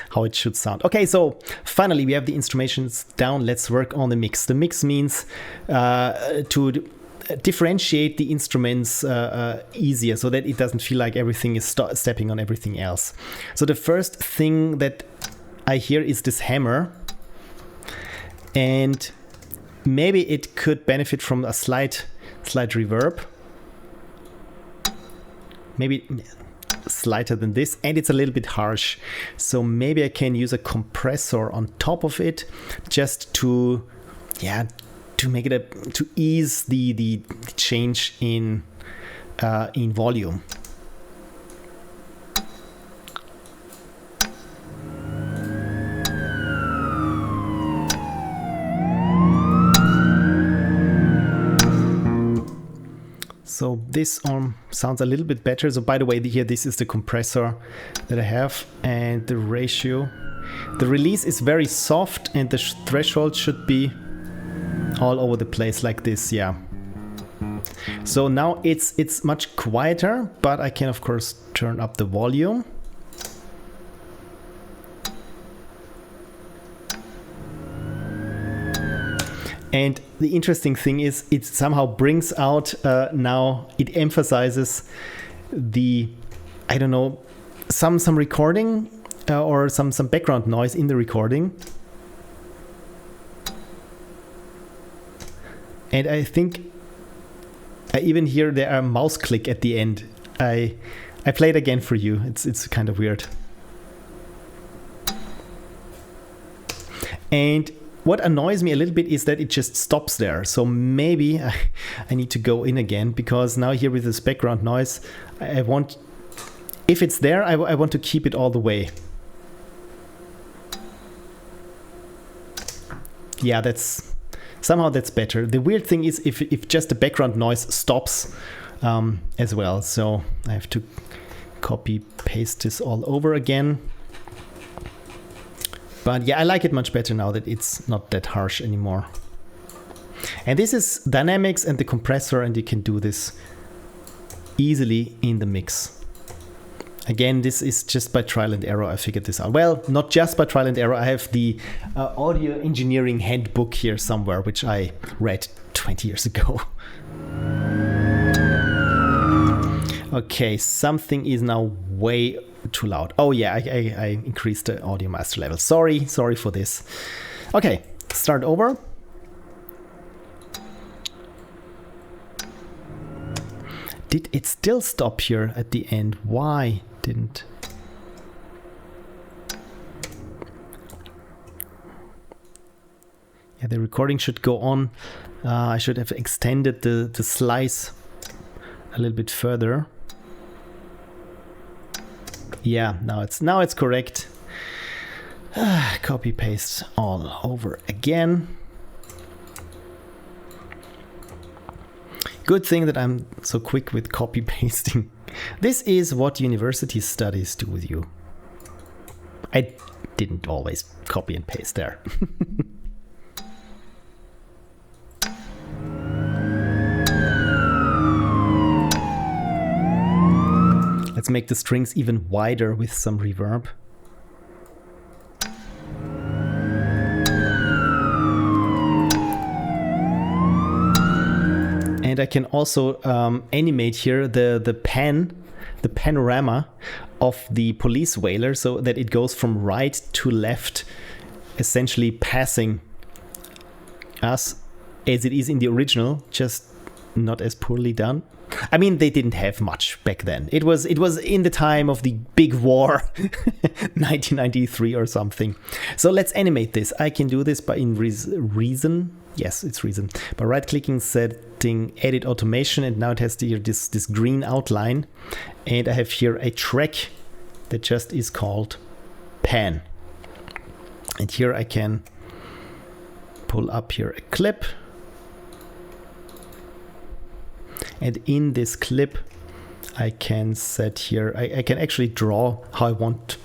how it should sound. Okay, so finally we have the instrumentations down. Let's work on the mix. The mix means to differentiate the instruments easier so that it doesn't feel like everything is stepping on everything else. So the first thing that I hear is this hammer, and maybe it could benefit from a slight reverb. Maybe slighter than this, and it's a little bit harsh. So maybe I can use a compressor on top of it just to make it to ease the change in volume. So this sounds a little bit better. So by the way, here this is the compressor that I have, and the ratio. The release is very soft, and the threshold should be all over the place like this, yeah. So now it's much quieter, but I can of course turn up the volume. And the interesting thing is it somehow brings out, now it emphasizes the, I don't know, some recording or some background noise in the recording. And I think I even hear there a mouse click at the end. I play it again for you. It's kind of weird. And what annoys me a little bit is that it just stops there. So maybe I need to go in again, because now here with this background noise, I want, if it's there, I want to keep it all the way. Yeah, somehow that's better. The weird thing is if just the background noise stops as well. So I have to copy paste this all over again. But yeah, I like it much better now that it's not that harsh anymore. And this is dynamics and the compressor, and you can do this easily in the mix. Again, this is just by trial and error I figured this out. Well, not just by trial and error. I have the audio engineering handbook here somewhere, which I read 20 years ago. Okay, something is now way too loud. Oh yeah, I increased the audio master level. Sorry for this. Okay, start over. Did it still stop here at the end? Why didn't? Yeah, the recording should go on. I should have extended the slice a little bit further. Yeah, now it's correct. Copy paste all over again. Good thing that I'm so quick with copy pasting. This is what university studies do with you. I didn't always copy and paste there. Let's make the strings even wider with some reverb. I can also animate here the panorama of the police whaler, so that it goes from right to left, essentially passing us as it is in the original, just not as poorly done. I mean, they didn't have much back then. It was in the time of the big war, 1993 or something. So let's animate this. I can do this by Reason. Yes, it's Reason. By right-clicking, setting Edit Automation, and now it has here this green outline. And I have here a track that just is called Pan. And here I can pull up here a clip. And in this clip, I can set here, I can actually draw how I want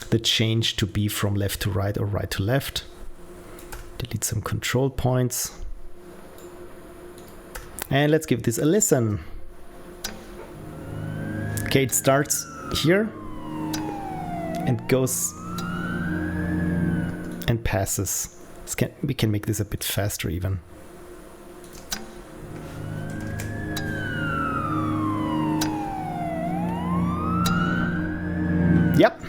the change to be from left to right or right to left. Delete some control points. And let's give this a listen. Okay, it starts here and goes and passes. We can make this a bit faster even. Yep.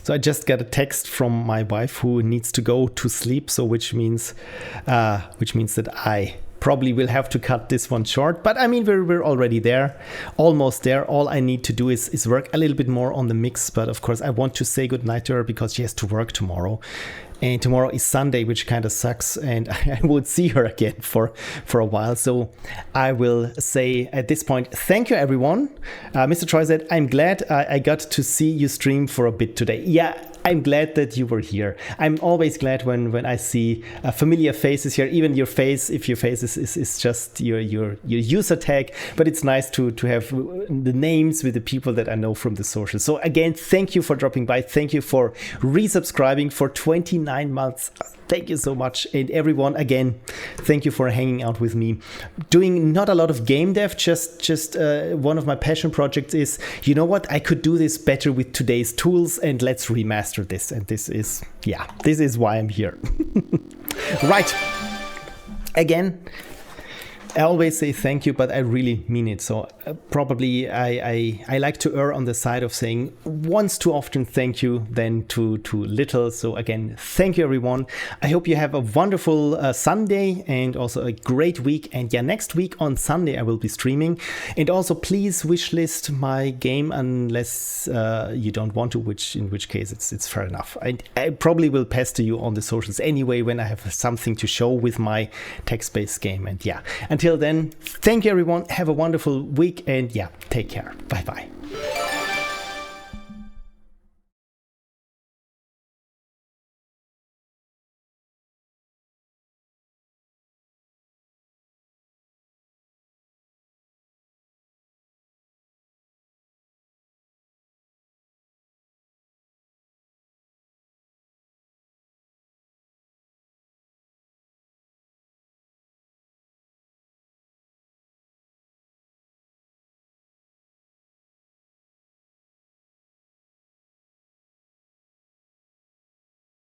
So I just got a text from my wife who needs to go to sleep, so which means that I probably will have to cut this one short, but I mean, we're already there, almost there. All I need to do is work a little bit more on the mix, but of course I want to say goodnight to her because she has to work tomorrow. And tomorrow is Sunday, which kind of sucks, and I won't see her again for a while. So I will say at this point, thank you everyone. Mr. Troy said, I'm glad I got to see you stream for a bit today. Yeah, I'm glad that you were here. I'm always glad when I see familiar faces here, even your face, if your face is just your user tag, but it's nice to have the names with the people that I know from the socials. So again, thank you for dropping by. Thank you for resubscribing for 29 months. Thank you so much. And everyone, again, thank you for hanging out with me. Doing not a lot of game dev, just one of my passion projects is, you know what, I could do this better with today's tools, and let's remaster this. And this is why I'm here. Right. Again, I always say thank you, but I really mean it. So probably I like to err on the side of saying once too often thank you than too little. So again, thank you everyone. I hope you have a wonderful Sunday and also a great week. And yeah, next week on Sunday I will be streaming. And also please wishlist my game unless you don't want to, in which case it's fair enough. I probably will pester you on the socials anyway when I have something to show with my text-based game. And yeah, until then, thank you everyone. Have a wonderful week and yeah, take care. Bye bye.